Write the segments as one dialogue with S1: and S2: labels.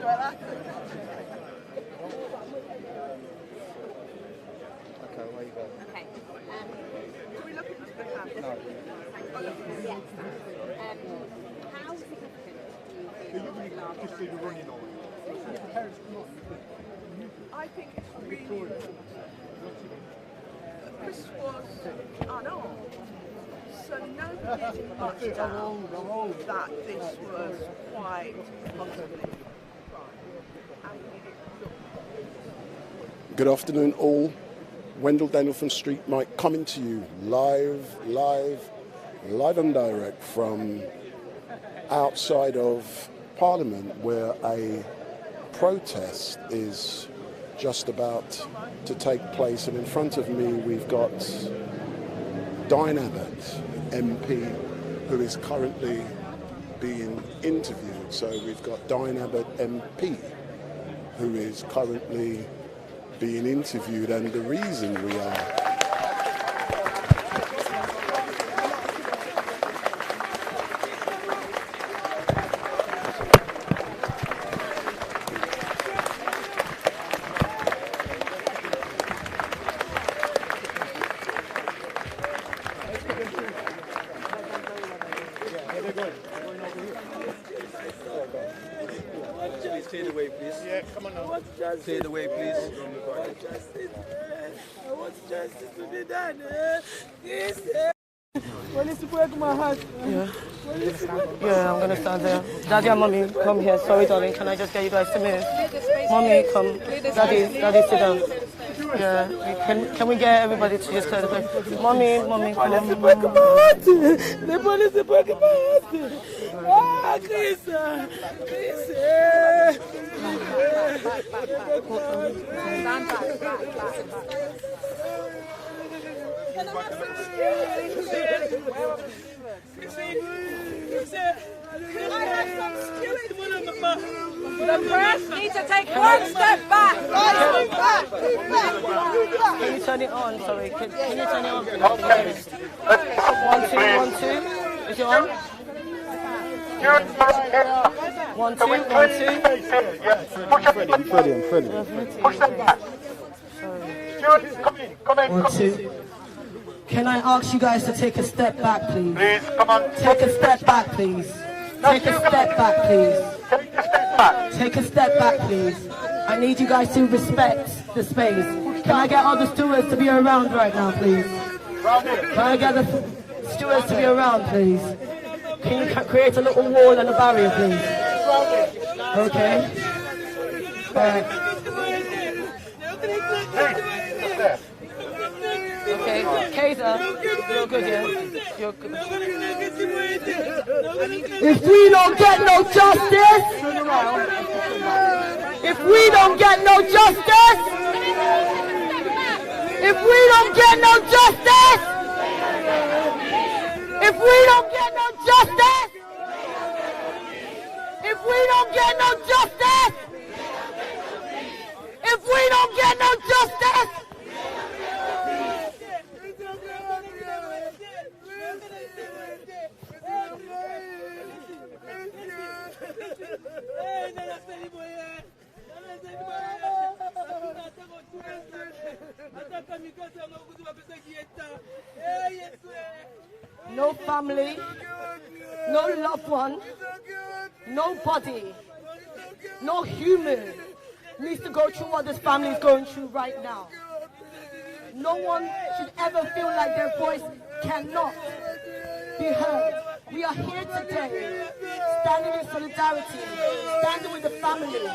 S1: Okay, where you go?
S2: Okay.
S3: Do we look into the camera?
S1: No.
S2: Yes. How significant do you feel
S3: I think it's really important. This was unarmed, so nobody much doubt that this was quite possibly a crime. And it looked.
S4: Good afternoon all. Wendell Daniel from StreetMic coming to you live and direct from outside of Parliament, where a protest is just about to take place, and in front of me we've got Diane Abbott, MP, who is currently being interviewed. So we've got Diane Abbott, MP, who is currently being interviewed, and the reason we are
S1: Clear the way, please. Yeah, come on now. Clear the way, please.
S5: I want justice to be done. When is to break my heart? Yeah. Yeah, I'm gonna stand there. Daddy and mommy, come here. Sorry, darling. Can I just get you guys to move? Mommy, come. Daddy, sit down. Yeah. Can we get everybody to just clear the place? Mommy, come. The police are breaking my heart. Ah, Chris.
S2: stand back? The press needs to take one step back.
S5: Can you turn it on? Sorry, can you turn it on? 1, 2. Is it on? 1, 2, 1, 2.
S1: Freddie.
S5: Push them back. Come in. 1, 2. Can I ask you guys to take a step back, please?
S6: Please, come on.
S5: Take a step back, please. Take a step back, please. Take a step back, please. I need you guys to respect the space. Can I get all the stewards to be around right now, please? Can I get the stewards to be around, please? Can you create a little wall and a barrier, please? Okay. All right. Okay, Kaiser, you're good, yeah? You're good. If we don't get no justice, if we don't get no justice, if we don't get no justice, if we don't get no justice, if we don't get no justice, if we don't get no justice, no family, no loved one, nobody, no human needs to go through what this family is going through right now. No one should ever feel like their voice cannot be heard. We are here today, standing in solidarity, standing with the family.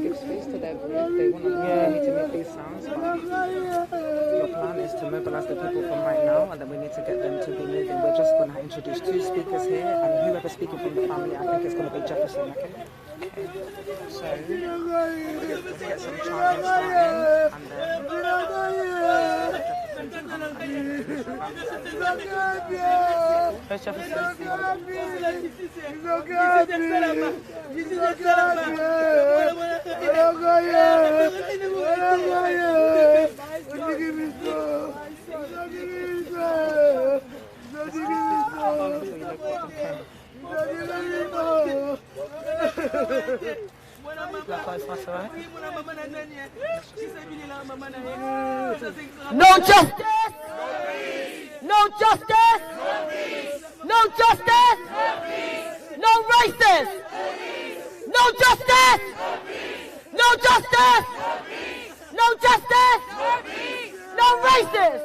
S7: Give space to them. They want to need to make these sounds, but your plan is to mobilize the people from right now, and then we need to get them to be moving. We're just going to introduce 2 speakers here, and whoever's speaking from the family, I think it's going to be Jefferson, okay? So, we're going to get some chanting starting, and then
S5: No justice! No justice! No justice! No racists! No justice! No justice! No justice! No racists!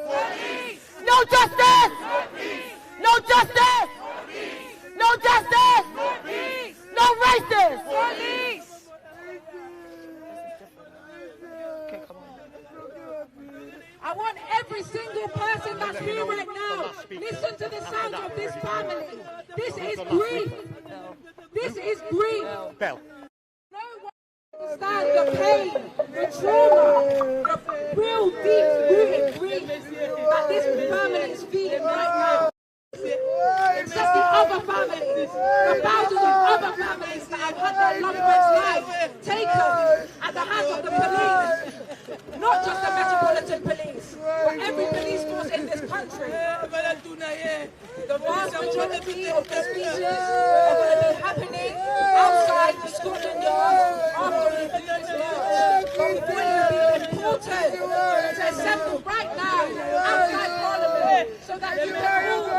S5: No justice! No justice! No justice! No racists!
S2: I want every single person that's here right now, listen to the sound of this family. This is grief. This is grief. No one understands the pain, the trauma, the real deep-rooted grief that this family is feeling right now. It's just the other families, the thousands of other families that have had their loved ones' lives taken at the hands of the police. Not just the Metropolitan Police, but every police force in this country. The vast majority of the speeches are going to be happening outside the Scotland Yard after we finish this march. But it would be important to assemble right now outside Parliament so that you can all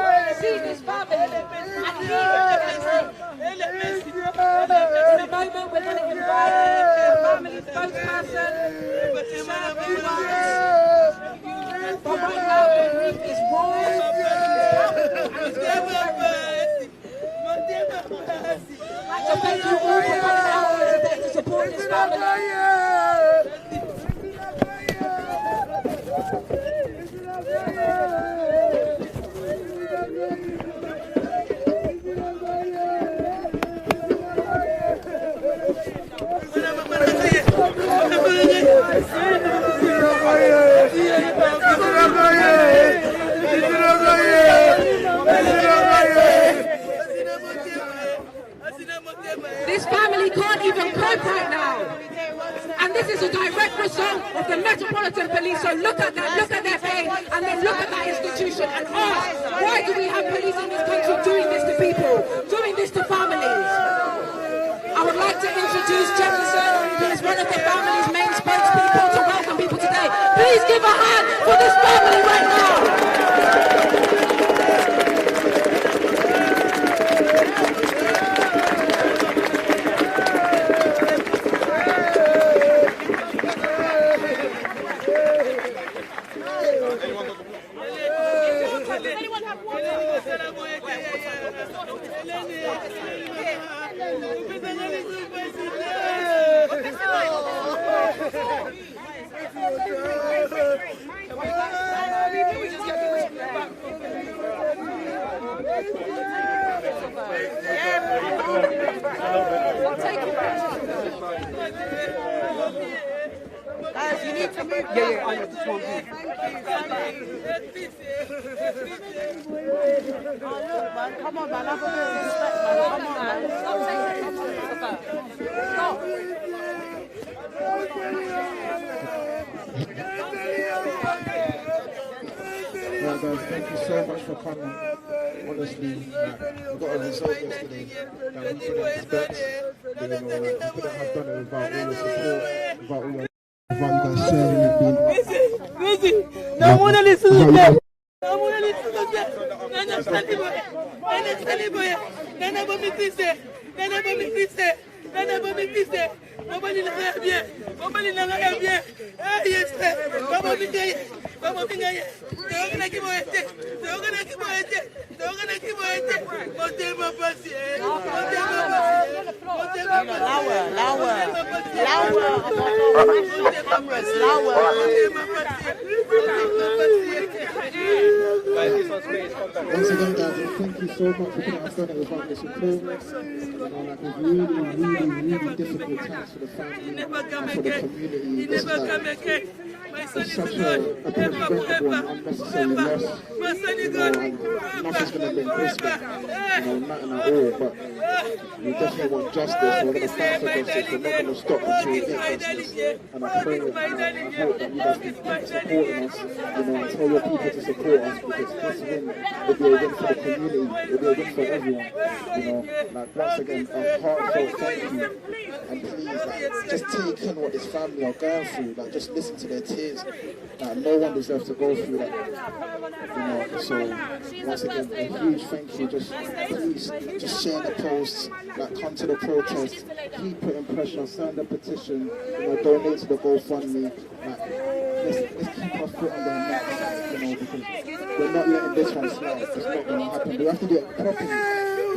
S2: see this family and hear it. In a moment, we're going to invite the family spokesperson. But right now, the grief is raw, and it's very, I'd like to thank you all for coming out today to support this family. This family can't even cope right now. And this is a direct result of the Metropolitan Police. So look at that, look at their pain, and then look at that institution and ask, why do we have police in this country doing this to people, doing this to families? I would like to introduce Jefferson, who is one of the family's main spokespeople, to welcome people today. Please give a hand for this family right now.
S3: Guys, you need to move. Yeah, I know this one. Oh, look, man. Come on, man. Have a bit of respect, man. Come on, man. Stop taking Stop.
S6: Right, guys, thank you so much for coming. Honestly, we got a result yesterday that we couldn't expect. We couldn't have done it without all the support, without you guys sharing it.
S1: No one listen to them.
S6: Once again, guys, thank you so much for putting us on it without the support. You know, like a really difficult times for the family and for the community. it's such a preventable and unnecessary loss, and nothing's going to bring peace back, nothing at all, but we definitely want justice. We're going to fight for justice. We're not going to stop until we get justice. And I pray and I hope that you guys keep supporting us, and tell your people to support us, because this win will be a win for the community, it will be a win for everyone. Like, once again, a heartfelt thank you, and please, just take in what this family are going through, just listen to their tears. No one deserves to go through that, so once again, a huge thank you. Please, just share the posts, come to the protest, keep putting pressure, sign the petition, donate to the GoFundMe. Let's keep our foot on their necks, because we're not letting this one slide. It's not going to happen. We have to do it properly.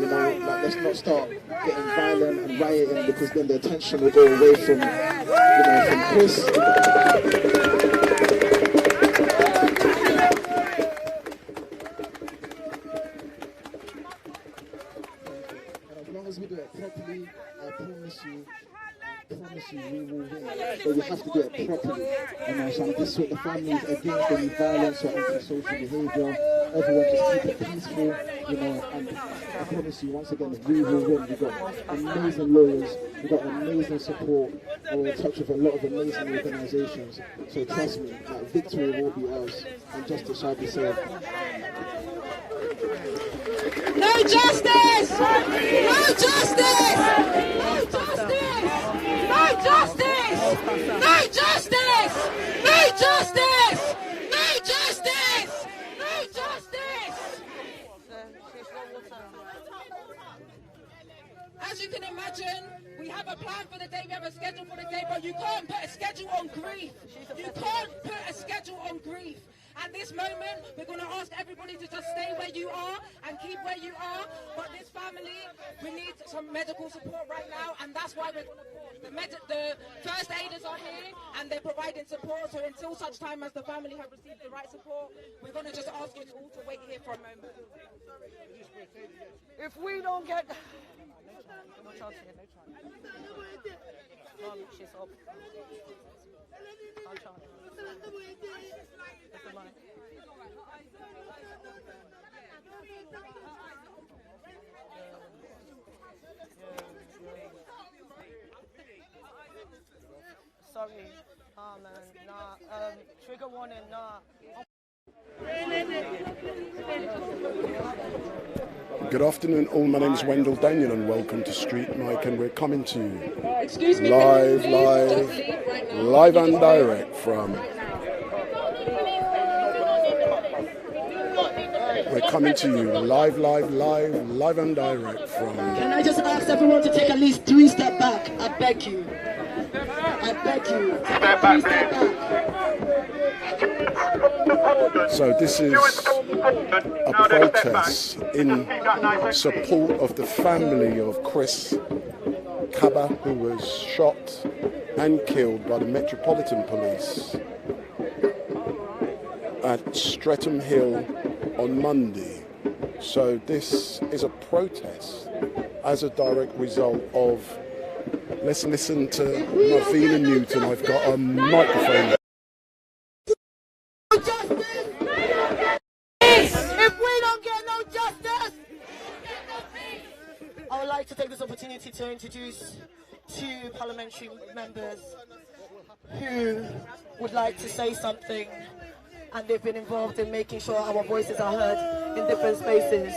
S6: Let's not start getting violent and rioting, because then the attention will go away from Chris. As we do it properly, I promise you, we will win. But we have to do it properly. So this is what the family is against any violence or antisocial behaviour. Everyone just keep it peaceful, and I promise you, once again, we will win. We've got amazing lawyers, we've got amazing support, and we're in touch with a lot of amazing organisations. So trust me, victory will be ours, and justice shall be served.
S2: No justice! No justice! No justice! No justice! No justice! No justice! No justice! No justice! As you can imagine, we have a plan for the day, we have a schedule for the day, but you can't put a schedule on grief. You can't put a schedule on grief. At this moment, we're going to ask everybody to just stay where you are and keep where you are. But this family, we need some medical support right now, and that's why we're going to pause. The first aiders are here, and they're providing support. So until such time as the family have received the right support, we're going to just ask you all to wait here for a moment.
S5: If we don't get... No chance here, no chance. She's up. No chance. Sorry, man, nah. Trigger warning, nah.
S4: Good afternoon all, my name is Wendell Daniel and welcome to StreetMic, and we're coming to you live and direct from... We're coming to you live and direct from...
S5: Can I just ask everyone to take at least 3 steps back? I beg you. I beg you. Step back,
S4: So this is a protest in support of the family of Chris Kaba, who was shot and killed by the Metropolitan Police at Streatham Hill on Monday. So this is a protest as a direct result of... Let's listen to Navina Newton. I've got a microphone.
S5: If we don't get no justice, I would like to take this opportunity to introduce 2 parliamentary members who would like to say something, and they've been involved in making sure our voices are heard in different spaces.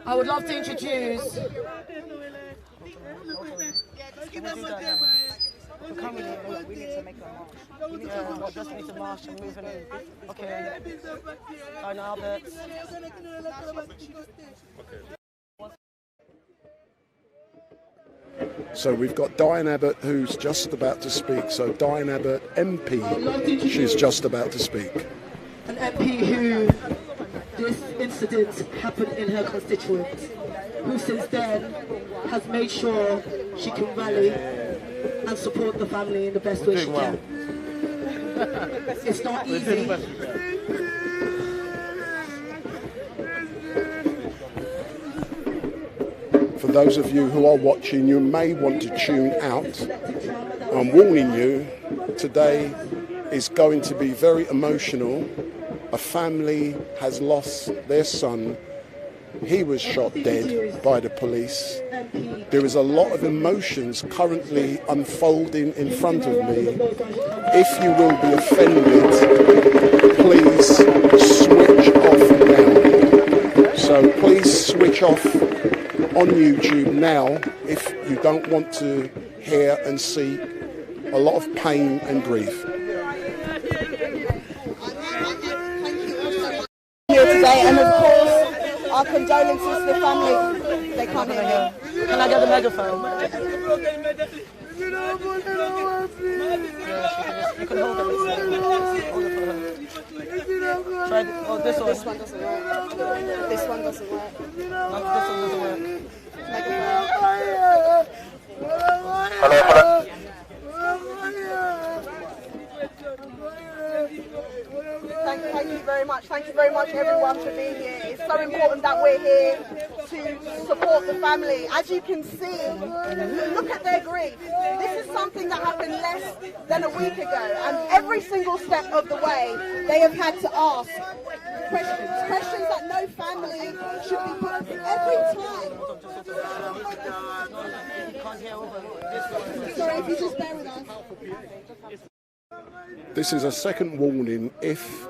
S5: I would love to introduce...
S7: We need to make a march. We just need to march and move in.
S5: Okay. Diana Albert.
S4: So we've got Diane Abbott, who's just about to speak. So Diane Abbott, MP, she's just about to speak.
S5: An MP who this incident happened in her constituents, who since then has made sure she can rally and support the family in the best way she can. It's not easy.
S4: For for those of you who are watching, you may want to tune out. I'm warning you, today is going to be very emotional. A family has lost their son. He was shot dead by the police. There is a lot of emotions currently unfolding in front of me. If you will be offended, please switch off now. So please switch off on YouTube now if you don't want to hear and see a lot of pain and grief.
S5: Here today, and of course, our condolences to the family. They can't hear me. Can I get the megaphone? You can hold it. Hold it for her. Try this one. This one doesn't work. This one doesn't work. No, this one doesn't work. Megaphone.
S1: Hello.
S3: Thank you very much. Thank you very much, everyone, for being here. It's so important that we're here to support the family. As you can see, look at their grief. This is something that happened less than a week ago, and every single step of the way, they have had to ask questions that no family should be put every time. Sorry, if you just bear with us.
S4: This is a second warning. If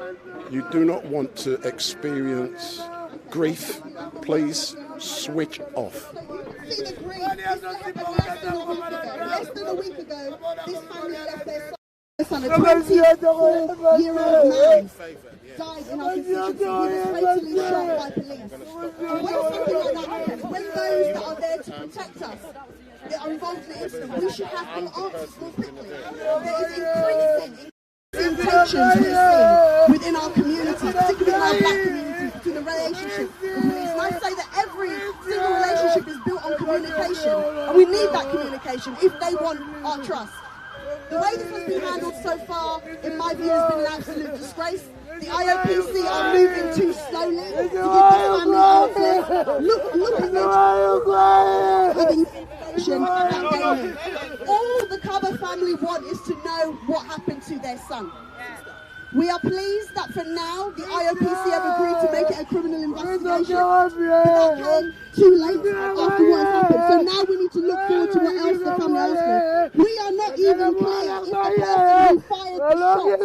S4: you do not want to experience grief, please switch off.
S3: See the grief. Less than a week ago, this family left their son, a 20-year-old man, died in our constituency. He was fatally shot by police. And when something like that happens, when those that are there to protect us are involved in the incident, we should have all answers more quickly. There is increasing tensions we're seeing within our community, particularly in our black community, to the relationship with police. And I say that every single relationship is built on communication, and we need that communication if they want our trust. The way this has been handled so far, in my view, has been an absolute disgrace. The IOPC are moving too slowly to give the family answers. Look at the information that they need. All the Kaba family want is to know what happened to their son. We are pleased that for now the IOPC have agreed to make it a criminal investigation, but that came too late after what has happened. So now we need to look forward to what else the family asked for. We are not even clear if the person who fired the shot is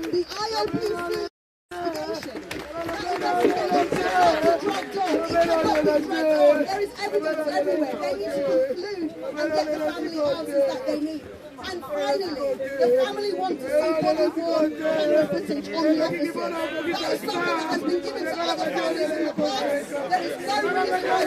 S3: the IOPC investigation. There is evidence everywhere. They need to conclude and get the family answers that they need. And finally, the family want to see body-worn camera footage on the officers. That is something that has been given to other families in the past. There is no reason why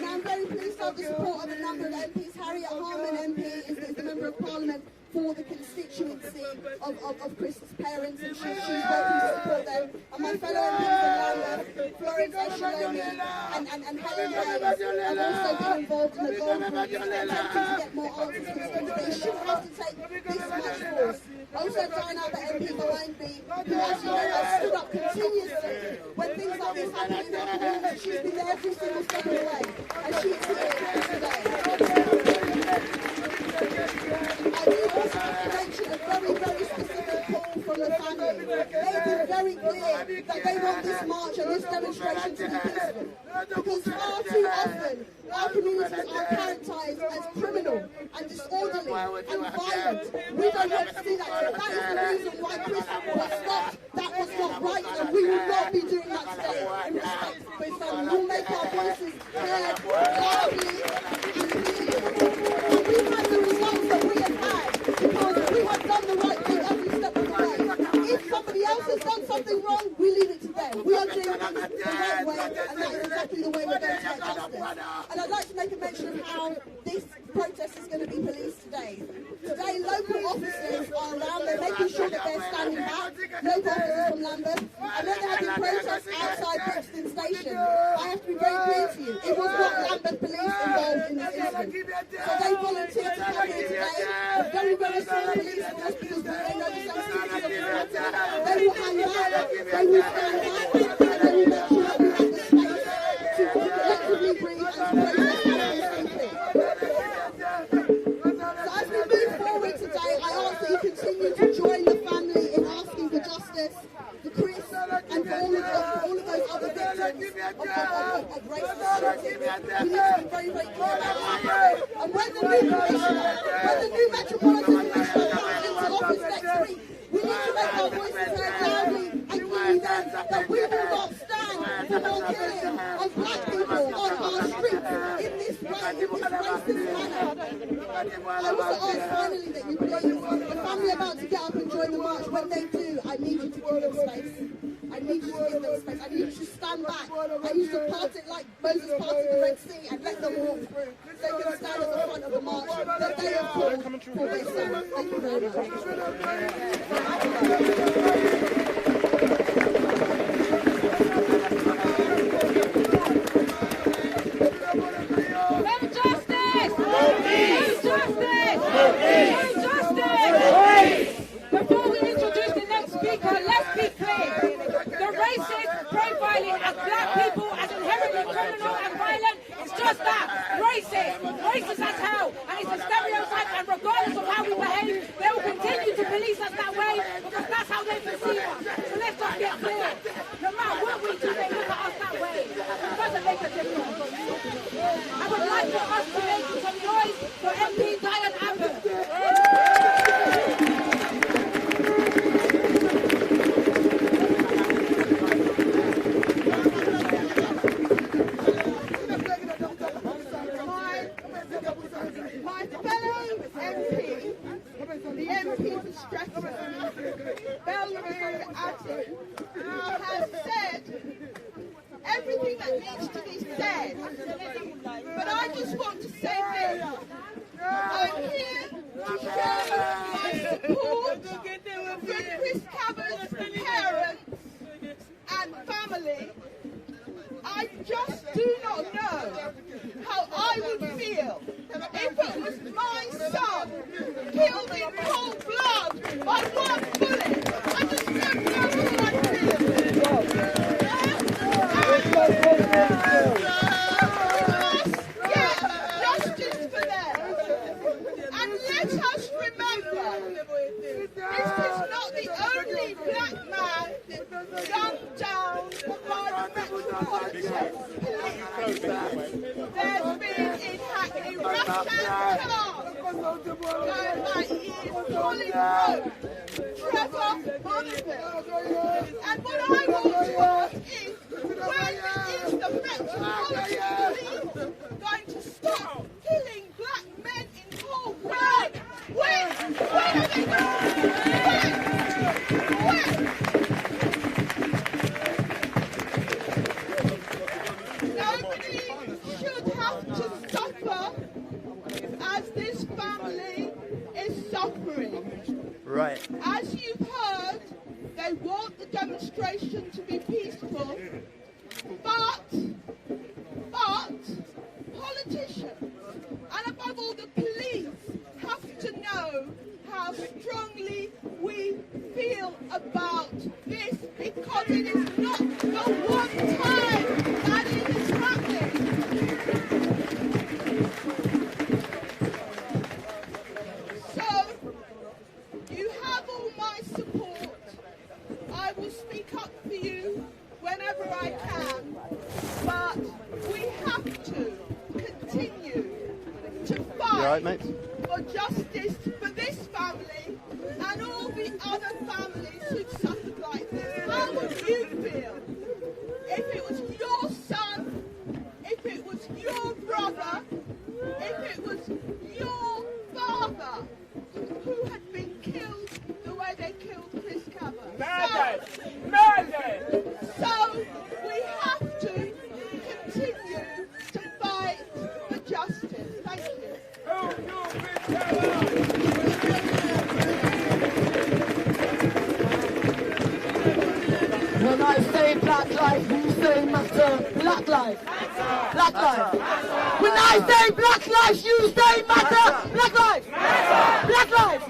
S3: Now I'm very pleased to have the support of a number of MPs. Harriet Harman MP is the Member of Parliament for the constituency of Chris's parents, and she's working to support them. And my fellow MPs in Lambeth, Florence Eshalomi and Helen Hayes have also been involved in the goal group attempting to get more answers for this country. They shouldn't have to take this much force. Also, Diana, the MP behind me, who, as you know, has stood up continuously when things like this happen in our community. She's been there every single step of the way, and she is here today. I do also mention a very specific call from the family. They've been very clear that they want this march and this demonstration to be peaceful, because far too often our communities are characterised as criminal and disorderly and violent. We don't want to see that. So that is the reason why Chris was stopped. That was not right, and we will not be doing that today in respect for his family. We'll make our voices heard loudly and clearly. And we've had the results that we have had because we have done the right thing every step of the way. If somebody else has done something wrong, we leave it to them. We are doing things the right way, and that is exactly the way we're going to get justice. And I'd like to make a mention of how this protest is going to be policed today. Today, local officers are around. They're making sure that they're standing back. Local officers from Lambeth. And then there have been protests outside Brixton Station. I have to be very volunteer to come here today. We're very, very sorry police force because they know the sensitivity of the matter. They will hang back, they will stand back, and they will make sure that we have the space to collectively breathe and to protest safely. So as we move forward today, I ask that you continue to join the family in asking for justice for Chris and for all of those other victims of racist shootings. We need to be very, very clear about that. And when the new Metropolitan Commissioner comes into office next week, we need to make our voices heard loudly and clearly then that we will not stand for more killing of black people on our streets in this way, in this racist manner. I also ask finally that you please, the family about to get up and join the march, when they do, I need you to give them space. I need you to give them space. I need you to stand back. I need you to part it like Moses parted the Red Sea and let them walk through. They can stand at the front of the march that they have called for their stand. Thank you very much.
S2: Before we introduce the next speaker, let's be clear. The racist profiling of black people as inherently criminal and violent is just that, racist. Racist as hell. And it's a stereotype, and regardless of how we behave, they will continue to police us that way because that's how they perceive us. So let's just get clear. No matter what we do, they look at us that way. It doesn't make a difference. I would like for us to make some noise for MP Diane Abbott.
S3: My fellow MP, the MP for Stratford, Belleroy Atten, has said everything that needs to be said. But I just want to say this. I'm here to show my support for Chris Kaba's parents and family. I just do not know how I would feel if it was my son killed in cold blood by one bullet. I just don't know how I'd feel. Justice for them. And let us remember, this is not the only black man gunned down by the Metropolitan Police. There's been in Hackney Russell Clark, going back years, Colin Rowe, Trevor Bonneville. And what I want to ask is, when is the Metropolitan Police going to stop killing black men in cold blood? When are they going to do it? When? Nobody should have to suffer as this family is suffering.
S1: Right.
S3: As you've heard, they want the demonstration to be peaceful, but politicians, and above all the police, have to know how strongly we feel about this, because it is not the one time that it is happening. So, you have all my support. I will speak up for you whenever I can, but we have to continue to fight for justice for this family and all the other families who've suffered like this. How would you feel if it was your son, if it was your brother, if it was your father who had been killed the way they killed Chris Kaba? So we have to continue to fight for justice. Thank you.
S5: When I say Black Lives, you say say matter. Black lives. Black lives. When I say black lives, you say matter. Black lives. Black lives.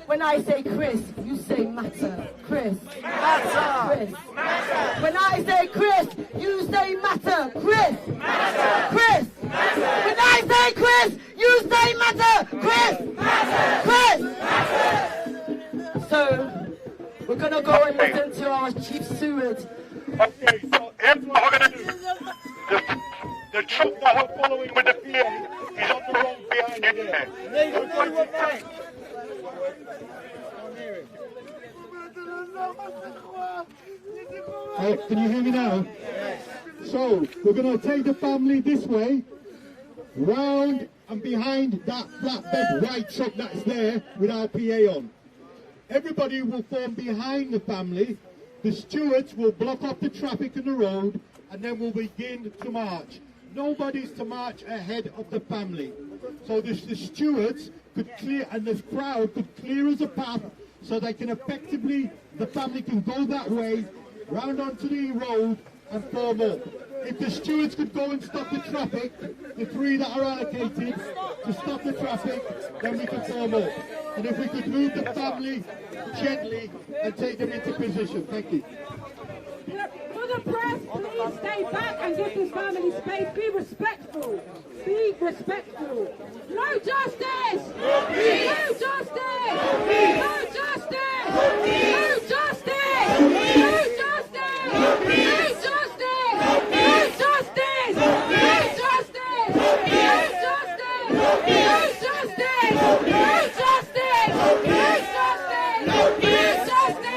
S5: When I say Chris, you say matter. Chris. Matter. Chris. When I say Chris, you say matter. Chris. Chris. When I say Chris, you say matter. Chris. So, we're going to go and listen to our chief steward.
S8: Okay, so here's what we're going to do. The truck that we're following with the PA is on the road behind you there. We're going to take...
S9: Can you hear me now? So, we're going to take the family this way, round and behind that flatbed white truck that's there with our PA on. Everybody will form behind the family. The stewards will block off the traffic in the road, and then we'll begin to march. Nobody's to march ahead of the family. So the stewards could clear, and the crowd could clear us a path so they can effectively, the family can go that way, round onto the road and form up. If the stewards could go and stop the traffic, the three that are allocated to stop the traffic, then we can form up. And if we could move the family gently and take them into position. Thank you.
S2: For the press, please stay back and give this family space. Be respectful. Be respectful. No justice! No justice! No justice! No justice! No justice! No justice! No justice! No justice! No justice! No justice! No justice! No justice! No justice!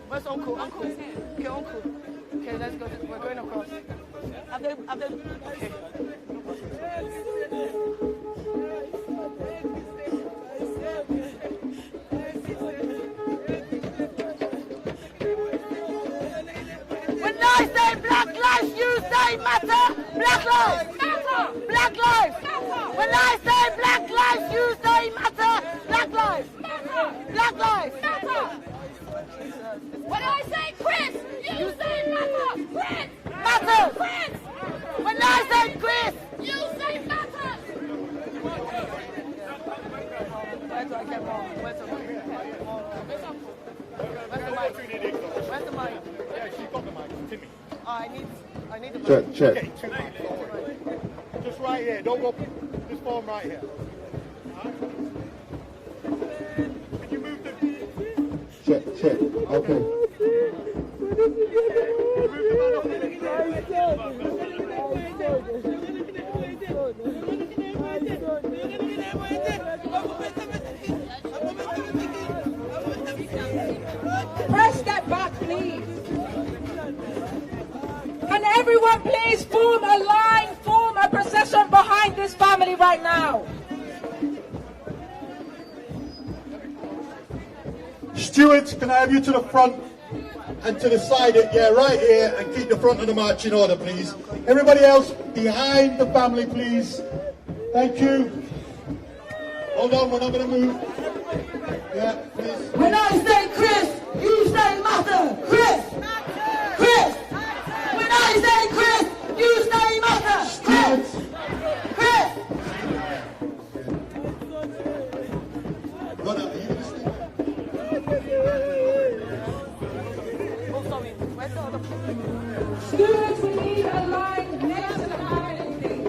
S5: Where's Uncle? Uncle? Okay, Uncle. Okay, let's go. We're going across. Have they, okay. When I say black lives, you say matter. Black lives. Matter. Black lives. Matter. When I say black lives, you say matter. Black lives. Matter. Black lives. Matter.
S2: When I say Chris, you say matter. Chris.
S5: Matter.
S2: Chris.
S5: When I say Chris,
S2: you say matter.
S5: Where do I get more? Where's the mic? Where's the mic?
S8: Yeah, she got the mic. Timmy.
S5: Oh, I need the mic.
S9: Check.
S8: Okay, 2 mics. Just right here. Don't go. Just form right here. Can you move the...
S9: Check. Okay.
S2: Press step right now.
S9: Stewards, can I have you to the front and to the side, yeah, right here, and keep the front of the march in order, please. Everybody else, behind the family, please. Thank you. Hold on, we're not going to move. Yeah, please.
S5: When I say Chris, you say Matter. Chris. Chris. When I say Chris, you say Matter. Chris. Chris.
S9: Brother, are you going to stay?
S5: Oh, sorry. Where's the other?
S2: Stewards, we need a line next to the family, please.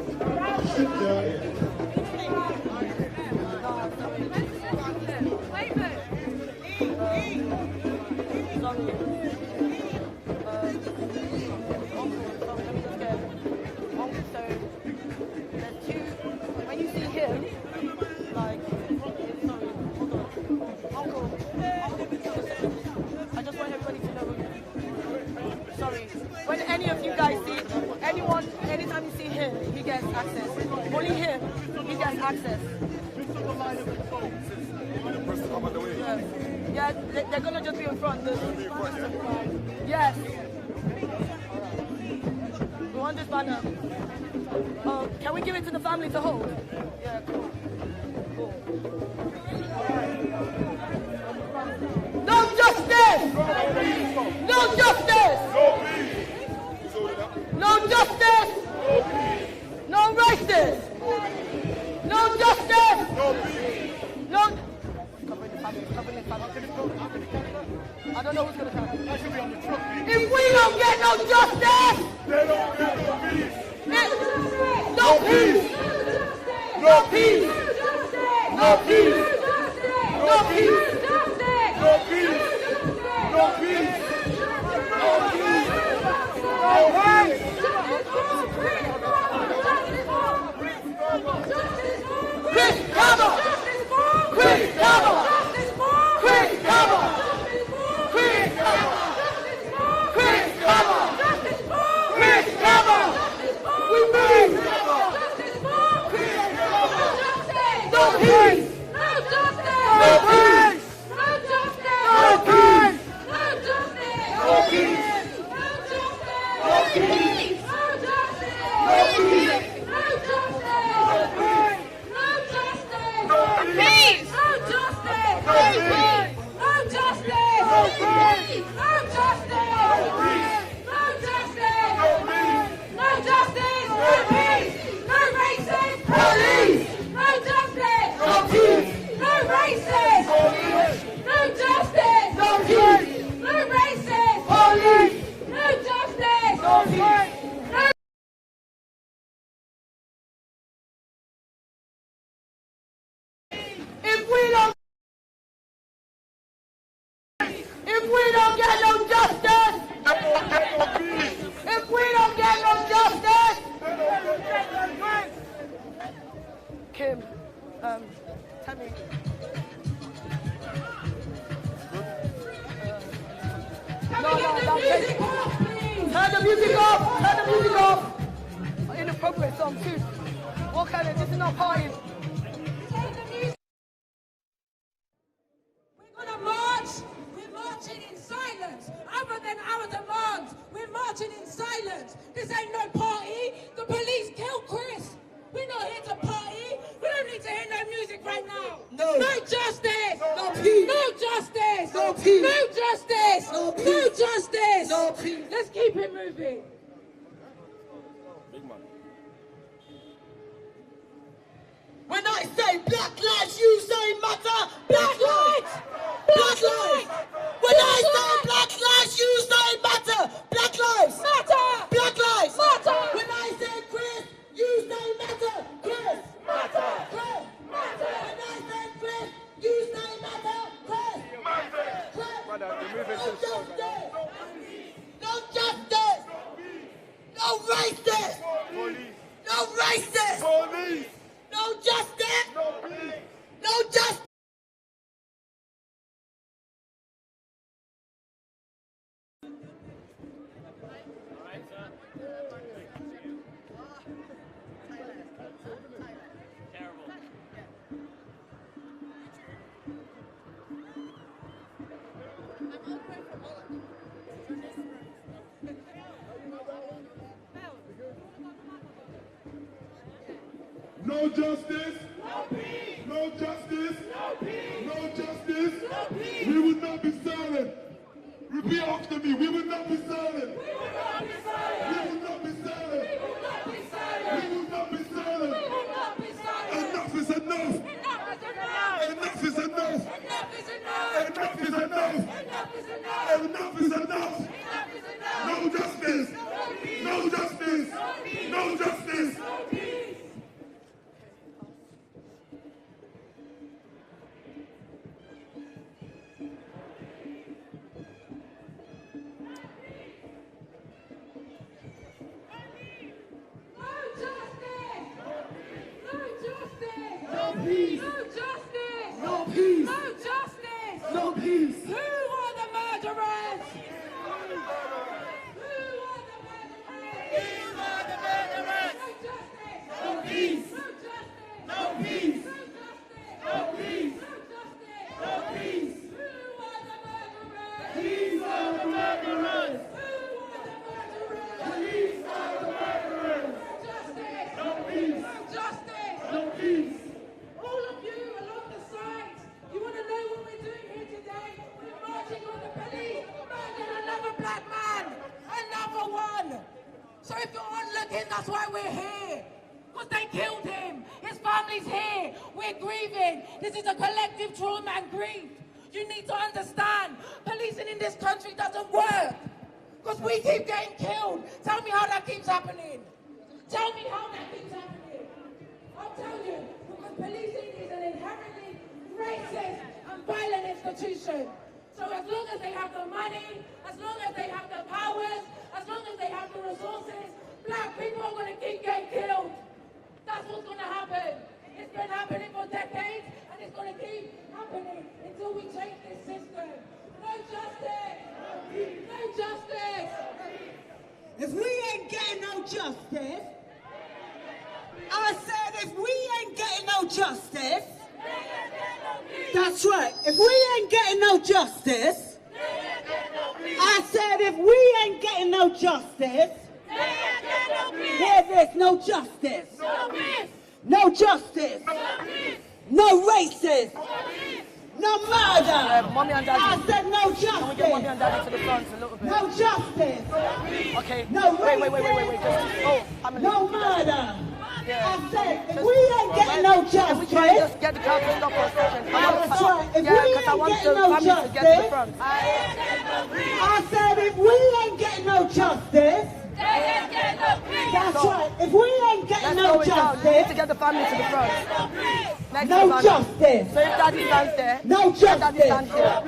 S5: When you see him, like, Uncle, I just want everybody to know. Sorry. When any of you guys see anytime you see him, he gets access. Only him, he gets access. Yeah, they're gonna just be in front. Yes. We want this banner. Can we give it to the family to hold? Yeah, cool. No justice! No justice! No justice! No racist! No justice! No. Covering the family. I don't know who's gonna come. If we don't get no justice, no peace! No peace! No peace! No peace! No peace! No peace! No peace! No peace! Chris Kaba! Chris Kaba! Chris Kaba! Chris Kaba! Chris Kaba! Chris Kaba! We move! No peace! No justice! No peace! No justice! No peace! No justice! No peace! No justice! No justice! No peace! No justice! No peace! No justice! No peace! No justice! No peace! No justice! No peace! No justice! No peace! No racist police! No justice! No peace! No racist! Police! No justice! No peace! No racist! Police! No justice! No peace! No. If we don't get no justice, if we don't get no justice, Kim, tell me. No, turn the music off, turn the music off. Inappropriate song too. What kind of, this is not partying.
S2: We're gonna march. We're marching in silence. Other than our demands, we're marching in silence. This ain't no party. The police killed Chris. We're not here to party. We don't need to hear no music right now.
S5: No.
S2: No justice.
S5: No peace.
S2: No justice.
S5: No peace.
S2: No justice.
S5: No peace.
S2: No justice.
S5: No peace.
S2: Let's keep it moving.
S5: When I say black lives, you say matter. Black lives. Black lives. When I say black lives, you say matter. Black lives.
S2: Matter.
S5: Black lives.
S2: Matter.
S5: When I say Chris, you say matter. Chris.
S2: Matter.
S5: Chris.
S2: Matter.
S5: When I say Chris, you say matter. Chris. Chris.
S1: Brother, you're moving
S5: No
S1: too slow,
S5: justice. No justice. No racist.
S1: Police.
S5: No racist.
S1: Police.
S5: No justice.
S1: No peace.
S5: No justice.
S9: No justice. No justice. No justice. We will not be silent. Repeat after me. We will not be silent. We will not be silent. We will not be silent. We will not be silent. We will not be silent. We will not be silent. Enough is enough. Enough is enough. Enough is enough. Enough is enough. Enough is enough. No justice. No justice. No justice.
S2: No peace! No justice!
S9: No peace!
S2: No justice!
S9: No peace!
S2: Who are the murderers? Who are the murderers? No peace! No peace! No peace! No peace! Who are the murderers? These are the murderers! Who are the murderers? These are the murderers! Justice! No peace! Justice! No peace! All of you along the sides, you want to know what we're doing here today? We're marching on the police, murdered another black man, another one. So if you're on looking, that's why we're here. Because they killed him. His family's here. We're grieving. This is a collective trauma and grief. You need to understand, policing in this country doesn't work. Because we keep getting killed. Tell me how that keeps happening. Tell me how that keeps happening. I'll tell you, because policing is an inherently racist and violent institution. So as long as they have the money, as long as they have the powers, as long as they have the resources, black people are going to keep getting killed. That's what's going to happen. It's been happening for decades, and it's going to keep happening until we change this system. No justice! No justice!
S10: If we ain't getting no justice, I said if we ain't getting no justice, that's right, if we ain't getting no justice, I said if we ain't getting no justice, where there's no justice, no justice, no racist, no murder.
S5: Mommy and Daddy.
S10: I said no justice.
S5: Can we get Mommy and Daddy to the front a little bit?
S10: No justice.
S5: Okay.
S10: No
S5: Wait.
S10: No murder. I said, if we ain't getting no justice,
S5: we try and just get the car to stop for a second?
S10: That's right. If we ain't getting no justice, I said, if we ain't getting no justice, that's right. If we ain't getting no justice,
S5: we need to get the family to the front.
S10: No justice.
S5: So if Daddy stands there,
S10: no justice.
S5: Daddy stands here.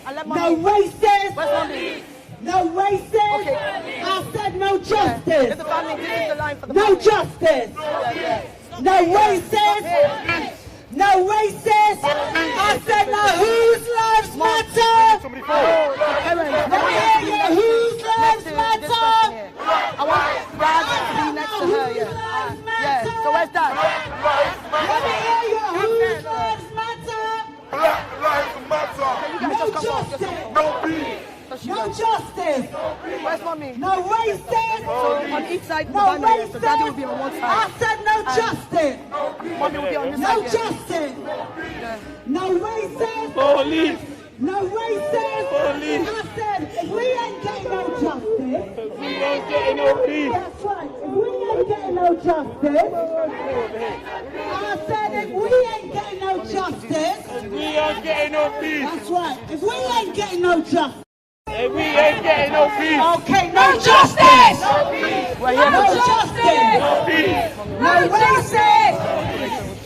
S5: And let
S10: No racist.
S5: Where's Mommy?
S10: No racist.
S5: Okay.
S10: I said no justice.
S5: If the family, this is the line for the
S10: no
S5: family.
S10: Justice. No racist. No racist. I said no whose lives matter. Let me hear you. Whose lives matter.
S5: I want Brad to be next to her. Yeah. So where's Dad?
S10: Let me hear you. Whose lives matter.
S9: Black lives matter.
S10: No justice.
S9: No peace.
S10: No justice.
S5: Where's Mommy?
S10: No racist.
S5: So on each side,
S10: no
S5: the banner, so Daddy will be on one side.
S10: I said no justice.
S5: Mommy will be on this
S10: no
S5: side.
S10: Justice.
S5: Yeah.
S10: No racist.
S9: Police.
S10: No racist.
S9: Police.
S10: I said if we ain't getting no justice,
S9: We ain't getting no peace.
S10: that's right. If we ain't getting no justice, I said if we ain't getting no justice,
S9: We ain't getting no peace.
S10: that's right. If we ain't getting no justice.
S9: And we ain't getting no peace.
S10: Okay, no justice!
S5: No
S10: justice!
S9: No peace.
S10: No racist!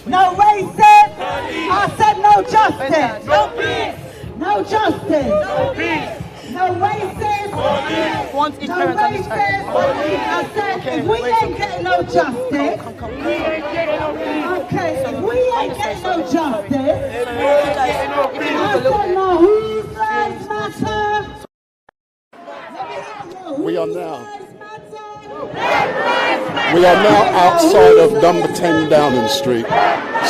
S10: No racist! I said no justice!
S5: No peace!
S10: No justice!
S9: No peace.
S10: No racist!
S5: Want each
S10: No
S5: parent on this
S10: racist!
S5: side.
S10: I said if we ain't getting no justice,
S9: We ain't getting no peace.
S10: okay, if we ain't getting no justice,
S9: We ain't getting no
S10: I
S9: peace.
S10: said no whose lives matter.
S4: We are now outside of number 10 Downing Street.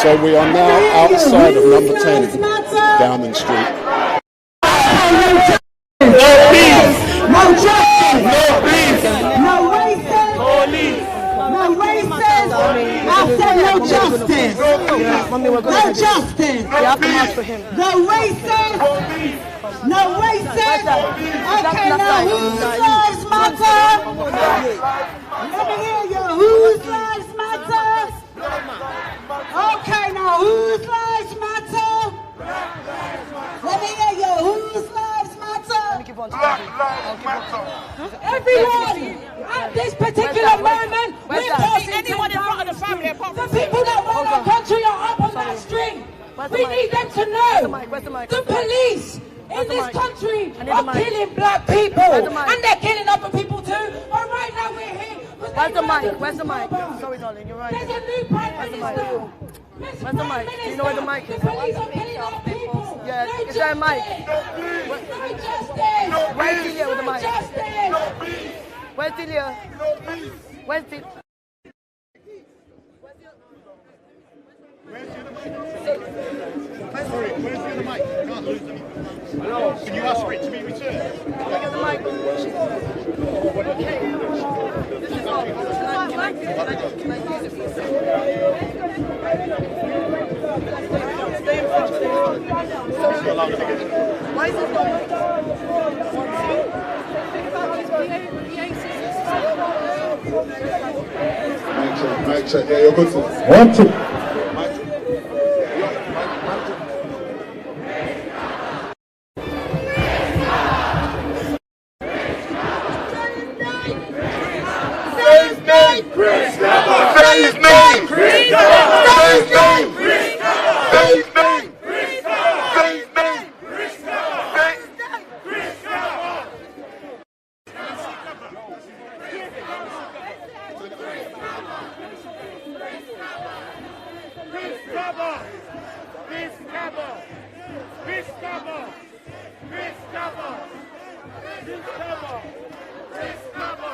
S4: So we are now outside of number 10 Downing Street.
S9: No peace.
S10: No justice!
S9: No peace.
S10: No racist!
S9: Police.
S10: No racist! I said no justice. No justice.
S7: You have to march for him.
S10: No racist. No racist. Okay, now whose lives matter? Let me hear you. Whose lives matter? Okay, now whose lives matter? Let me hear you. Whose lives matter?
S2: Everyone, at this particular moment, we're passing anyone in front of the family. The people that run our country are up on that string. We need them to know the police in this country are killing black people, and they're killing other people too. But right now we're here.
S7: Where's the mic? Where's the mic? Sorry, darling, you're right.
S2: There's a new prime minister.
S7: Where's the mic? Do you know where the mic is?
S2: The police are killing other people.
S7: Yeah, is there a mic?
S2: No justice.
S7: Where's Delia with the mic?
S2: Justice.
S7: Where's Delia? Where's Delia?
S8: Sorry, where's the other mic? You can't lose them. Hello. Can you ask for it to be returned?
S7: Can I get the mic? Okay. This is all. Can I use it, please? Stay in front. Why is it not?
S9: Mic check. Yeah, you're good. 1, 2.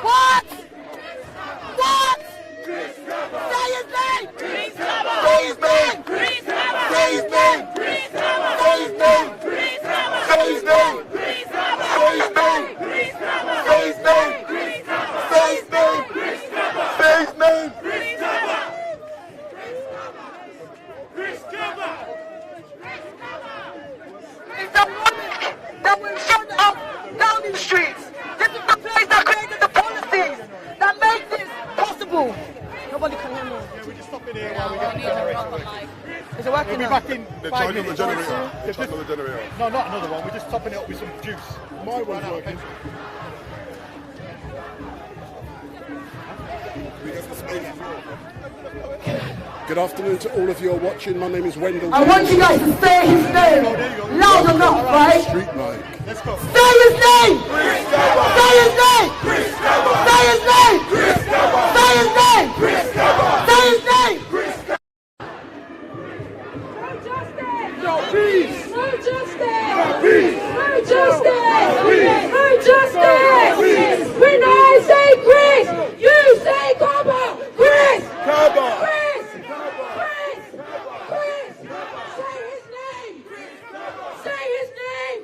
S5: What? What? Say his name! Say his name! Say his name! Say his name! Say his name! Say his name! Say his name! Say his name! Say his name! Say his name! It's the money that will shut up down these streets. This is the place that created the policies that make this possible. Nobody can hear me.
S8: Yeah, we just stop it here while we get the generator.
S7: Is it working
S8: We'll be
S7: now?
S8: back in
S4: They're
S8: 5
S4: charging the
S8: minutes.
S4: generator. They're charging the generator.
S8: No, not another one. We're just topping it up with some juice.
S4: My one's working. Good afternoon to all of you who are watching. My name is Wendell.
S5: I want you guys to say his name loud enough, right?
S4: StreetMic.
S8: Let's go.
S5: Say his name! Say his name! Say his name! Say his name! Say his name!
S2: No peace! No justice! No peace! No justice! No justice! When I say Chris, you say Kaba! Chris!
S1: Kaba!
S2: Chris! Chris! Chris! Say his name! Say his name!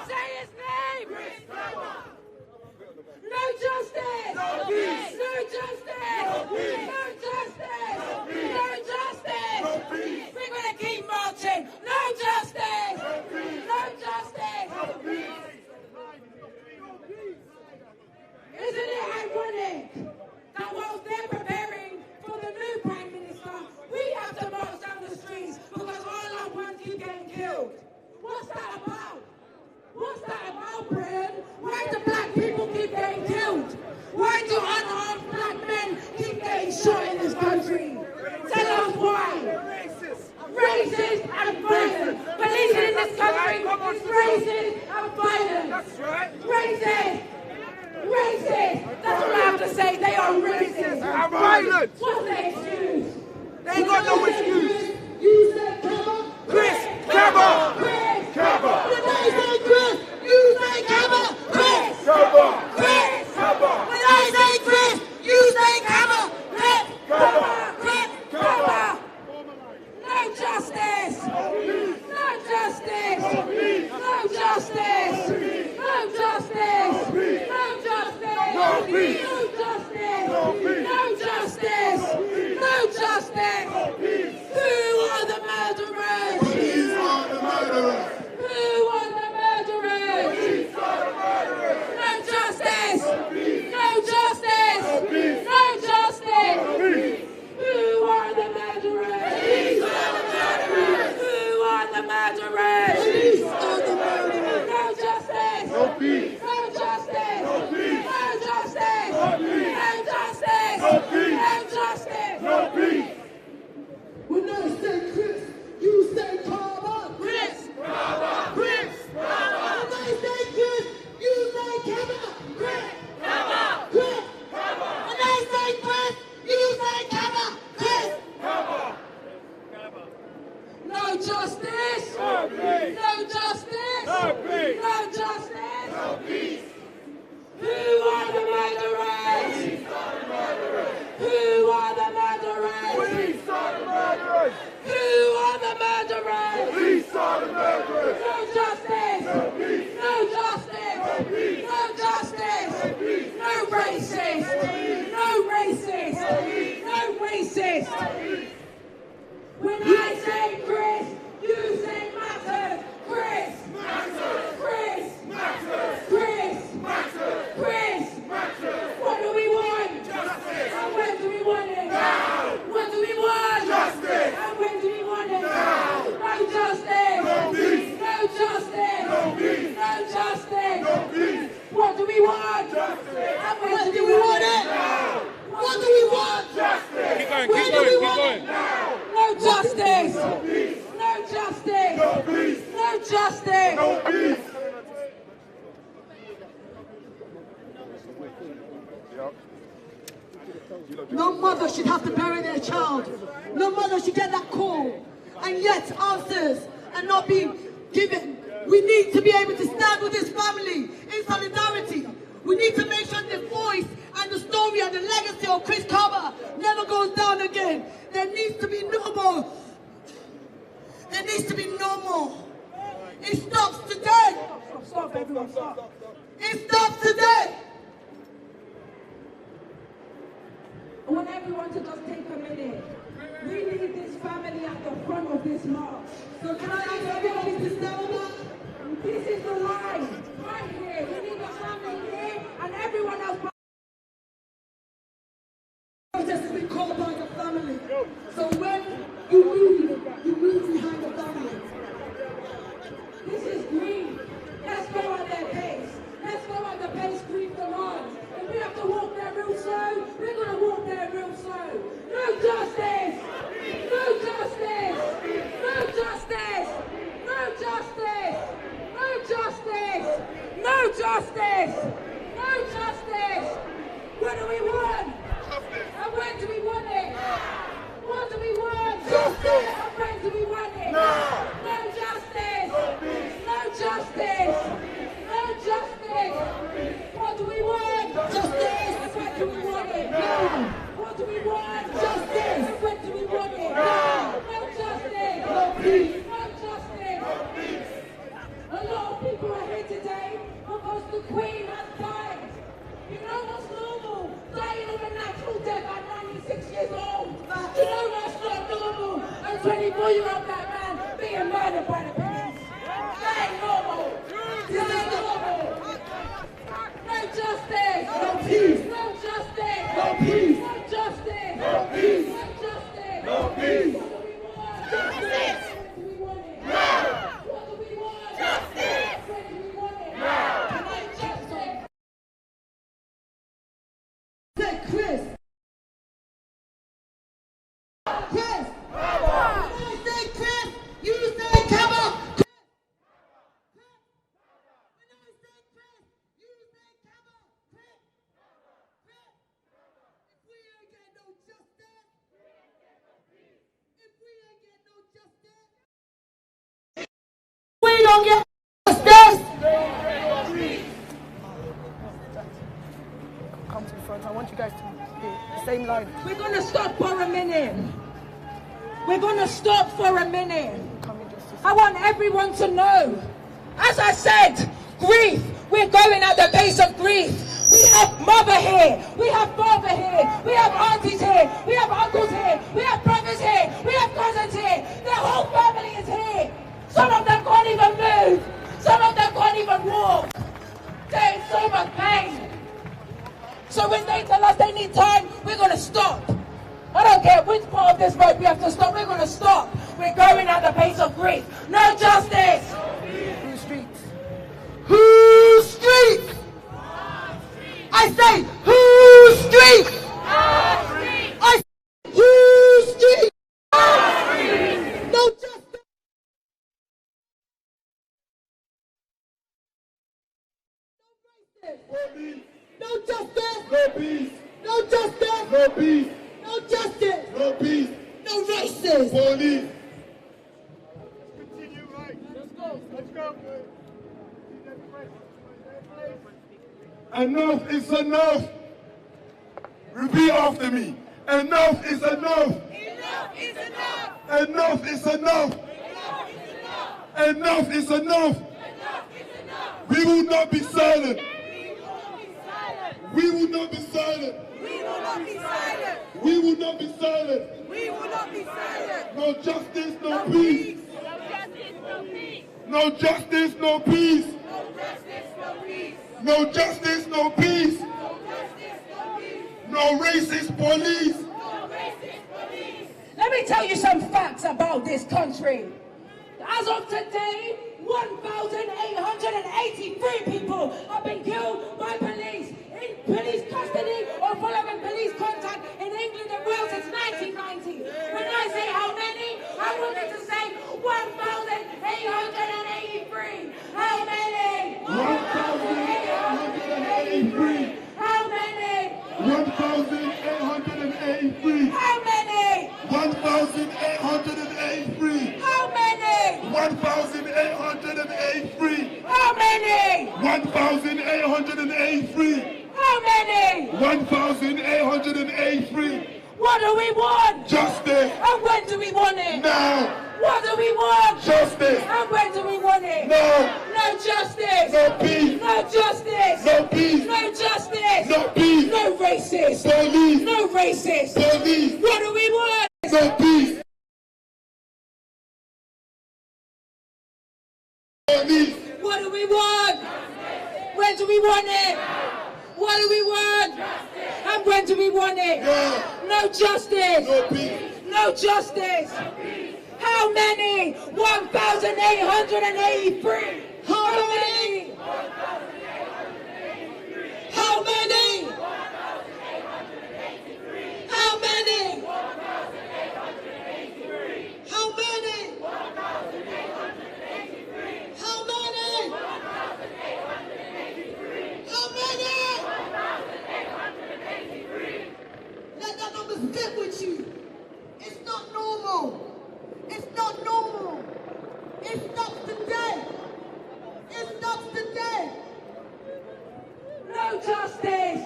S2: Say his name! No justice! No peace! No justice! No peace! No justice! No justice! No peace! We're gonna keep marching! No justice! No justice! No peace! Isn't it ironic that whilst they're preparing for the new Prime Minister, we have to march down the streets because all our ones keep getting killed? What's that about? What's that about, Britain? Why do black people keep getting killed? Why do unarmed black men keep getting shot in this country? Tell us why. Racist and violent. Policing in this country is racist and violent. That's right. Racist. Racist! That's what I have to say. They are racist and violent. What's their excuse?
S1: They ain't got no excuse.
S2: You say Kaba?
S1: Chris Kaba!
S2: Chris!
S1: Kaba!
S2: When I say Chris, you say Kaba? Chris!
S1: Kaba!
S2: Chris!
S1: Kaba!
S2: When I say Chris, you say Kaba? Chris!
S1: Kaba!
S2: Chris! Kaba! No justice! No justice! No justice! No justice! No justice! No peace! No justice! No peace! No justice! No justice! justice. No peace. No justice. No peace. No justice. No peace. Who are the murderers? We are the murderers. Who are the murderers? We are the murderers. Who are the murderers? We are the murderers. No justice. No peace. No justice. No peace. No justice. No peace. No racist. No racist. No racist. When I say Chris, you say Matters. Chris. Matters. Chris. Matters. Chris. Matters. Chris. Matters. What do we want? Justice. And when do we want it? Now. What do we want? Justice. And when do we want it? Now. No justice. No peace. No justice. No peace. No justice. No peace. What do we want? Justice. And when do we want it? Now. What do we want? Justice. Keep going. Keep going. Keep going. Now. No justice. No peace. No justice. No peace. No justice. No peace.
S5: No mother should have to bury their child. No mother should get that call and yet answers are not being given. We need to be able to stand with this family in solidarity. We need to make sure the voice and the story and the legacy of Chris Kaba never goes down again. There needs to be no more. There needs to be no more. It stops today. Stop, everyone, stop. It stops today.
S2: I want everyone to just take a minute. We need this family at the front of this march. So can I ask everybody to stand up? This is the line, right here. We need the family here and everyone else.
S5: Protest has been called by the family. So when you move behind the family.
S2: This is green. Let's go at their pace. Let's go at the pace green demands. If we have to walk there real slow, we're going to walk there real slow. No justice! No justice! No justice! No justice! No justice! No justice! No justice! What do we want? And when do we want it? What do we want? Justice! And when do we want it? No! No justice! No justice! No justice! What do we want? Justice! And when do we want it? No! What do we want? Justice! And when do we want it? No! No justice! No peace! No justice! No peace! A lot of people are here today because the Queen has died. You know what's normal? Dying of a natural death at 96 years old. You know that's not normal. A 24-year-old black man being murdered by the police. That ain't normal. This is normal. No justice. No peace. No justice. No peace. No justice. No peace. No justice. No peace. What do we want? Justice. When do we want it? Now. What do we want? Justice. When do we want it? Now. Can I justice?
S5: Say Chris. Chris. When I say Chris, you say Kaba. Chris. When I say Chris, you say Kaba. Chris. Chris. If we ain't get no justice, if we ain't get no justice, we don't get justice. Come to the front. I want you guys to be the same line.
S2: We're going to stop for a minute. We're going to stop for a minute. I want everyone to know. As I said, grief. We're going at the base of grief. We have mother here. We have father here. We have aunties here. We have uncles here. We have brothers here. We have cousins here. The whole family is here. Some of them can't even move. Some of them can't even walk. They're in so much pain. So when they tell us they need time, we're going to stop. I don't care which part of this road we have to stop, we're going to stop. We're going at the pace of grief. No justice!
S5: Whose streets? Whose streets? I say, whose streets? I say, whose streets? No justice! No justice!
S9: No peace.
S5: No justice!
S9: No peace.
S5: No justice!
S9: No peace.
S5: No races!
S9: Police.
S11: Enough is enough. Repeat after me. Enough is enough.
S2: Enough is enough.
S11: Enough is enough. Enough is enough. We will not be silent. We will not be silent.
S2: We will not be silent.
S11: We will not be silent.
S2: We will not be silent.
S11: No justice, no peace.
S2: No justice, no peace.
S11: No justice, no peace.
S2: No justice, no peace.
S11: No justice, no peace.
S2: No racist police. Let me tell you some facts about this country. As of today, 1,883 people have been killed by police in police custody or following police contact in England and Wales since 1990. When I say how many, I wanted to say 1,883. How many?
S11: 1,883.
S2: How many?
S11: 1,883.
S2: How many?
S11: 1,883.
S2: How many?
S11: 1,883.
S2: How many?
S11: 1,883.
S2: How many?
S11: 1,883.
S2: What do we want?
S11: Justice.
S2: And when do we want it?
S11: Now.
S2: What do we want?
S11: Justice.
S2: And when do we want it?
S11: No.
S2: No justice.
S11: No peace.
S2: No justice.
S11: No peace.
S2: No justice.
S11: No peace.
S2: No racist.
S11: Police.
S2: No racist.
S11: Police.
S2: What do we want?
S11: No peace. Police.
S2: What do we want? When do we want it? What do we want? And when do we want it? No justice.
S11: No peace.
S2: No justice. How many? 1,883. How many? How many? How many? How many? How many? How many?
S3: Let that number sit with you. It's not normal. It's not normal. It stops today. It stops today.
S2: No justice.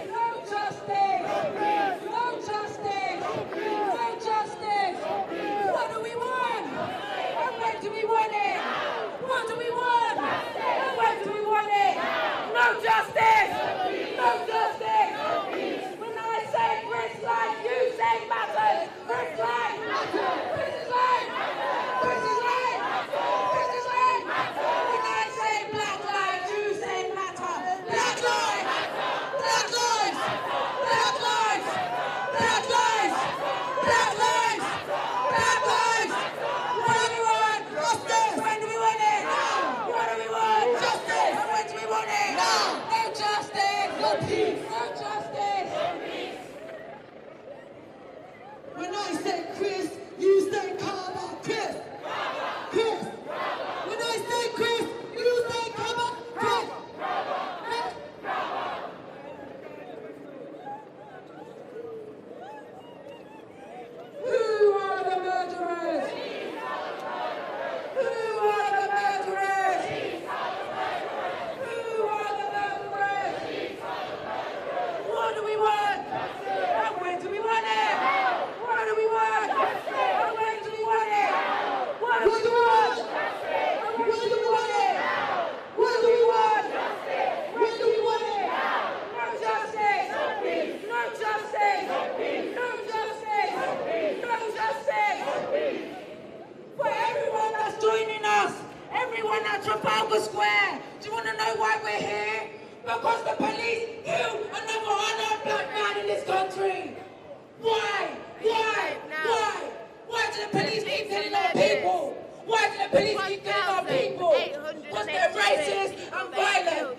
S2: No justice. No justice. No justice. What do we want? And when do we want it? What do we want? And when do we want it? No justice. No justice. When I say Chris life, you say matters. Chris life. Chris is life. Chris is life. Chris is life. When I say black lives, you say matter. Black lives. Black lives. Black lives. Black lives. Black lives. Black lives. What do we want? Justice. When do we want it? Now. What do we want? Justice. And when do we want it? Now. No justice. No peace. No justice.
S3: When I say Chris, you say Kaba. Chris. Chris. When I say Chris, you say Kaba. Chris.
S2: Who are the murderers? Who are the murderers? Who are the murderers? What do we want? And when do we want it? What do we want? And when do we want it? What do we want? And when do we want it? What do we want? When do we want it? No justice. No justice. No justice. No justice. For everyone that's joining us, everyone at Trafalgar Square, do you want to know why we're here? Because the police killed another unarmed black man in this country. Why? Why? Why? Why do the police keep killing our people? Why do the police keep killing our people? Because they're racist and violent.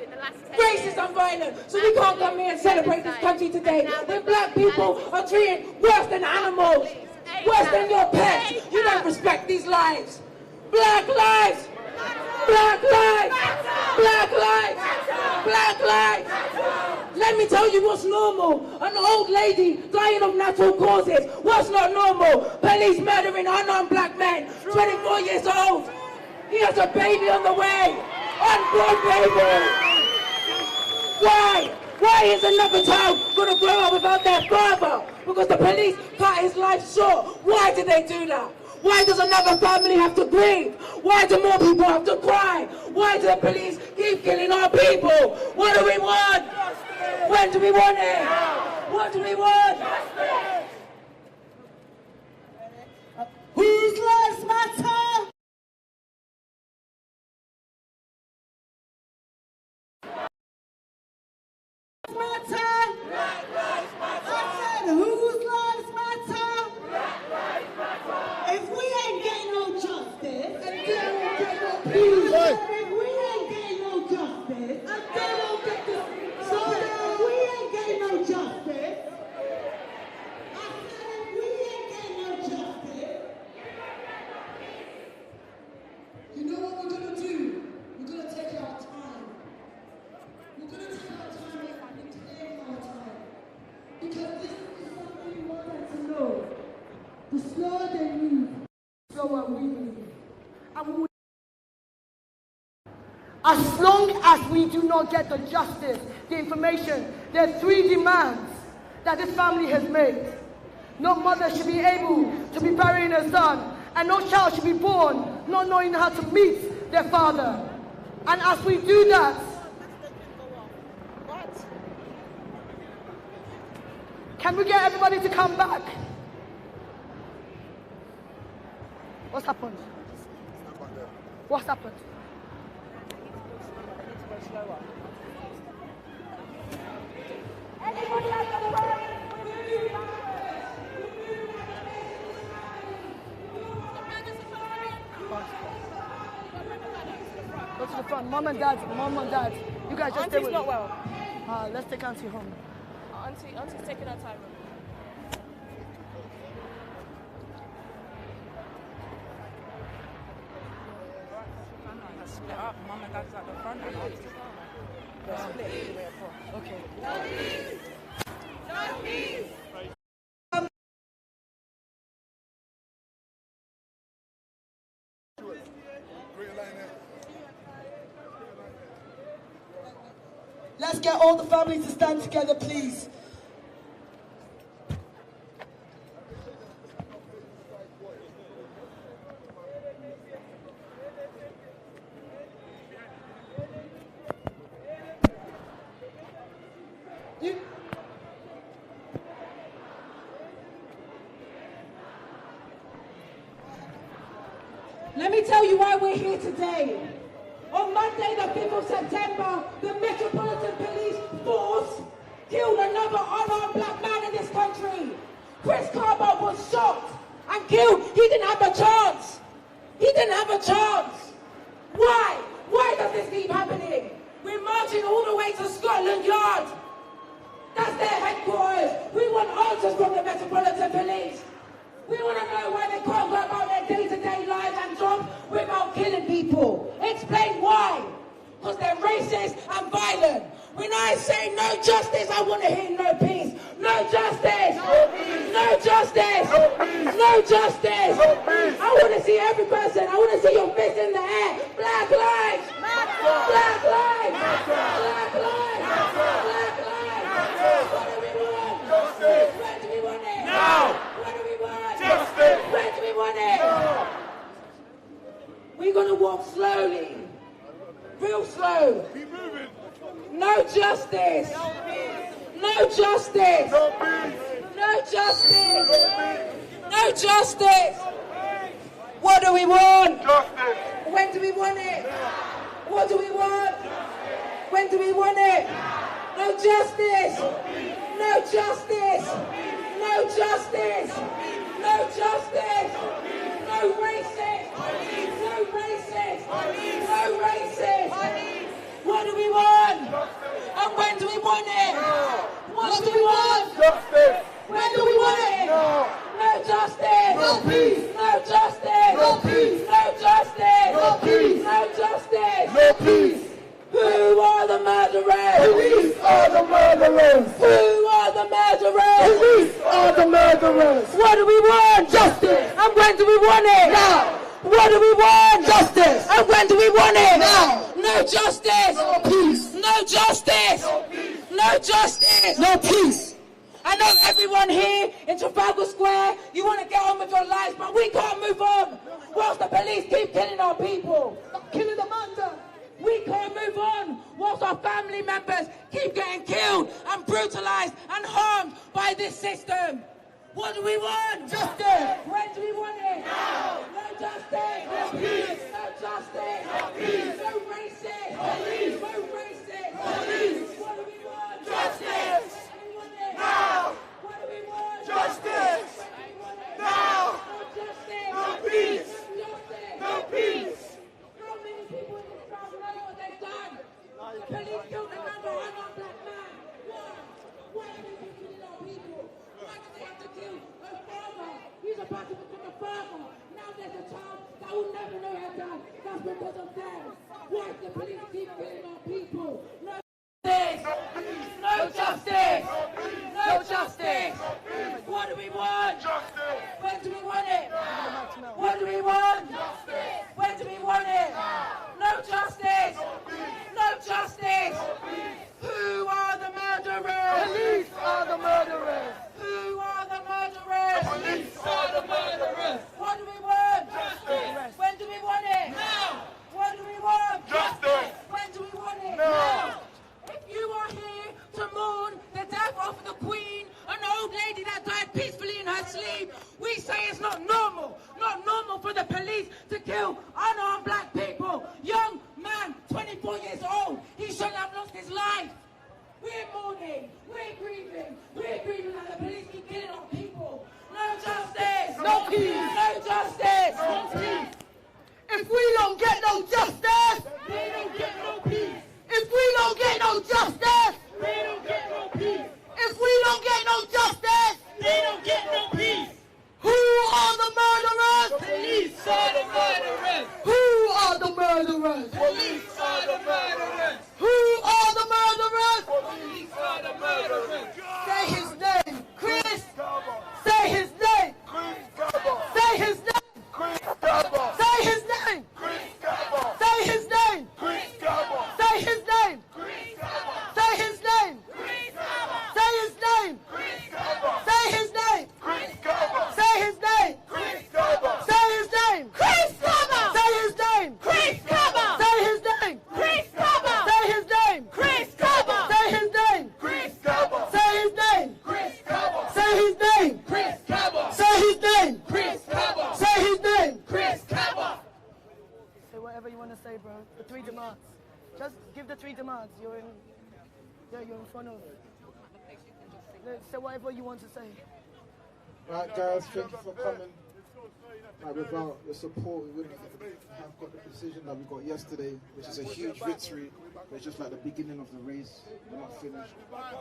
S2: Racist and violent. So we can't come here and celebrate this country today when black people are treated worse than animals. Worse than your pets. You don't respect these lives. Black lives. Black lives. Black lives. Black lives. Let me tell you what's normal. An old lady dying of natural causes. What's not normal? Police murdering unarmed black men. 24 years old. He has a baby on the way. Unborn baby. Why? Why is another child going to grow up without their father? Because the police cut his life short. Why did they do that? Why does another family have to grieve? Why do more people have to cry? Why do the police keep killing our people? What do we want? When do we want it? What do we want?
S10: Whose lives matter? Matter. Black lives matter. I said, whose lives matter? Black lives matter. If we ain't getting no justice, and they don't get no peace, if we ain't getting no justice, and they don't get the, so if we ain't getting no justice, I said, if we ain't getting no justice, you know what we're gonna do? We're gonna take our time. We're gonna take our time. Because this is something we want them to know. The slower they move, the slower we move. And
S5: as long as we do not get the justice, the information, there are 3 demands that this family has made. No mother should be able to be burying her son, and no child should be born not knowing how to meet their father. And as we do that, can we get everybody to come back? What's happened? What's happened?
S2: Anybody else on the road?
S5: Go to the front. Mom and dad. You guys just stay with me.
S12: Auntie's not well.
S5: Let's take Auntie home.
S12: Auntie's taking her time. Split up. Mum and dad's at the front and Auntie's split all the way across.
S5: Okay.
S2: No peace! No peace!
S10: let's get all the families to stand together, please.
S2: Let me tell you why we're here today. On Monday, the 5th of September, the Metropolitan Police Force killed another unarmed black man in this country. Chris Kaba was shot and killed. He didn't have a chance. He didn't have a chance. Why? Why does this keep happening? We're marching all the way to Scotland Yard. That's their headquarters. We want answers from the Metropolitan Police. We want to know why they can't go about their day-to-day lives and jobs without killing people. Explain why. Because they're racist and violent. When I say no justice, I want to hear no peace. No justice. No peace. No justice. No peace. No justice. No peace. I want to see every person. I want to see your fist in the air. Black lives. Black lives. Black lives. Black lives. What do we want? Justice. When do we want it? Now. What do we want? Justice. When do we want it? Now. We're going to walk slowly. Real slow.
S11: Keep moving.
S2: No justice. No peace. No justice.
S11: No peace.
S2: No justice. No justice. What do we want?
S11: Justice.
S2: When do we want it? What do we want? When do we want it? No justice. No justice. No justice. No justice. No racist. No racist. No racist. What do we want? And when do we want it? What do we want?
S11: Justice.
S2: When do we want it? No justice.
S11: No peace.
S2: No justice.
S11: No peace.
S2: No justice.
S11: No peace.
S2: No justice.
S11: No peace.
S2: Who are the murderers?
S11: Police are the murderers.
S2: Who are the murderers?
S11: Police are the murderers.
S2: What do we want? Justice. And when do we want it? Now. What do we want? Justice. And when do we want it? Now. No justice.
S11: No peace.
S2: No No justice! No justice! No peace! I know everyone here in Trafalgar Square, you want to get on with your lives, but we can't move on whilst the police keep killing our people. Stop killing the man. We can't move on whilst our family members keep getting killed and brutalised and harmed by this system. What do we want? Justice. When do we want it? Now. No justice. No peace. No justice. No peace. No racist. Police. No racist. Police. What do we want? Justice. Now. What do we want? Justice. Now. No justice. No peace. No peace. How many people in this crowd know what they've done? The police killed another unarmed black man. Why are they killing our people? Why do they have to kill a father? He's about to become a father. Now there's a child that will never know her dad. That's because of them. Why do the police keep killing our people? No justice! No justice! No justice! What do we want? Justice! When do we want it? What do we want? Justice! When do we want it? No justice! No justice! Who are the murderers? Police are the murderers! Who are the murderers? Police are the murderers! What do we want? Justice! When do we want it? Now! What do we want? Justice! When do we want it? Now! If you are here to mourn the death of the Queen, an old lady that died peacefully in her sleep, we say it's not normal for the police to kill unarmed black people. Young man, 24 years old, he shouldn't have lost his life. We're mourning, we're grieving that the police keep killing our people. No justice! No peace! No justice! No peace! If we don't get no justice, they don't get no peace. If we don't get no justice, they don't get no peace. If we don't get no justice, they don't get no peace. Who are the murderers? Police are the murderers. Who are the murderers? Police are the murderers. Who are the murderers? Police are the murderers. Say his name, Chris. Say his name, Chris Kaba. Say his name, Chris Kaba. Say his name, Chris Kaba. Say his name, Chris Kaba. Say his name, Chris Kaba. Say his name, Chris Kaba. Say his name, Chris Kaba. Say his name, Chris Kaba. Say his name, Chris Kaba. Say his name, Chris Kaba. Say his name, Chris Kaba. Say his name, Chris Kaba. Say his name, Chris Kaba. Say his name, Chris Kaba. Say his name, Chris Kaba. Say his name, Chris Kaba. Say his name, Chris Kaba. Say his name, Chris Kaba. Say whatever you want to say, bro. The 3 demands. Just give the 3 demands. You're in front of. Say whatever you want to say.
S6: Right, guys, thank you for coming. Without the support, we wouldn't have got the decision that we got yesterday, which is a huge victory. It's just like the beginning of the race. We're not finished.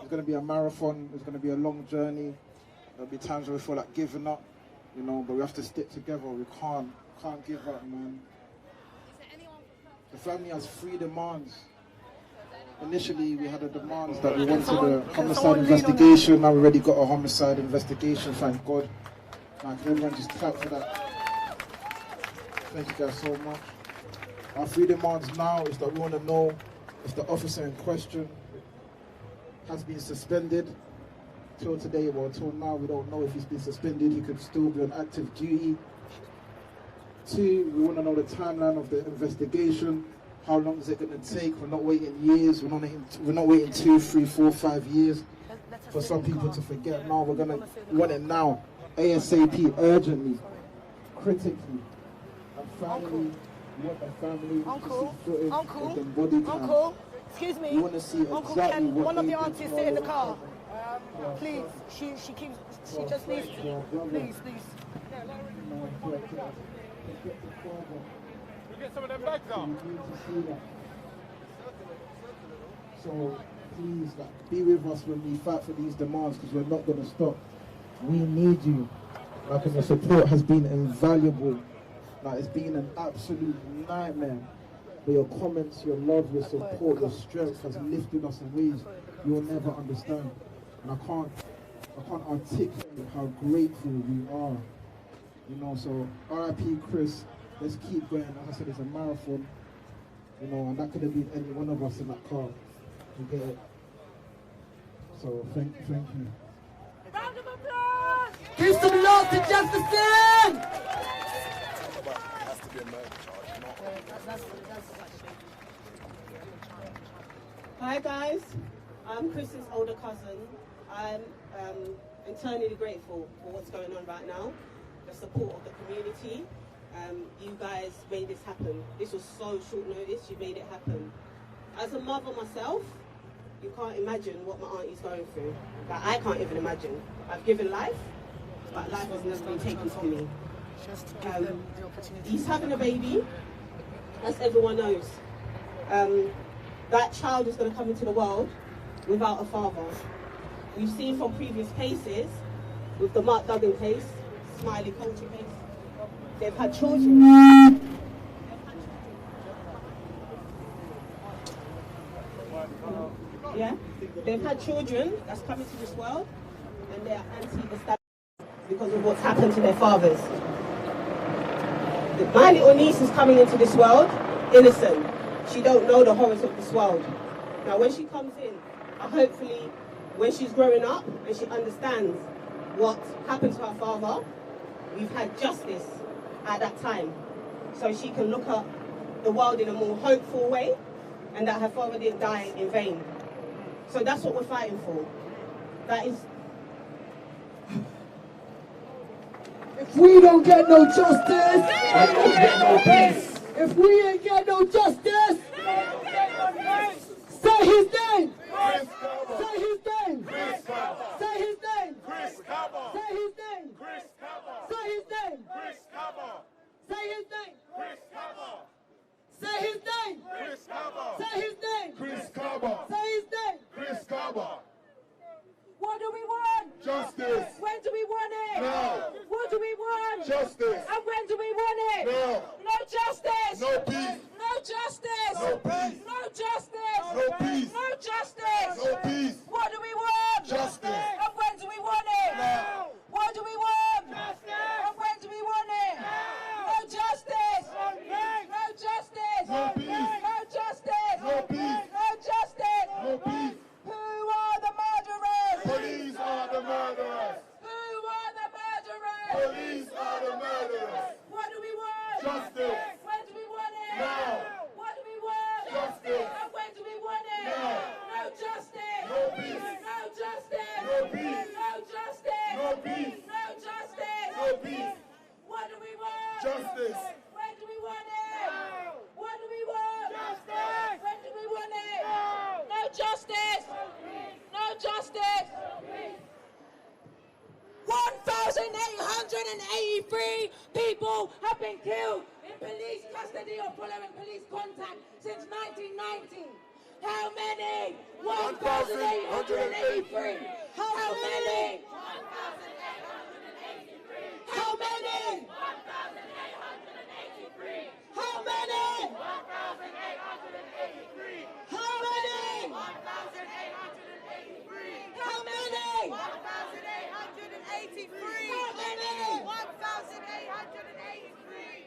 S6: It's going to be a marathon. It's going to be a long journey. There'll be times where we feel like giving up, but we have to stick together. We can't give up, man. The family has 3 demands. Initially, we had a demand that we wanted a homicide investigation. Now we already got a homicide investigation, thank God. Like, everyone just clap for that. Thank you guys so much. Our 3 demands now is that we want to know if the officer in question has been suspended. Till today, well, till now, we don't know if he's been suspended. He could still be on active duty. 2, we want to know the timeline of the investigation. How long is it going to take? We're not waiting years. We're not waiting 2, 3, 4, 5 years for some people to forget. No, we want it now, ASAP, urgently, critically. A family, what a family.
S5: Uncle,
S6: body cam.
S5: Uncle, excuse me.
S6: We want to see
S5: Uncle,
S6: exactly
S5: can
S6: what
S5: one of the
S6: they
S5: aunties
S6: did
S5: sit in the
S6: tomorrow.
S5: car? Please, she just needs to. Please.
S11: Get some of them bags out.
S6: So please, be with us when we fight for these demands, because we're not going to stop. We need you. And your support has been invaluable. It's been an absolute nightmare. But your comments, your love, your support, your strength has lifted us in ways you'll never understand. And I can't articulate how grateful we are. So RIP Chris. Let's keep going. As I said, it's a marathon, and that could have been any one of us in that car. to get it. So thank you.
S2: Round of applause!
S5: Give some love to Jefferson!
S13: Hi guys, I'm Chris's older cousin. I'm eternally grateful for what's going on right now, the support of the community. You guys made this happen. This was so short notice, you made it happen. As a mother myself, you can't imagine what my auntie's going through. Like, I can't even imagine. I've given life, but life has never been taken from me. He's having a baby, as everyone knows. That child is going to come into the world without a father. We've seen from previous cases, with the Mark Duggan case, Smiley Culture case, they've had children. Yeah, they've had children that's come into this world, and they're anti-establishment because of what's happened to their fathers. My little niece is coming into this world innocent. She don't know the horrors of this world. Now when she comes in, hopefully when she's growing up and she understands what happened to her father, we've had justice at that time. So she can look at the world in a more hopeful way, and that her father didn't die in vain. So that's what we're fighting for. That is...
S14: If we don't get no justice, we don't get no peace. If we ain't get no justice, say his name. Say his name. Say his name. Say his name. Say his name. Say his name. Say his name. Say his name.
S11: Chris Kaba.
S14: Say his name.
S11: Chris Kaba.
S2: What do we want?
S11: Justice.
S2: When do we want it?
S11: Now.
S2: What do we want?
S11: Justice.
S2: And when do we want it?
S11: Now.
S2: No justice.
S11: No peace.
S2: No justice.
S11: No peace.
S2: No justice.
S11: No peace.
S2: No justice.
S11: No peace.
S2: What do we want?
S11: Justice.
S2: And when do we want it?
S11: Now.
S2: What do we want?
S11: Justice.
S2: And when do we want it?
S11: Now.
S2: No justice. No justice.
S11: No peace.
S2: No justice.
S11: No peace.
S2: No justice.
S11: No peace.
S2: Who are the murderers?
S11: Police are the murderers.
S2: Who are the murderers?
S11: Police are the murderers.
S2: What do we want?
S11: Justice.
S2: When do we want it?
S11: Now.
S2: What do we want?
S11: Justice.
S2: And when do we want it?
S11: Now.
S2: No justice.
S11: No peace.
S2: No justice.
S11: No peace.
S2: No justice.
S11: No peace.
S2: No justice.
S11: No peace.
S2: What do we want?
S11: Justice.
S2: When do we want it? What do we want?
S11: Justice.
S2: When do we want it? No justice. No justice. 1,883 people have been killed in police custody or following police contact since 1990. How many? 1,883. How many? 1,883. How many? 1,883. How many? 1,883. How many? 1,883. How many? 1,883. How many? 1,883.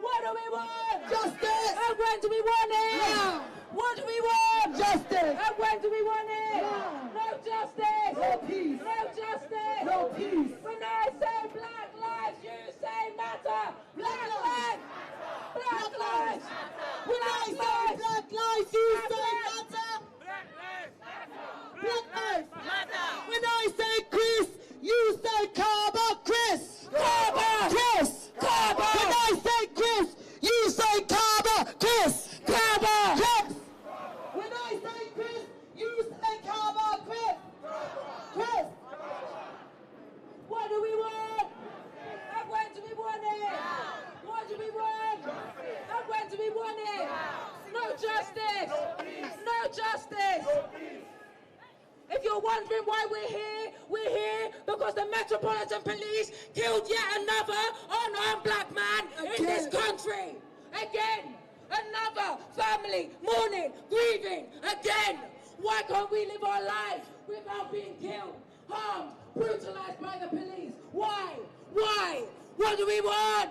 S2: What do we want?
S14: Justice.
S2: And when do we want it?
S14: Now.
S2: What do we want?
S14: Justice.
S2: And when do we want it?
S14: Now.
S2: No justice.
S14: No peace.
S2: No justice.
S14: No peace.
S2: When I say black lives, you say matter. Black lives. Black lives.
S14: When I say black lives, you say matter. Black lives matter. When I say Chris, you say Kaba. Chris.
S2: Kaba.
S14: Chris.
S2: Kaba.
S14: When I say Chris, you say Kaba. Chris.
S2: Kaba.
S14: Chris. When I say Chris, you say Kaba. Chris. Chris.
S2: What do we want? And when do we want it? What do we want? And when do we want it? No justice. No justice. If you're wondering why we're here because the Metropolitan Police killed yet another unarmed black man in this country. Again, another family mourning, grieving, again. Why can't we live our lives without being killed, harmed, brutalized by the police? Why? Why? What do we want?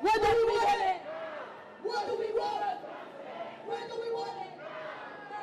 S2: What do we want? What do we want? When do we want it? No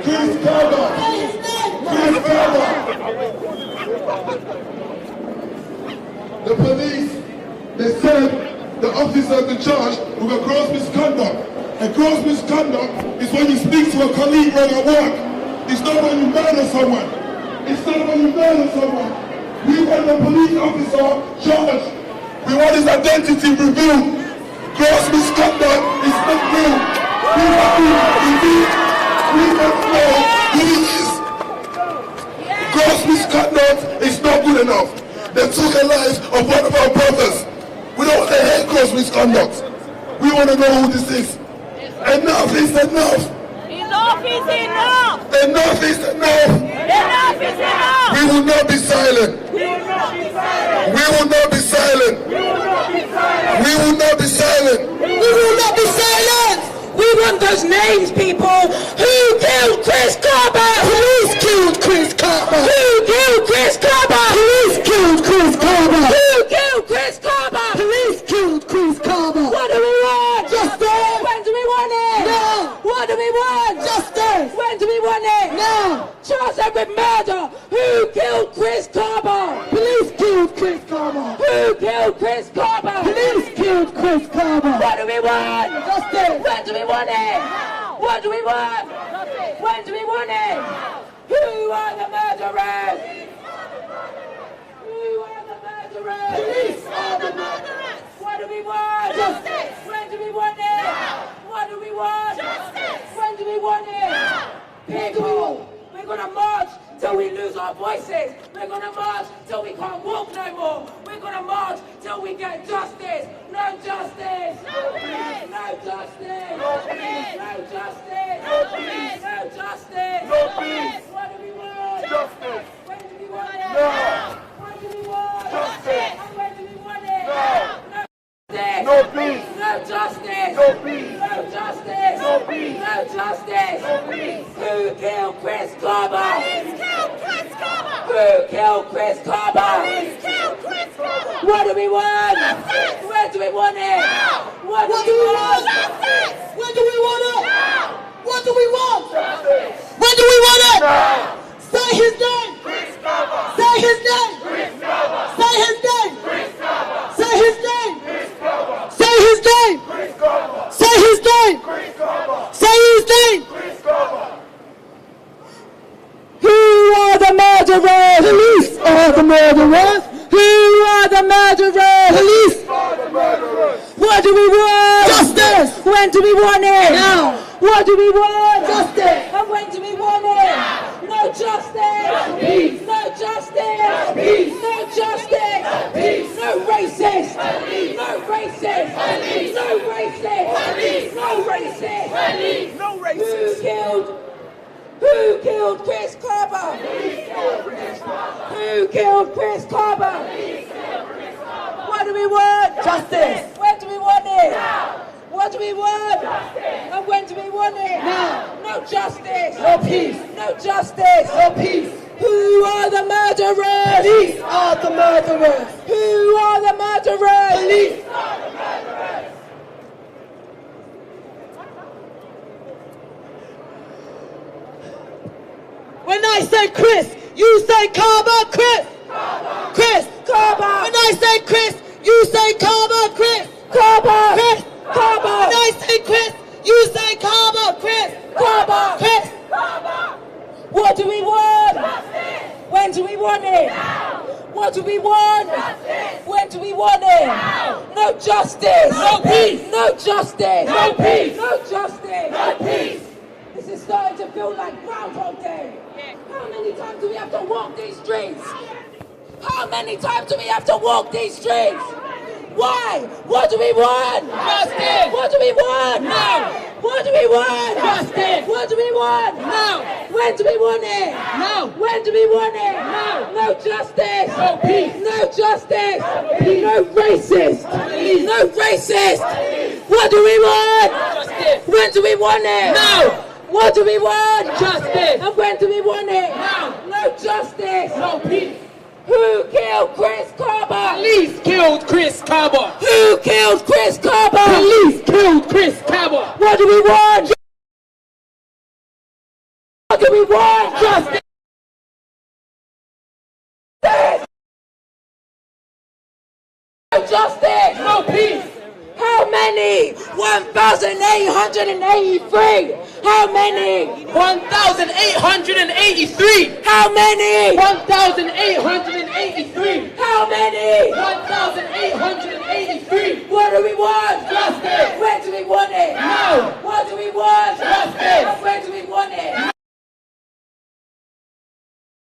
S11: Chris Kaba! Chris Kaba! The police, they said the officers in charge with a gross misconduct. A gross misconduct is when you speak to a colleague when at work. It's not when you murder someone. It's not when you murder someone. We want the police officer charged. We want his identity revealed. Gross misconduct is not real. We must know who he is. Gross misconduct is not good enough. They took the life of one of our brothers. We don't want to hate gross misconduct. We want to know who this is. Enough is enough.
S5: Enough is enough.
S11: Enough is enough.
S5: Enough is enough.
S11: We will not be silent.
S5: We will not be silent.
S11: We will not be silent.
S5: We will not be silent.
S11: We will not be silent.
S10: We will not be silent. We want those names, people. Who killed Chris Kaba? Police killed Chris Kaba. Who killed Chris Kaba? Police killed Chris Kaba. Who killed Chris Kaba? Police killed Chris Kaba. What do we want? Justice. When do we want it? Now. What do we want? Justice. When do we want it? Now. Charge them with murder. Who killed Chris Kaba? Police killed Chris Kaba. Who killed Chris Kaba? Police killed Chris Kaba. What do we want? Justice. When do we want it? What do we want? When do we want it? Who are the murderers? Who are the murderers? Police are the murderers. What do we want? Justice. When do we want it? What do we want? Justice. When do we want it? People, we're gonna march till we lose our voices. We're gonna march till we can't walk no more. We're gonna march till we get justice. No justice. No peace. No justice. No peace. No justice. No peace. No justice. No peace. What do we want? Justice. When do we want it? Now. What do we want? Justice. And when do we want it? Now. No peace. No justice. No peace. No justice. No peace. No justice. No peace. Who killed Chris Kaba? Police killed Chris Kaba. Who killed Chris Kaba? Police killed Chris Kaba. What do we want? Justice. Where do we want it? Now. What do we want? Justice. When do we want it? Now. What do we want? Justice. When do we want it? Now. Say his name. Chris Kaba. Say his name. Chris Kaba. Say his name. Chris Kaba. Say his name. Chris Kaba. Say his name. Chris Kaba. Say his name. Chris Kaba. Say his name. Chris Kaba. Who are the murderers? Police are the murderers. Who are the murderers? Police are the murderers. What do we want? Justice. When do we want it? Now. What do we want? Justice. And when do we want it? Now. No
S2: No justice! Peace! No justice! Peace! No justice! Peace! No racist! No racist! No racist! No racist!
S1: No racist!
S2: Who killed Chris Kaba? Who killed Chris Kaba? What do we want?
S14: Justice.
S2: When do we want it? Now. What do we want? Justice. And when do we want it?
S14: Now.
S2: No justice.
S14: No peace.
S2: No justice.
S14: No peace.
S2: Who are the murderers?
S14: Police are the murderers.
S2: Who are the murderers?
S14: Police. When I say Chris, you say Kaba, Chris. Kaba. Chris.
S2: Kaba.
S14: When I say Chris, you say Kaba, Chris.
S2: Kaba.
S14: Chris.
S2: Kaba.
S14: When I say Chris, you say Kaba, Chris.
S2: Kaba.
S14: Chris.
S2: Kaba. What do we want? Justice. When do we want it? Now. What do we want? Justice. When do we want it? Now. No justice.
S14: No peace.
S2: No justice.
S14: No peace.
S2: No justice.
S14: No peace.
S2: This is starting to feel like Groundhog Day. How many times do we have to walk these streets? How many times do we have to walk these streets? Why? What do we want?
S14: Justice.
S2: What do we want?
S14: Now.
S2: What do we want?
S14: Justice.
S2: What do we want?
S14: Now.
S2: When do we want it?
S14: Now.
S2: When do we want it?
S14: Now.
S2: No justice.
S14: No peace.
S2: No justice. No racist. No racist. What do we want?
S14: Justice.
S2: When do we want it?
S14: Now.
S2: What do we want?
S14: Justice.
S2: And when do we want it?
S14: Now.
S2: No justice.
S14: No peace.
S2: Who killed Chris Kaba?
S14: Police killed Chris Kaba.
S2: Who killed Chris Kaba?
S14: Police killed Chris Kaba.
S2: What do we want? What do we want?
S14: Justice.
S2: No justice.
S14: No peace.
S2: How many? 1,883. How many?
S14: 1,883.
S2: How many?
S14: 1,883.
S2: How many?
S14: 1,883.
S2: What do we want?
S14: Justice.
S2: When do we want it?
S14: Now.
S2: What do we want?
S14: Justice.
S2: And when do we want it?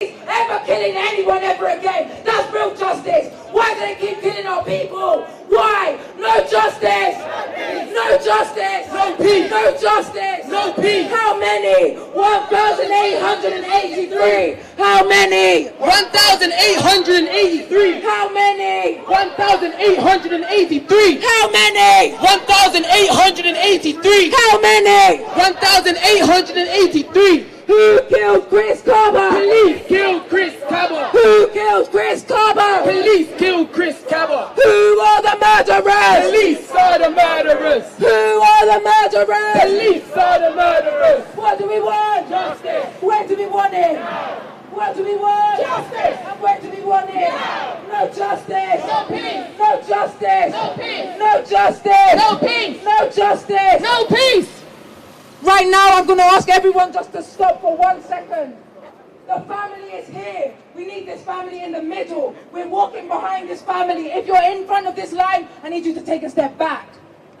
S2: Ever killing anyone ever again. That's real justice. Why do they keep killing our people? Why? No justice. No justice.
S14: No peace.
S2: No justice.
S14: No peace.
S2: How many? 1,883. How many?
S14: 1,883.
S2: How many?
S14: 1,883.
S2: How many?
S14: 1,883.
S2: How many?
S14: 1,883.
S2: Who killed Chris Kaba?
S14: Police killed Chris Kaba.
S2: Who killed Chris Kaba?
S14: Police killed Chris Kaba.
S2: Who are the murderers?
S14: Police are the murderers.
S2: Who are the murderers?
S14: Police are the murderers.
S2: What do we want?
S14: Justice.
S2: When do we want it? What do we want?
S14: Justice.
S2: And when do we want it? No justice.
S14: No peace.
S2: No justice.
S14: No peace.
S2: No justice.
S14: No peace.
S2: No justice.
S14: No peace.
S2: Right now, I'm going to ask everyone just to stop for 1 second. The family is here. We need this family in the middle. We're walking behind this family. If you're in front of this line, I need you to take a step back.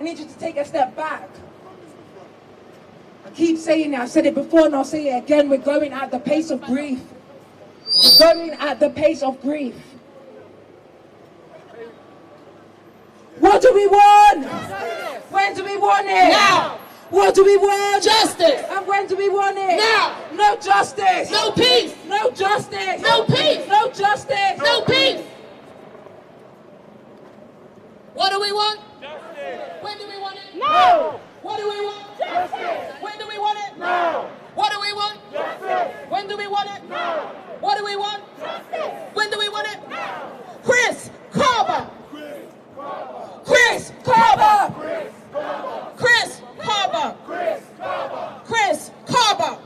S2: I need you to take a step back. I keep saying it. I've said it before and I'll say it again. We're going at the pace of grief. We're going at the pace of grief. What do we want? When do we want it?
S14: Now.
S2: What do we want?
S14: Justice.
S2: And when do we want it?
S14: Now.
S2: No justice.
S14: No peace.
S2: No justice.
S14: No peace.
S2: No justice.
S14: No peace. What do we want?
S8: Justice.
S14: When do we want it?
S8: No.
S14: What do we want?
S8: Justice.
S14: When do we want it?
S8: No.
S14: What do we want?
S8: Justice.
S14: When do we want it?
S8: No.
S14: What do we want?
S8: Justice.
S14: When do we want it?
S8: No.
S14: Chris Kaba.
S2: Chris Kaba.
S14: Chris Kaba.
S8: Chris Kaba.
S14: Chris Kaba.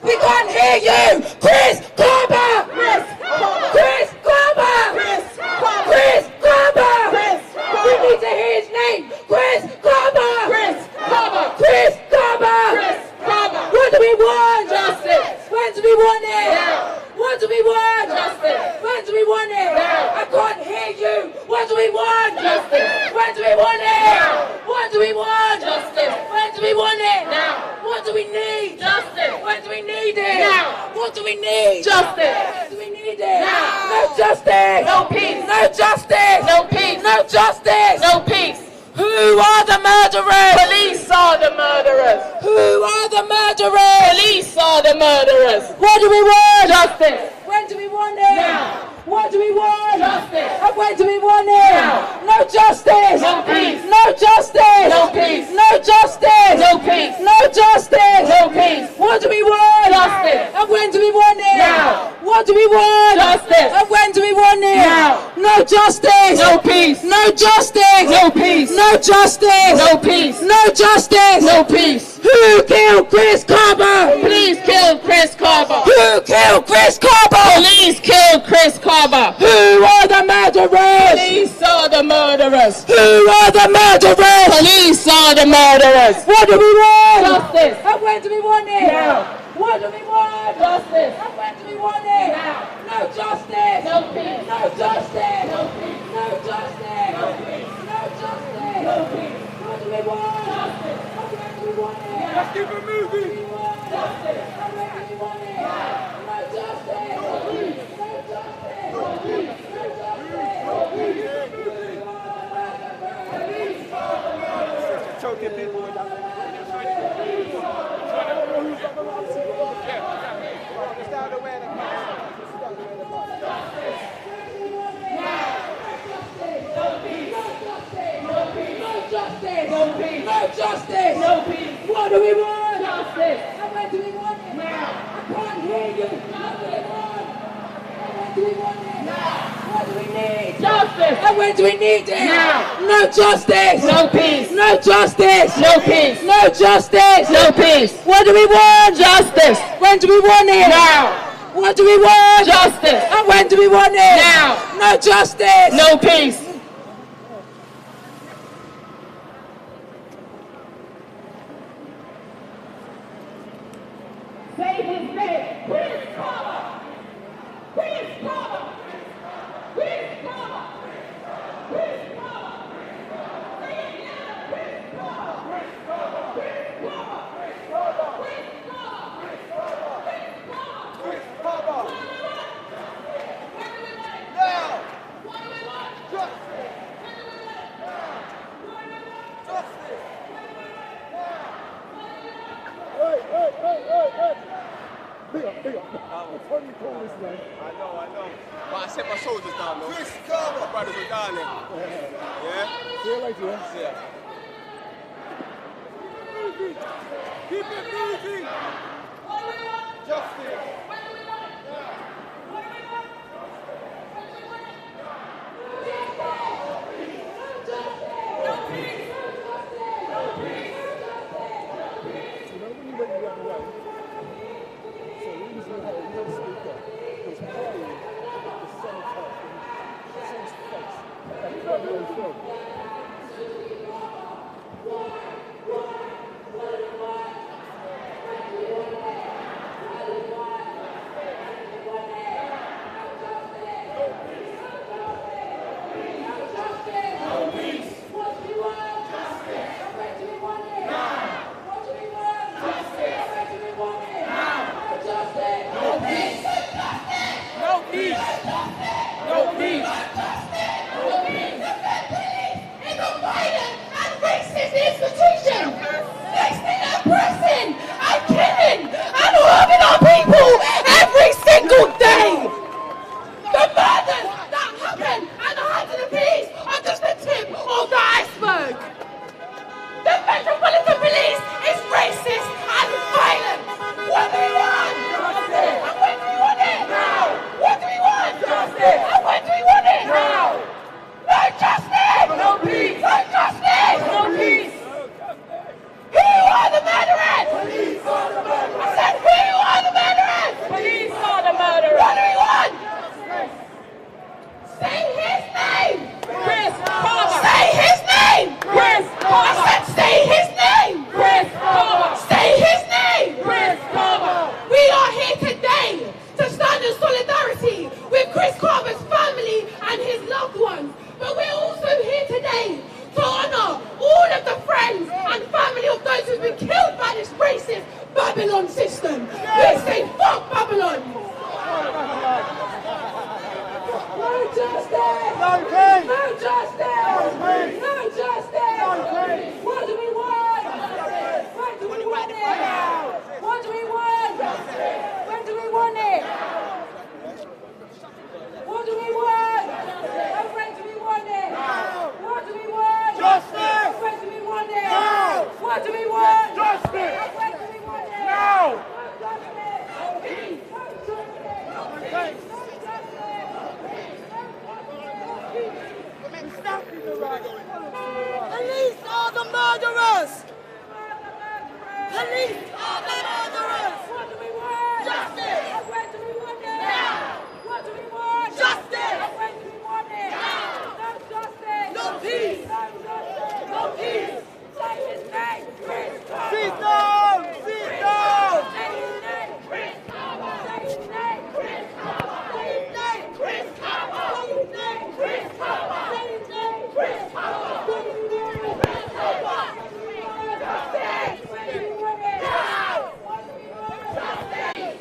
S2: We can't hear you. Chris Kaba.
S14: Chris Kaba.
S2: Chris Kaba.
S14: Chris Kaba.
S2: Chris Kaba.
S14: Chris Kaba.
S2: We need to hear his name. Chris Kaba.
S14: Chris Kaba.
S2: Chris Kaba.
S14: Chris Kaba.
S2: What do we want?
S14: Justice.
S2: When do we want it?
S14: Now.
S2: What do we want?
S14: Justice.
S2: When do we want it?
S14: Now.
S2: I can't hear you. What do we want?
S14: Justice.
S2: When do we want it?
S14: Now.
S2: What do we want?
S14: Justice.
S2: When do we want it?
S14: Now.
S2: What do do we need?
S5: Justice.
S2: When do we need it?
S5: Now.
S2: What do we need?
S5: Justice.
S2: When do we need it?
S5: Now.
S2: No justice.
S5: No peace.
S2: No justice.
S5: No peace.
S2: No justice.
S5: No peace.
S2: Who are the murderers?
S5: Police are the murderers.
S2: Who are the murderers?
S5: Police are the murderers.
S2: What do we want?
S5: Justice.
S2: When do we want it?
S5: Now.
S2: What do we want?
S5: Justice.
S2: And when do we want it?
S5: Now.
S2: No justice.
S5: No peace.
S2: No justice.
S5: No peace.
S2: No justice.
S5: No peace.
S2: No justice.
S5: No peace.
S2: What do we want?
S5: Justice.
S2: And when do we want it?
S5: Now.
S2: What do we want?
S5: Justice.
S2: And when do we want it?
S5: Now.
S2: No justice.
S5: No peace.
S2: No justice.
S5: No peace.
S2: No justice.
S5: No peace.
S2: No justice.
S5: No peace.
S2: Who killed Chris Kaba?
S5: Police killed Chris Kaba.
S2: Who killed Chris Kaba?
S5: Police killed Chris Kaba.
S2: Who are the murderers?
S5: Police are the murderers.
S2: Who are the murderers?
S5: Police are the murderers.
S2: What do we want?
S5: Justice.
S2: And when do we want it?
S5: Now.
S2: What do we want?
S5: Justice.
S2: And when do we want it?
S5: Now.
S2: No justice.
S5: No peace.
S2: No justice.
S5: No peace.
S2: No justice.
S5: No peace.
S2: No justice.
S5: No peace.
S2: What do we want?
S5: Justice.
S2: And when do we want it?
S5: Let's keep it moving.
S2: Justice. And when do we want it? No justice. No justice. No justice.
S1: Choking people with that.
S2: No justice.
S5: No peace.
S2: What do we want?
S5: Justice.
S2: And when do we want it?
S5: Now.
S2: I can't hear you. What do we want? And when do we want it?
S5: Now.
S2: What do we need?
S5: Justice.
S2: And when do we need it?
S5: Now.
S2: No justice.
S5: No peace.
S2: No justice.
S5: No peace.
S2: No justice.
S5: No peace.
S2: What do we want?
S5: Justice.
S2: When do we want it?
S5: Now.
S2: What do we want?
S5: Justice.
S2: And when do we want it?
S5: Now.
S2: No justice.
S5: No peace.
S2: Say his name. Chris Kaba. Chris Kaba. Chris Kaba. Chris Kaba. Say it again. Chris Kaba. Chris Kaba. Chris Kaba. Chris Kaba. Chris Kaba. Chris Kaba. Chris Kaba. Now. What do we want? Justice. Justice.
S11: Big up. What do you call this man?
S1: I know. But I set my shoulders down though. Chris Kaba. My brothers are down there. Yeah?
S11: See you later, yeah?
S1: See ya. Keep it moving. Justice.
S2: Babylon system. We say fuck Babylon. No justice. No peace. No justice. No peace. No justice. No peace. What do we want? When do we want it? What do we want? When do we want it? What do we want? And when do we want it? What do we want? Justice! And when do we want it? Now! What do we want? Justice! And when do we want it? Now! No justice! No peace! No justice! No peace! No justice! No peace!
S14: Police are the murderers! Police are the murderers!
S2: What do we want?
S14: Justice!
S2: And when do we want it?
S14: Now!
S2: What do we want?
S14: Justice!
S2: And when do we want it?
S14: Now!
S2: No justice!
S14: No peace!
S2: No justice!
S14: No peace!
S2: Say his name! Chris Kaba!
S14: Sit down! Sit down!
S2: Say his name! Chris Kaba! Say his name! Chris Kaba! Say his name! Chris Kaba! Say his name! Chris Kaba! Say his name! Chris Kaba! Say his name! Chris Kaba! Justice! When do we want it? Now! What do we want? Justice! No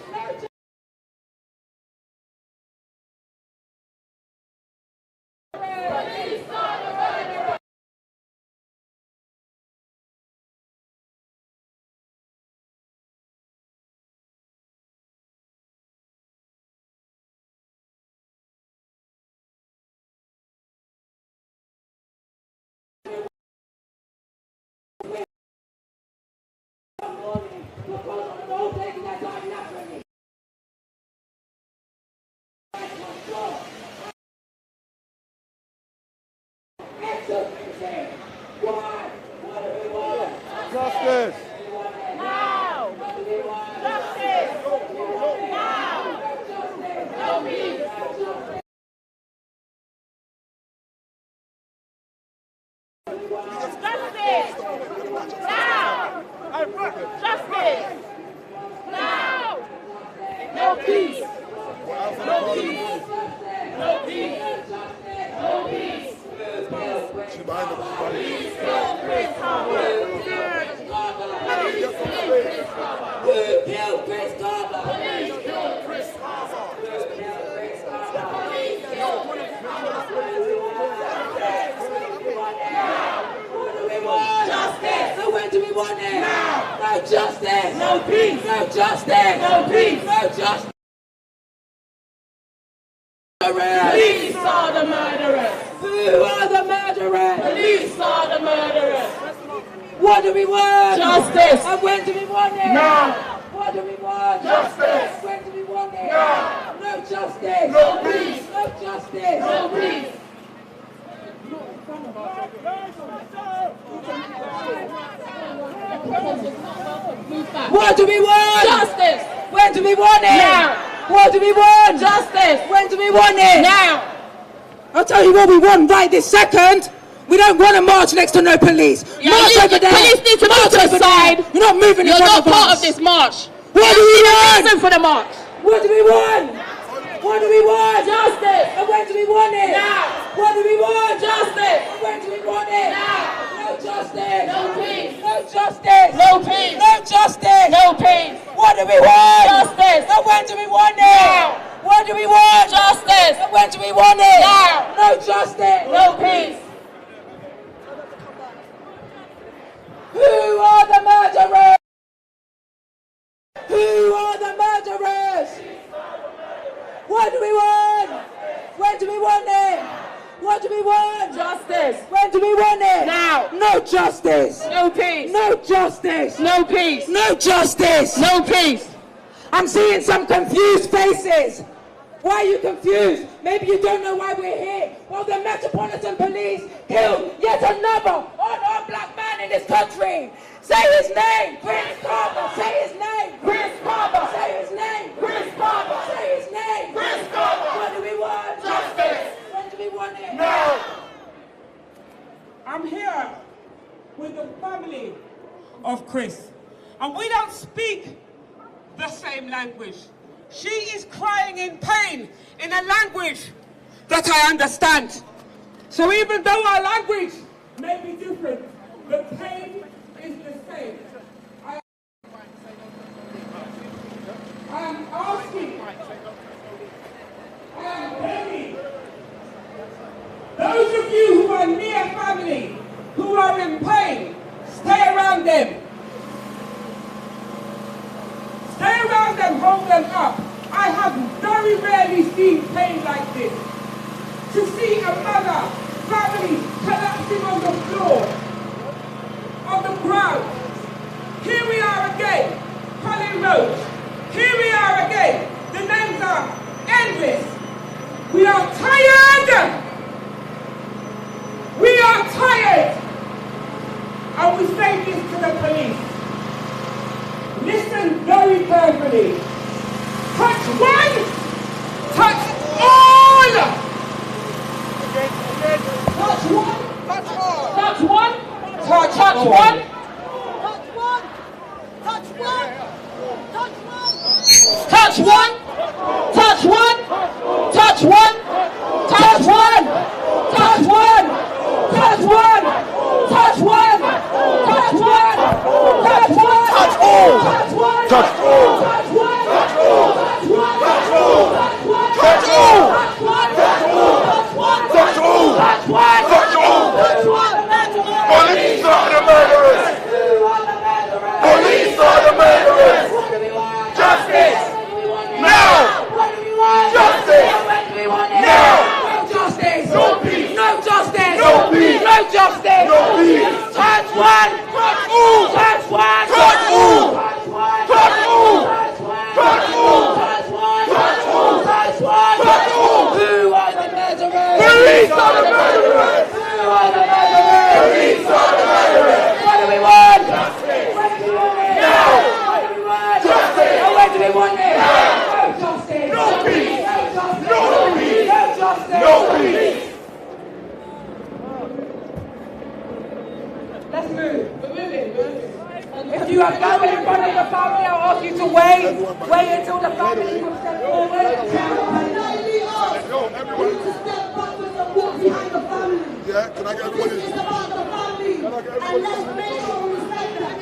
S2: justice! Police are the murderers!
S14: Justice!
S2: Now! Justice! Now! No peace! Justice! Now! Justice! Now! No peace! No peace! No peace! No peace!
S11: She's behind them.
S2: Who killed Chris Kaba?
S11: Police killed Chris Kaba.
S2: Justice! So when do we want it? Now! No justice! No peace! No justice! No peace! No justice! Police are the murderers! Who are the murderers? Police are the murderers! What do we want? Justice! And when do we want it? Now! What do we want? Justice! When do we want it? Now! No justice! No peace! No justice! No peace! What do we want? Justice! When do we want it? Now! What do we want? Justice! When do we want it? Now! I'll tell you what we want right this second. We don't want to march next to no police.
S15: Yeah,
S2: march over there.
S15: Police need to move to the side.
S2: You're not moving.
S15: You're not part of this march.
S2: What do we want?
S15: Reason for the march.
S2: What do we want? What do we want? Justice. And when do we want it? Now. What do we want? Justice. And when do we want it? Now. No justice. No peace. No justice. No peace. No justice. No peace. What do we want? Justice. And when do we want it? Now. What do we want? Justice. And when do we want it? Now. No justice. No peace. Who are the murderers? Who are the murderers? What do we want? When do we want it? What do we want? Justice. When do we want it? Now. No justice. No peace. No justice. No peace. No justice. No peace. I'm seeing some confused faces. Why are you confused? Maybe you don't know why we're here. Well, the Metropolitan Police killed yet another unarmed black man in this country. Say his name, Chris Kaba. Say his name, Chris Kaba. Say his name, Chris Kaba. Say his name, Chris Kaba. What do we want? Justice. When do we want it?
S10: Now. I'm here with the family of Chris, and we don't speak the same language. She is crying in pain in a language that I understand. So even though our language may be different, the pain is the same.
S16: am asking, I am begging, those of you who are near family, who are in pain, stay around them. Stay around them, hold them up. I have very rarely seen pain like this. To see a mother, family collapsing on the floor, on the ground. Here we are again, Colin Roach. Here we are again. The names are endless. We are tired. We are tired. And we say this to the police. Listen very carefully. Touch one, touch all. Touch one, touch all. Touch one, touch one.
S14: Touch one! Touch one!
S16: Touch one, touch one, touch one, touch one, touch one, touch one, touch one, touch one, touch one, touch all, touch one, touch all, touch one, touch all, touch one, touch all, touch all, touch all, touch one, touch all, touch one. Police are the murderers. Police are the murderers. Justice. Now. Justice. Now. Justice. No peace. No justice. No peace. No justice. No peace. Touch one. Touch all. Touch one. Touch all. Touch all. Touch all. Touch one. Touch all. Touch one. Touch all. Who are the murderers? Police are the murderers. Who are the murderers? Police are the murderers. What do we want? Justice. What do we want? Now. What do we want? Justice. And where do we want it? Now. No justice. No peace. No justice. No peace. No justice. No peace. Let's move. We're moving. If you are going in front of the family, I'll ask you to wait. Wait until the family comes step forward.
S11: Yeah, can I get everyone in?
S14: It's about the family. And let's make sure we respect that.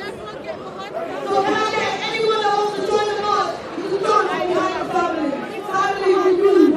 S14: So can I get anyone that wants to join the march? You can join behind the family. Family we move.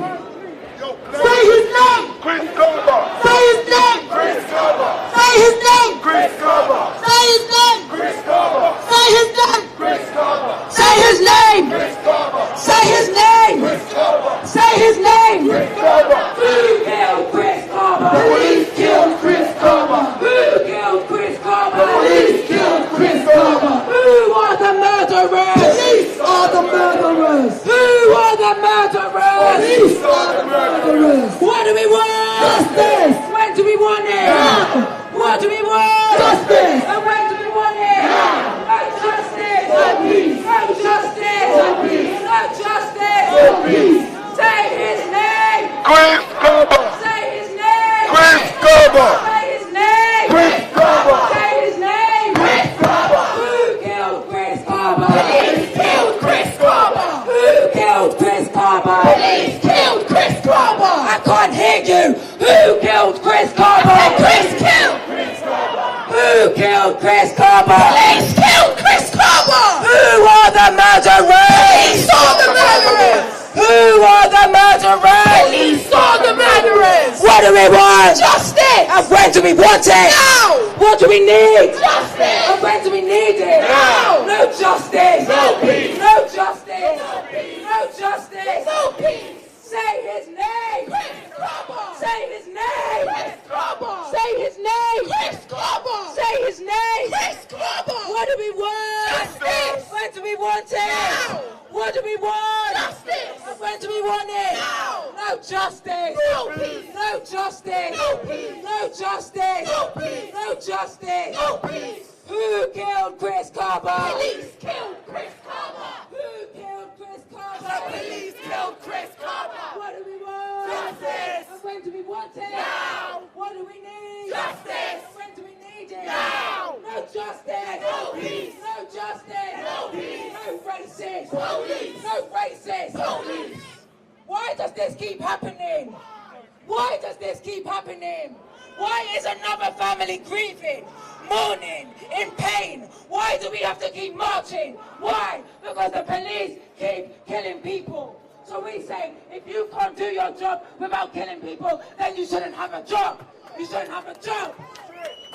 S14: Say his name!
S11: Chris Kaba!
S14: Say his name!
S11: Chris Kaba!
S14: Say his name!
S11: Chris Kaba!
S14: Say his name!
S11: Chris Kaba!
S14: Say his name!
S11: Chris Kaba!
S14: Say his name!
S11: Chris Kaba!
S14: Say his name!
S11: Chris Kaba!
S14: Say his name!
S11: Chris Kaba!
S16: Who killed Chris Kaba?
S11: Police killed Chris Kaba!
S16: Who killed Chris Kaba?
S11: Police killed Chris Kaba!
S16: Who are the murderers?
S14: Police are the murderers!
S16: Who are the murderers?
S11: Police are the murderers!
S16: What do we want?
S14: Justice!
S16: When do we want it?
S14: Now!
S16: What do we want?
S14: Justice!
S16: And when do we want it?
S11: Now!
S16: No justice!
S11: No peace!
S16: No justice!
S11: No peace!
S16: No justice!
S11: No peace!
S16: Say his name!
S11: Chris Kaba!
S16: Say his name!
S11: Chris Kaba!
S16: Say his name!
S11: Chris Kaba!
S16: Say his name!
S11: Chris Kaba!
S16: Who killed Chris Kaba?
S11: Police killed Chris Kaba!
S16: Who killed Chris Kaba?
S11: Police killed Chris Kaba!
S16: I can't hear you! Who killed Chris Kaba?
S11: Chris killed Chris Kaba!
S16: Who killed Chris Kaba?
S11: Police killed Chris Kaba!
S16: Who are the murderers?
S11: Police are the murderers!
S16: Who are the murderers?
S11: Police are the murderers!
S16: What do we want?
S11: Justice!
S16: And when do we want it?
S11: Now!
S16: What do we need?
S11: Justice!
S16: And when do we need it?
S11: Now!
S16: No justice!
S11: No peace!
S16: No justice!
S11: No peace!
S16: No justice!
S11: No peace!
S16: Say his name!
S11: Chris Kaba!
S16: Say his name!
S11: Chris Kaba!
S16: Say his name!
S11: Chris Kaba!
S16: Say his name!
S11: Chris Kaba!
S16: What do we want?
S11: Justice!
S16: When do we want it?
S11: Now!
S16: What do we want?
S11: Justice!
S16: And when do we want it?
S11: Now!
S16: No justice!
S11: No peace!
S16: No justice!
S11: No peace!
S16: No justice!
S11: No peace!
S16: No justice!
S11: No peace!
S16: Who killed Chris Kaba?
S11: Police killed Chris Kaba!
S16: Who killed Chris Kaba?
S11: The police killed Chris Kaba!
S16: What do we want?
S11: Justice!
S16: And when do we want it?
S11: Now!
S16: What do we need?
S11: Justice!
S16: And when do we need it?
S11: Now!
S16: No justice!
S11: No peace!
S16: No justice!
S11: No peace!
S16: No racist!
S11: Police!
S16: No racist!
S11: Police!
S16: Why does this keep happening? Why does this keep happening? Why is another family grieving?
S5: mourning, in pain? Why do we have to keep marching? Why? Because the police keep killing people. So we say, if you can't do your job without killing people, then you shouldn't have a job. You shouldn't have a job.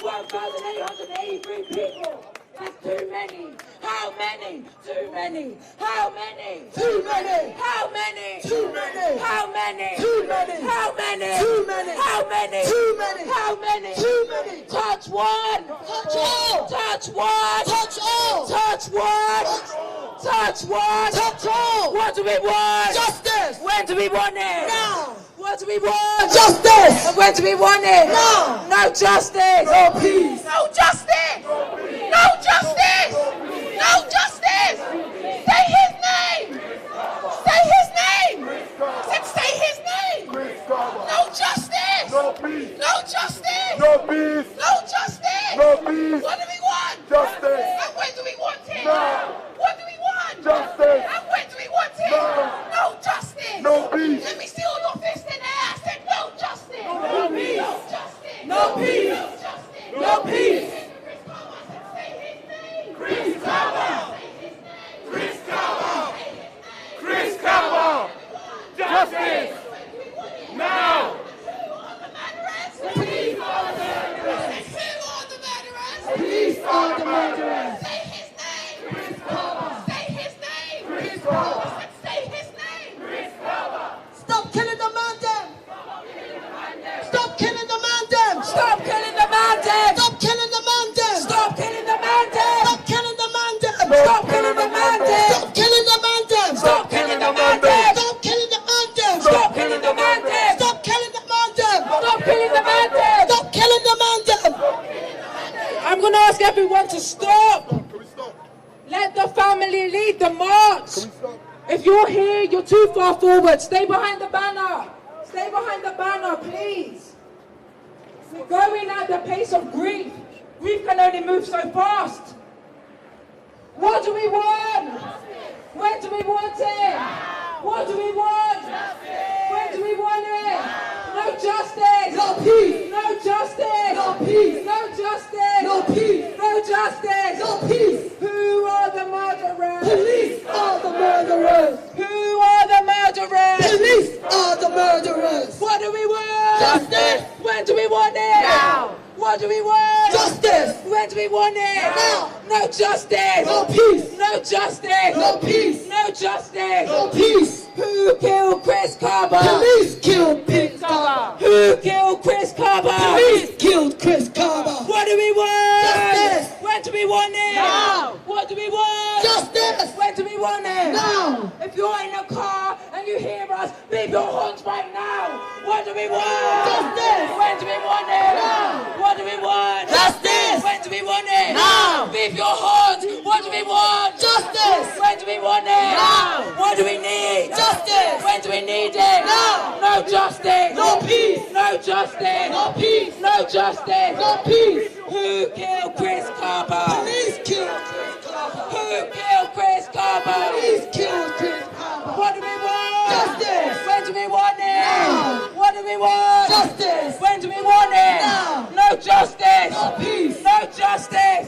S5: 1,883 people. That's too many. How many? Too many. How many? Too many. How many? Too many. How many? Too many. How many? Too many. How many? Too many. How many? Too many. Touch one. Touch all. Touch one. Touch all. Touch one. Touch one. Touch all. What do we want? Justice. When do we want it? Now. What do we want? Justice. And when do we want it? Now. No justice. No peace. No justice. No justice. No justice. Say his name. Say his name. Say his name. No justice. No peace. No justice. No peace. No justice. No peace. What do we want? Justice. And when do we want it? Now. What do we want? Justice. And when do we want it? Now. No justice. No peace. Let me see all your fists in there. I said no justice. No peace. No justice. No peace. No justice. No peace. Chris Kaba! Chris Kaba! Chris Kaba! Justice! Now! Police are the murderers! Who are the murderers? Police are the murderers! Say his name! Chris Kaba! Say his name! Chris Kaba! Say his name! Chris Kaba! Stop killing the man them! Stop killing the man them! Stop killing the man them! Stop killing the man them! Stop killing the man them! Stop killing the man them! Stop killing the man them! Stop killing the man them! Stop killing the man them! Stop killing the man them! Stop killing the man them! Stop killing the man them! Stop killing the man them! Stop killing the man them! I'm going to ask everyone to stop. Let the family lead the march. If you're here, you're too far forward. Stay behind the banner. Stay behind the banner, please. We're going at the pace of grief. Grief can only move so fast. What do we want? When do we want it? What do we want? When do we want it? No justice. No peace. No justice. No peace. No justice. No peace. No justice. No peace. Who are the murderers? Police are the murderers. Who are the murderers? Police are the murderers. What do we want? Justice. When do we want it? Now. What do we want? Justice. When do we want it? Now. No justice. No peace. No justice. No peace. No justice. No peace. Who killed Chris Kaba? Police killed Chris Kaba. Who killed Chris Kaba? Police killed Chris Kaba. What do we want? Justice. When do we want it? Now. What do we want? Justice. When do we want it? Now. If you're in a car and you hear us, beep your horns right now. What do we want? Justice. When do we want it? Now. What do we want? Justice. When do we want it? Now. Beep your horns. What do we want? Justice. When do we want it? Now. What do we need? Justice. When do we need it? Now. No justice. No peace. No justice. No peace. No justice. No peace. Who killed Chris Kaba? Police killed Chris Kaba. Who killed Chris Kaba? Police killed Chris Kaba. What do we want? Justice. When do we want it? Now. What do we want? Justice. When do we want it? Now. No justice. No peace. No justice.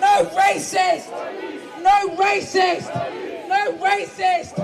S5: No racist. No racist. No racist.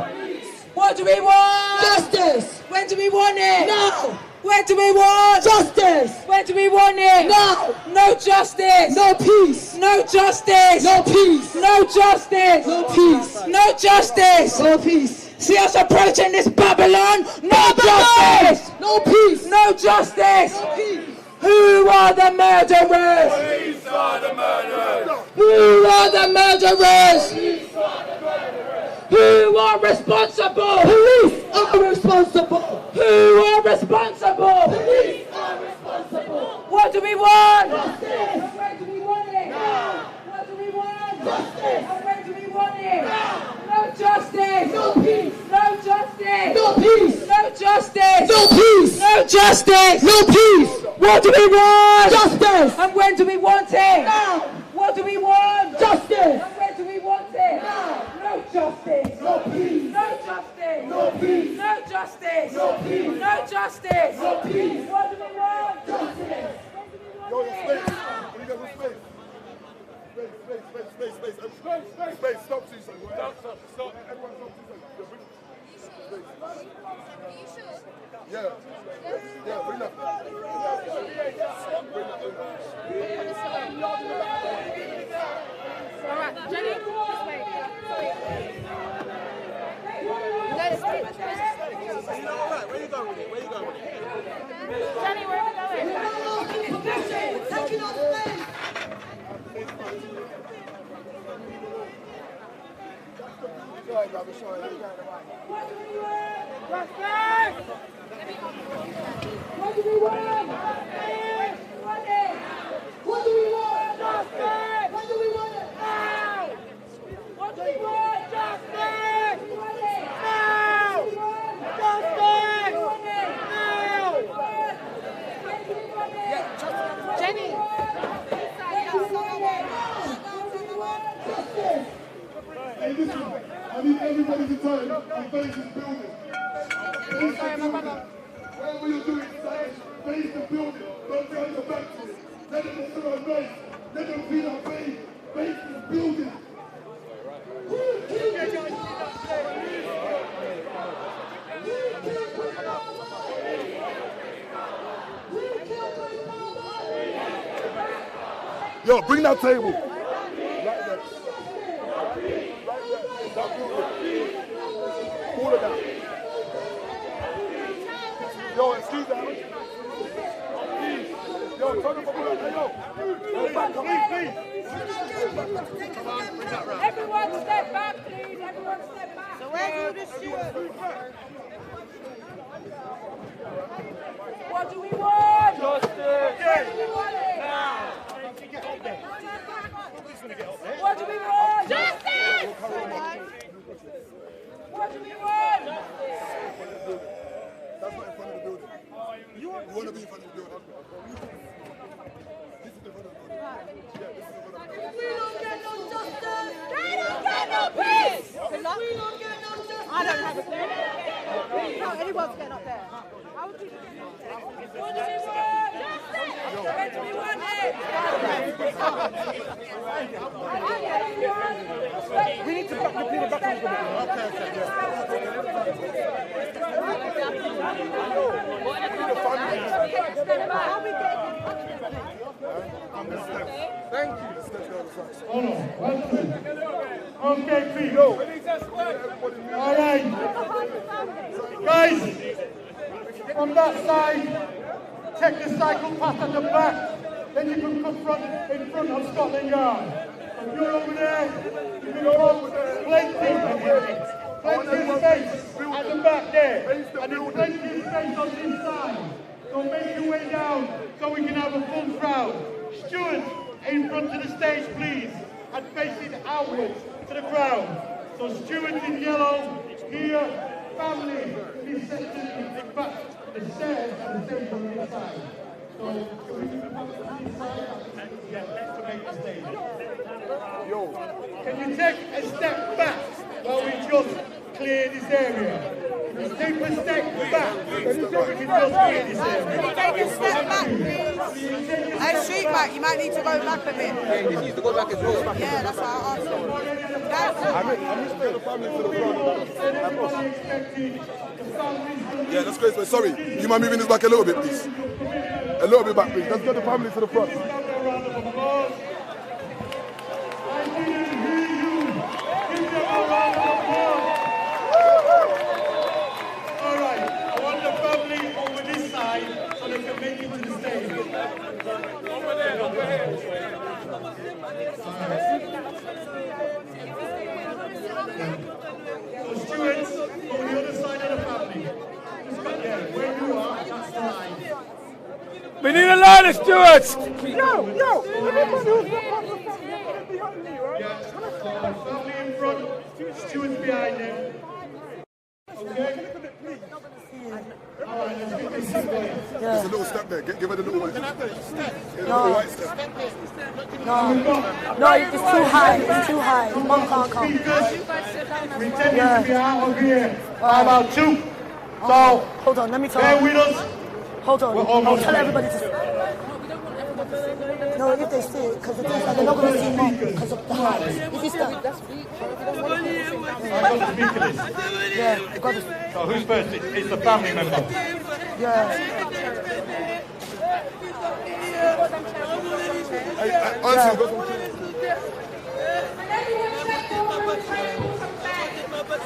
S5: What do we want? Justice. When do we want it? Now. When do we want? Justice. When do we want it? Now. No justice. No peace. No justice. No peace. No justice. No peace. No justice. No peace. See us approaching this Babylon. No justice. No peace. No justice. No peace. Who are the murderers? Police are the murderers. Who are the murderers? Police are the murderers. Who are responsible? Police are responsible. Who are responsible? Police are responsible. What do we want? Justice. And when do we want it? Now. What do we want? Justice. And when do we want it? Now. No justice. No peace. No justice. No peace. No justice. No peace. No justice. No peace. What do we want? Justice. And when do we want it? Now. What do we want? Justice. And when do we want it? Now. No justice. No peace. No justice. No peace. No justice. No peace. No justice. No peace. What do we want? Justice. When do we want it?
S11: Space, stop 2 seconds. Stop. Everyone stop 2 seconds. Yeah. Yeah, bring that.
S15: All right, Jenny, this way.
S1: Where you going with it?
S15: Jenny, where are we going?
S3: Taking off space.
S11: Sorry, brother, sorry.
S2: What do we want? What do we want? What do we want? Justice! What do we want? Now! What do we want? Justice! Now! Justice! Now!
S15: Jenny!
S11: Hey, listen, I need everybody to turn and face this building. Face the building. Whatever you're doing, face the building. Don't turn your back to it. Let them see our face. Let them feel our face. Face this building. Yo, bring that table. Right there. All of that. Yo, excuse that. Yo, turn up a bit. Hey, yo. Please.
S2: Everyone step back, please. Everyone step back. So where's all this shit? What do we want?
S16: Justice!
S2: What do we want?
S16: Now!
S2: What do we want?
S15: Justice!
S2: What do we want?
S11: That's not in front of the building. You want to be in front of the building. This is in front of the building. Yeah, this is in front of the building.
S3: We don't get no justice.
S15: They don't get no peace!
S3: We don't get no justice.
S2: I don't have a clue. No, anyone's getting up there. How would you get up there? What do we want? Justice! When do we want it?
S16: We need to back the people back into the
S11: Thank you.
S9: Hold on. Okay, Pete. All right. Guys, from that side, take the cycle path at the back. Then you can confront in front of Scotland Yard. If you're over there, you can go plenty space at the back there. And there's plenty of space on this side. So make your way down so we can have a full crowd. Stewards, in front of the stage, please, and facing outwards to the crowd. So stewards in yellow, here, family, this section, in fact, the stairs and the stage on this side. So we can come to this side and get to make the stage. Yo, can you take a step back while we just clear this area? Just take a step back. We can just clear this area.
S12: Can you take a step back, please? Hey, StreetMic, you might need to go back a bit.
S1: Yeah, he needs to go back as well.
S12: Yeah, that's what I asked him.
S11: I'm just the family to the front. Yeah, that's great. Sorry, you mind moving this back a little bit, please? A little bit back, please. Let's get the family to the front.
S9: Alright, I want the family over this side so they can make it to the stage. Over there, over here. So stewards, over the other side of the family. Yeah, where you are, that's the line.
S16: We need a line of stewards!
S9: Yo, everybody who's not part of the family, behind me, right? Yeah, so family in front, stewards behind them. Okay? Alright, let's get this going.
S11: There's a little step there. Give it a little white step. A little white step.
S5: No, it's too high. It's too high. Mom can't come.
S9: We tend to be out of here by about 2. So,
S5: hold on, let me tell
S9: bear with us.
S5: Hold on.
S9: We're almost
S5: I'll tell
S9: ready.
S5: everybody to. No, No, if they see it, because the thing is that they're not going to see mom because of the height. If you stand.
S8: I got to speak to this.
S5: Yeah, you got to.
S8: So who's first? It's the family member.
S5: Yeah.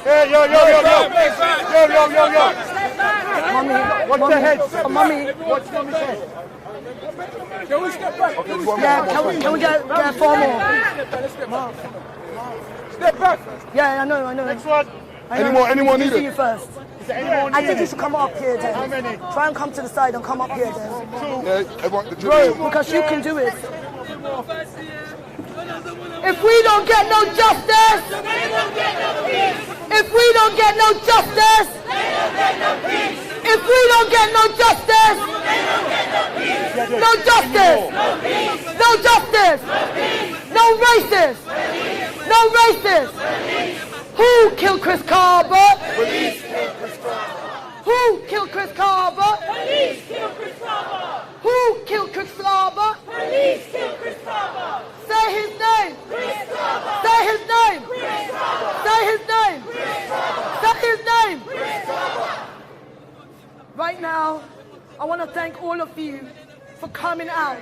S8: Hey, yo.
S5: Mommy,
S8: what's the head?
S5: Mommy.
S8: What's mommy's head?
S1: Can we step back?
S5: Yeah, can we get 4 more?
S1: Step back.
S5: Yeah, I know.
S8: Next one.
S4: Any more
S5: See
S4: needed?
S5: you first. I think you should come up here, then.
S8: How many?
S5: Try and come to the side and come up here, then.
S4: Yeah, everyone,
S5: Bro, because you can do it. If we don't get no justice, if we don't get no justice, if we don't get no justice, no justice, no justice, no racist, no racist. Who killed Chris Kaba? Who killed Chris Kaba?
S15: Police killed Chris Kaba.
S5: Who killed Chris Kaba?
S15: Police killed Chris Kaba.
S5: Say his name.
S15: Chris Kaba.
S5: Say his name.
S15: Chris Kaba.
S5: Say his name.
S15: Chris Kaba.
S5: Say his name.
S15: Chris Kaba.
S5: Right now, I want to thank all of you for coming out.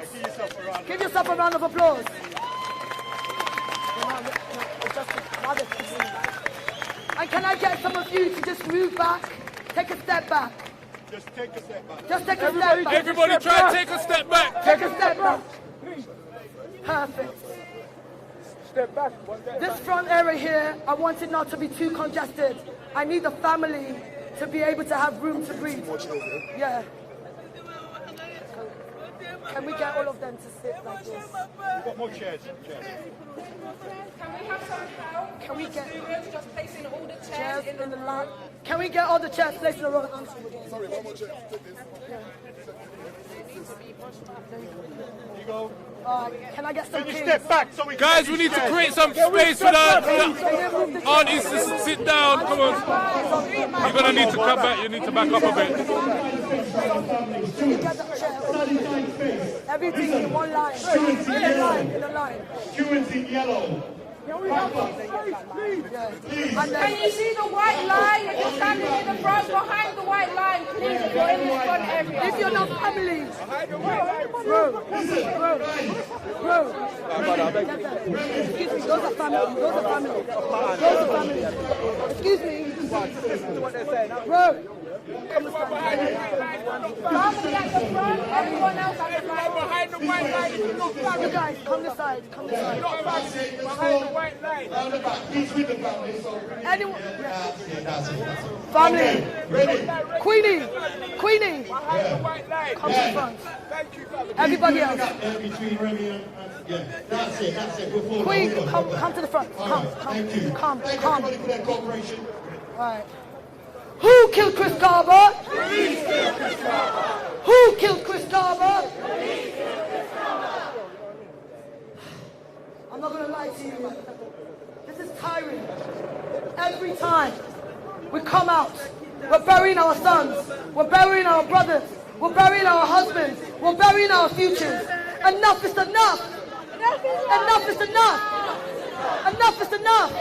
S5: Give yourself a round of applause. And can I get some of you to just move back? Take a step back.
S8: Just take a step back.
S5: Just take a step back.
S1: Everybody try and take a step back.
S5: Take a step back. Perfect.
S1: Step back.
S5: This front area here, I want it not to be too congested. I need the family to be able to have room to breathe. Yeah. Can we get all of them to sit like this?
S8: We've got more chairs.
S12: Can we have some help?
S5: Can we get
S12: Students just placing all the chairs in
S5: the line? Can we get all the chairs placed in a row?
S4: Sorry, one more chair.
S8: You go.
S5: Can I get some
S8: Can you
S5: keys?
S8: step back so we
S1: Guys, we need to create some space for the aunties to sit down. Come on. You're going to need to come back. You need to back up a bit.
S5: Everything in one line. In a line.
S8: Students in yellow.
S12: Can you see the white line? If you're standing in the front, behind the white line, please, if you're in this front area.
S5: If you're not family. Bro. Excuse me, those are family. Excuse me. Bro.
S12: Family at the front, everyone else at the back.
S1: Behind the white line.
S5: You guys, come this side.
S1: Behind the white line.
S5: Anyone? Family. Queenie.
S1: Behind the white line.
S5: Come to the front.
S1: Thank you, family.
S5: Everybody else.
S9: Between Remy and that's it.
S5: Queen, come to the front. Come.
S9: Thank everybody for their cooperation.
S5: All right. Who killed Chris Kaba?
S15: Police killed Chris Kaba.
S5: Who killed Chris Kaba?
S15: Police killed Chris Kaba.
S5: I'm not going to lie to you. This is tiring. Every time we come out, we're burying our sons, we're burying our brothers, we're burying our husbands, we're burying our futures. Enough is enough. Enough is enough. Enough is enough.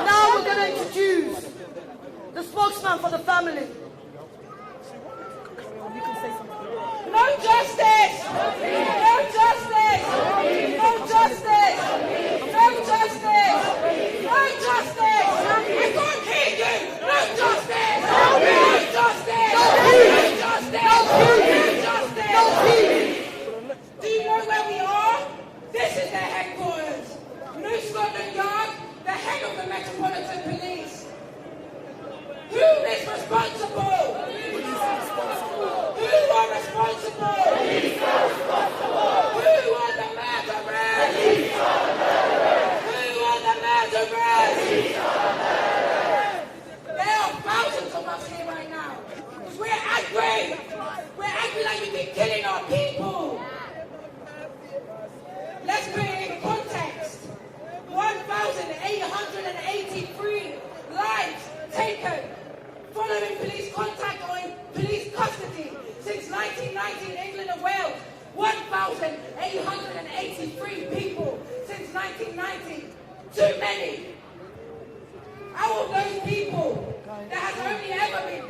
S5: Now we're going to introduce the spokesman for the family. You can say something.
S12: No justice! No justice! No justice! No justice! No justice! I can't hear you! No justice! No justice! No justice! No justice! Do you know where we are? This is their headquarters. New Scotland Yard, the head of the Metropolitan Police. Who is responsible? Who are responsible? Police are responsible. Who are the murderers? Police are the murderers. Who are the murderers? Police are the murderers. There are thousands of us here right now. We're angry. We're angry like we've been killing our people. Let's put it in context. 1,883 lives taken following police contact or in police custody since 1990 in England and Wales. 1,883
S16: 883 people since 1990. Too many. Out of those people, there has only ever been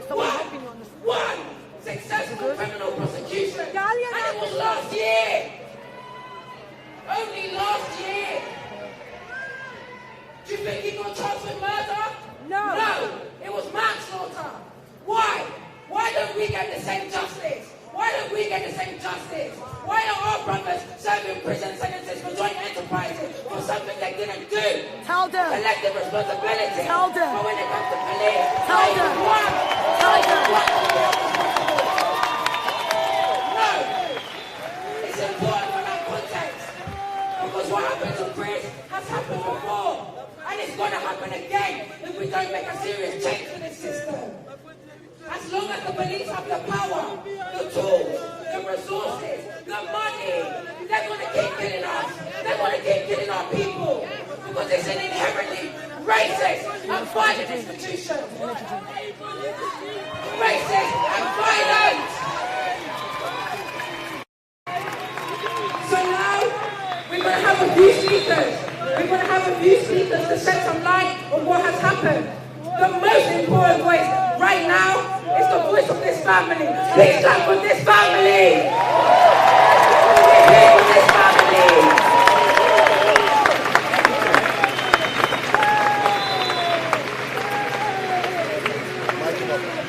S16: one successful criminal prosecution, and it was last year. Only last year. Do you think he got charged with murder? No. No, it was manslaughter. Why? Why don't we get the same justice? Why don't we get the same justice? Why are our brothers serving prison sentences for joint enterprises for something they didn't do?
S5: Tell them.
S16: Collective responsibility.
S5: Tell them.
S16: But when it comes to police,
S5: tell them. Tell them.
S16: No. It's important for that context. Because what happened to Chris has happened before. And it's going to happen again if we don't make a serious change to this system. As long as the police have the power, the tools, the resources, the money, they're going to keep killing us. They're going to keep killing our people. Because it's an inherently racist and violent institution. Racist and violent. So now, we're going to have a few speakers. We're going to have a few speakers to shed some light on what has happened. The most important voice right now is the voice of this family. Please clap for this family. We're here for this family.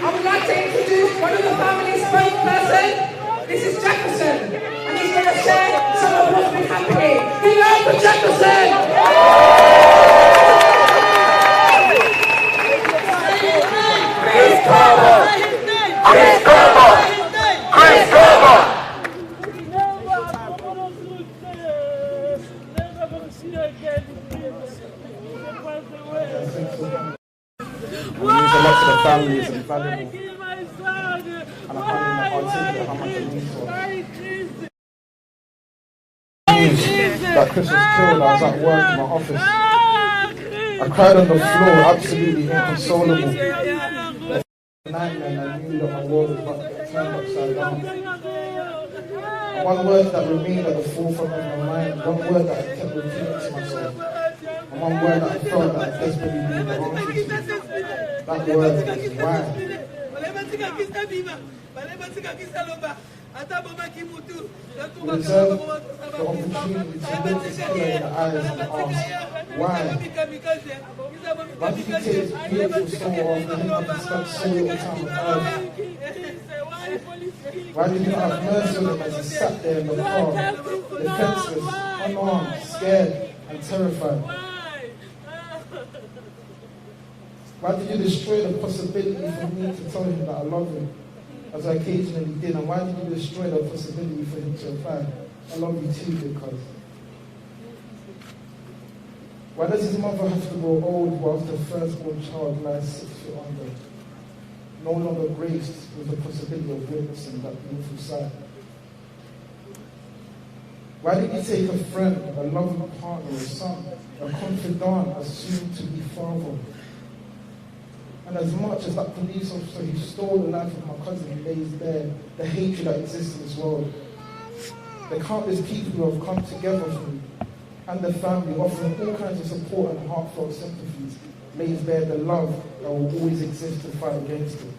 S16: I would like to introduce one of the family's spokesperson. This is Jefferson, and he's going to share some of what's been happening. Give it up for Jefferson.
S15: Chris Kaba! Chris Kaba! Chris Kaba!
S6: It means a lot to the family, it's invaluable. And I can't even articulate how much it means to us. That Chris was killed, I was at work in my office. I cried on the floor, absolutely inconsolable. Nightmare, and I knew that my world was about to get turned upside down. And one word that remained at the forefront of my mind, one word that I kept repeating to myself, and one word that I felt that I desperately needed the answer to. That word is why. We deserve the opportunity to look each other in the eyes and ask, why? Why did you take this beautiful soul after him having spent so little time on earth? Why did you not have mercy on him as he sat there in the car, defenseless, unarmed, scared, and terrified? Why did you destroy the possibility for me to tell him that I love him, as I occasionally did? And why did you destroy the possibility for him to reply, I love you too, because? Why does his mother have to grow old whilst the firstborn child lies 6 feet under, no longer graced with the possibility of witnessing that beautiful sight? Why did you take a friend, a loving partner, a son, a confidant, a soon-to-be father? And as much as that police officer who stole the life of my cousin lays bare the hatred that exists in this world, the countless people who have come together for me and the family, offering all kinds of support and heartfelt sympathies, lays bare the love that will always exist to fight against it.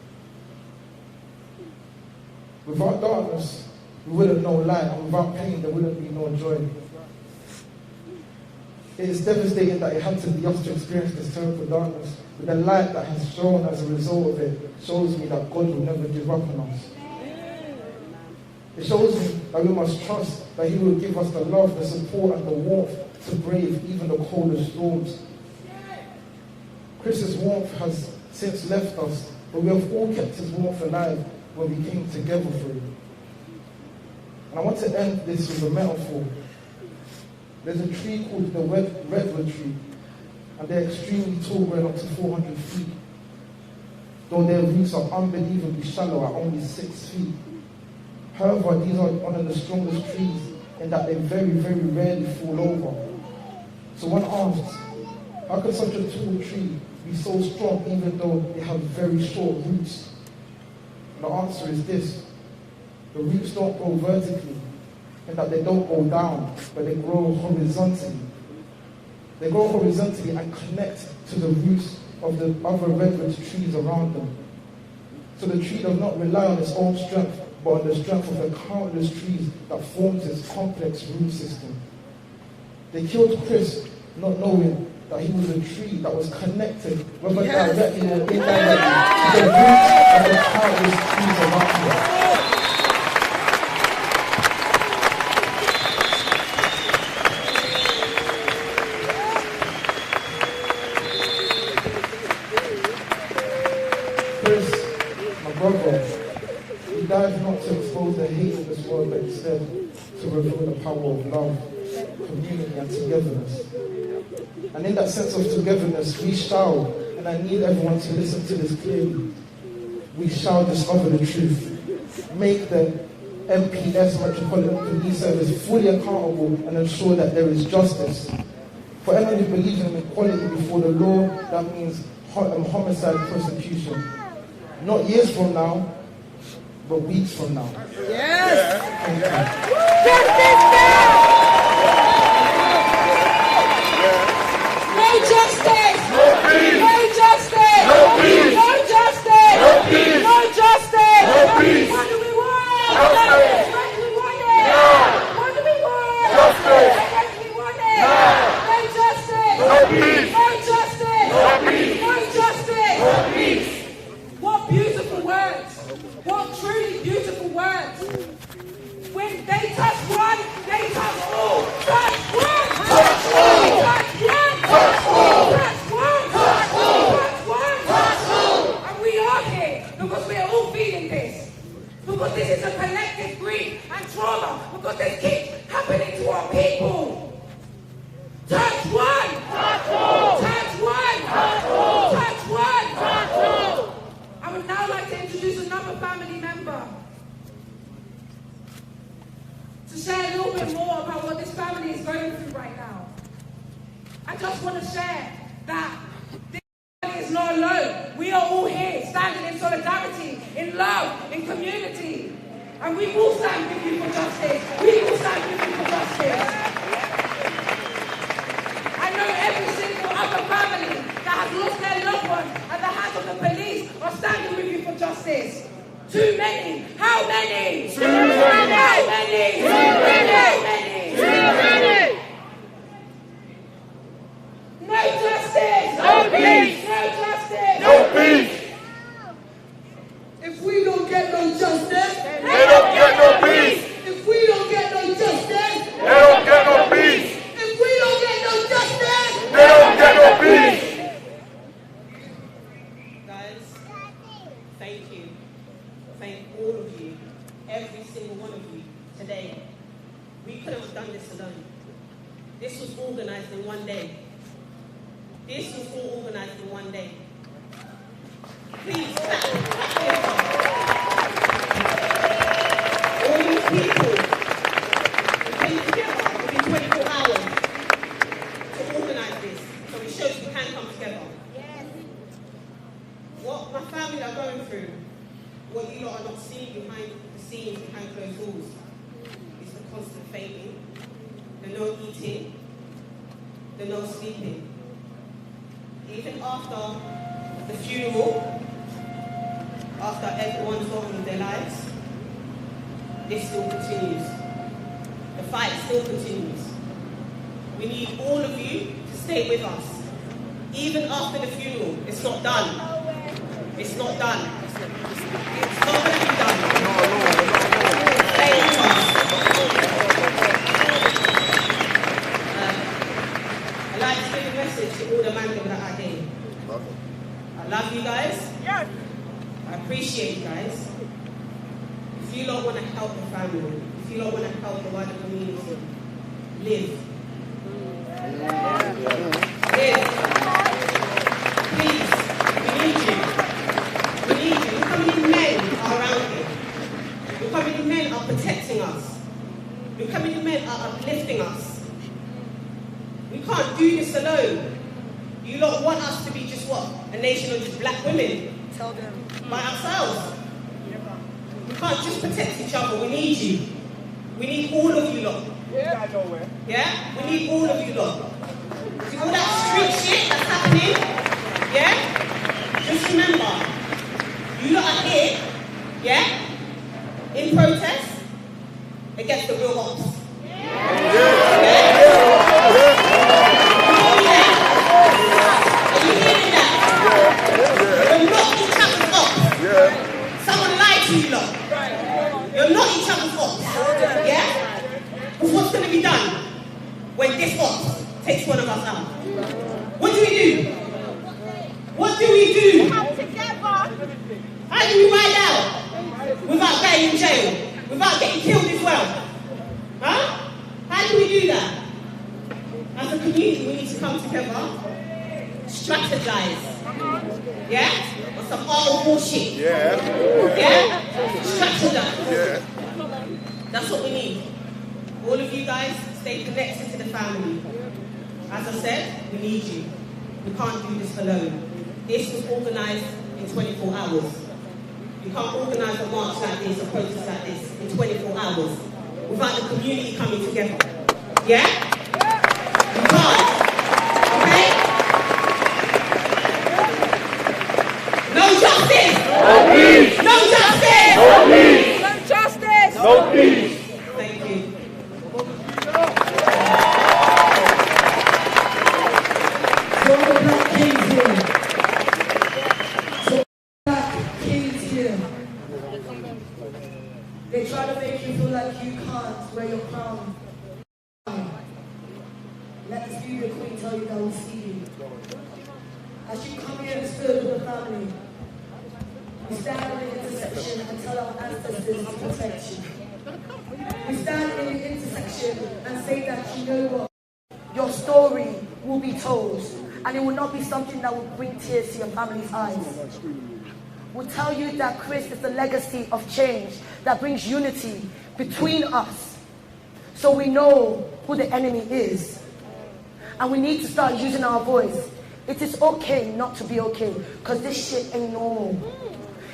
S6: Without darkness, we wouldn't know light, and without pain, there wouldn't be no joy. It is devastating that it had to be us to experience this terrible darkness, but the light that has shone as a result of it shows me that God will never give up on us. It shows me that we must trust that He will give us the love, the support, and the warmth to brave even the coldest storms. Chris's warmth has since left us, but we have all kept His warmth alive when we came together for Him. And I want to end this with a metaphor. There's a tree called the redwood tree, and they're extremely tall, going up to 400 feet, though their roots are unbelievably shallow at only 6 feet. However, these are one of the strongest trees in that they very, very rarely fall over. So one asks, how can such a tall tree be so strong even though they have very short roots? And the answer is this: the roots don't grow vertically, and that they don't go down, but they grow horizontally. They grow horizontally and connect to the roots of the other redwood trees around them. So the tree does not rely on its own strength, but on the strength of the countless trees that forms its complex root system. They killed Chris, not knowing that he was a tree that was connected, whether directly or indirectly, to the roots of the countless trees around him. Chris, my brother, he died not to expose the hate of this world, but instead to reveal the power of love, community, and togetherness. And in that sense of togetherness, we shall, and I need everyone to listen to this clearly, we shall discover the truth. Make the MPS, Metropolitan Police Service, fully accountable and ensure that there is justice. For anyone who believes in equality before the law, that means homicide prosecution. Not years from now, but weeks from now.
S12: Yes!
S6: Thank you.
S12: No justice!
S15: No peace!
S12: No justice!
S15: No peace!
S12: No justice!
S15: No peace!
S12: No justice!
S15: No peace!
S12: What do we want?
S15: Justice!
S12: What do we want it?
S15: Now!
S12: What do we want?
S15: Justice!
S12: What do we want it?
S15: Now!
S12: No justice!
S15: No peace!
S12: No justice!
S15: No peace!
S12: No justice!
S15: No peace!
S12: What beautiful words! What truly beautiful words! When they touch one, they touch all. Touch one!
S15: Touch all!
S12: Touch one!
S15: Touch all!
S12: Touch one!
S15: Touch all!
S12: Touch one!
S15: Touch all!
S12: And we are here because we are all feeling this. Because this is a collective grief and trauma. Because this keeps happening to our people. Touch one!
S15: Touch all!
S12: Touch one!
S15: Touch all!
S12: Touch one!
S15: Touch all!
S12: I would now like to introduce another family member to share a little bit more about what this family is going through right now. I just want to share that this family is not alone. We are all here standing in solidarity, in love, in community. And we will stand with you for justice. We will stand with you for justice. I know every single other family that has lost their loved ones at the hands of the police are standing with you for justice. Too many. How many?
S15: Too many.
S12: How many?
S15: Too many.
S12: How many?
S15: Too many.
S12: No justice.
S15: No peace.
S12: No justice.
S15: No peace!
S10: If we don't get no justice,
S15: They don't get no peace!
S10: if we don't get no justice,
S15: They don't get no peace!
S10: if we don't get no justice,
S15: They don't get no peace!
S13: Guys, thank you. Thank all of you, every single one of you today. We couldn't have done this alone. This was organized in one day. This was all organized in one day. Please clap. All these people who came together within 24 hours to organize this. So it shows we can come together. What my family are going through, what you lot are not seeing behind the scenes, behind closed doors, is the constant fainting, the no eating, the no sleeping. Even after the funeral, after everyone's gone with their lives, this still continues. The fight still continues. We need all of you to stay with us. Even after the funeral, it's not done. It's not done. It's not going to be done. Stay with us. I'd like to give a message to all the men that are here. I love you guys. I appreciate you guys. If you lot want to help the family, if you lot want to help the wider community, live. Live. Please, we need you. We need you. Look how many men are around here. Look how many men are protecting us. Look how many men are uplifting us. We can't do this alone. You lot want us to be just what? A nation of just black women. Tell them. By ourselves. We can't just protect each other. We need you. We need all of you lot. Yeah? We need all of you lot. See all that street shit that's happening? Yeah? Just remember, you lot are here, yeah? In protest against the real ops. You're not each other's ops. Someone lied to you lot. You're not each other's ops. Yeah? But what's going to be done when this ops takes one of us out? What do we do? What do we do? Come together. How do we ride out without getting in jail? Without getting killed as well? Huh? How do we do that? As a community, we need to come together, strategize. Yeah? Or some other bullshit. Yeah? Strategize. Yeah. That's what we need. All of you guys, stay connected to the family. As I said, we need you. We can't do this alone. This was organised in 24 hours. You can't organise a march like this, a protest like this, in 24 hours without the community coming together. Yeah? You can't. Okay? No justice!
S15: No peace!
S13: No justice!
S15: No peace!
S13: No justice!
S15: No peace!
S13: Thank you.
S10: So the Black Kings here. So Black Kings here. They try to make you feel like you can't wear your crown. Let the Spirit Queen tell you that we see you. As you come here and serve with the family, we stand in the intersection and tell our ancestors to protect you. We stand in the intersection and say that you know what? Your story will be told, and it will not be something that will bring tears to your family's eyes. We'll tell you that Chris is the legacy of change that brings unity between us, so we know who the enemy is. And we need to start using our voice. It is okay not to be okay, because this shit ain't normal.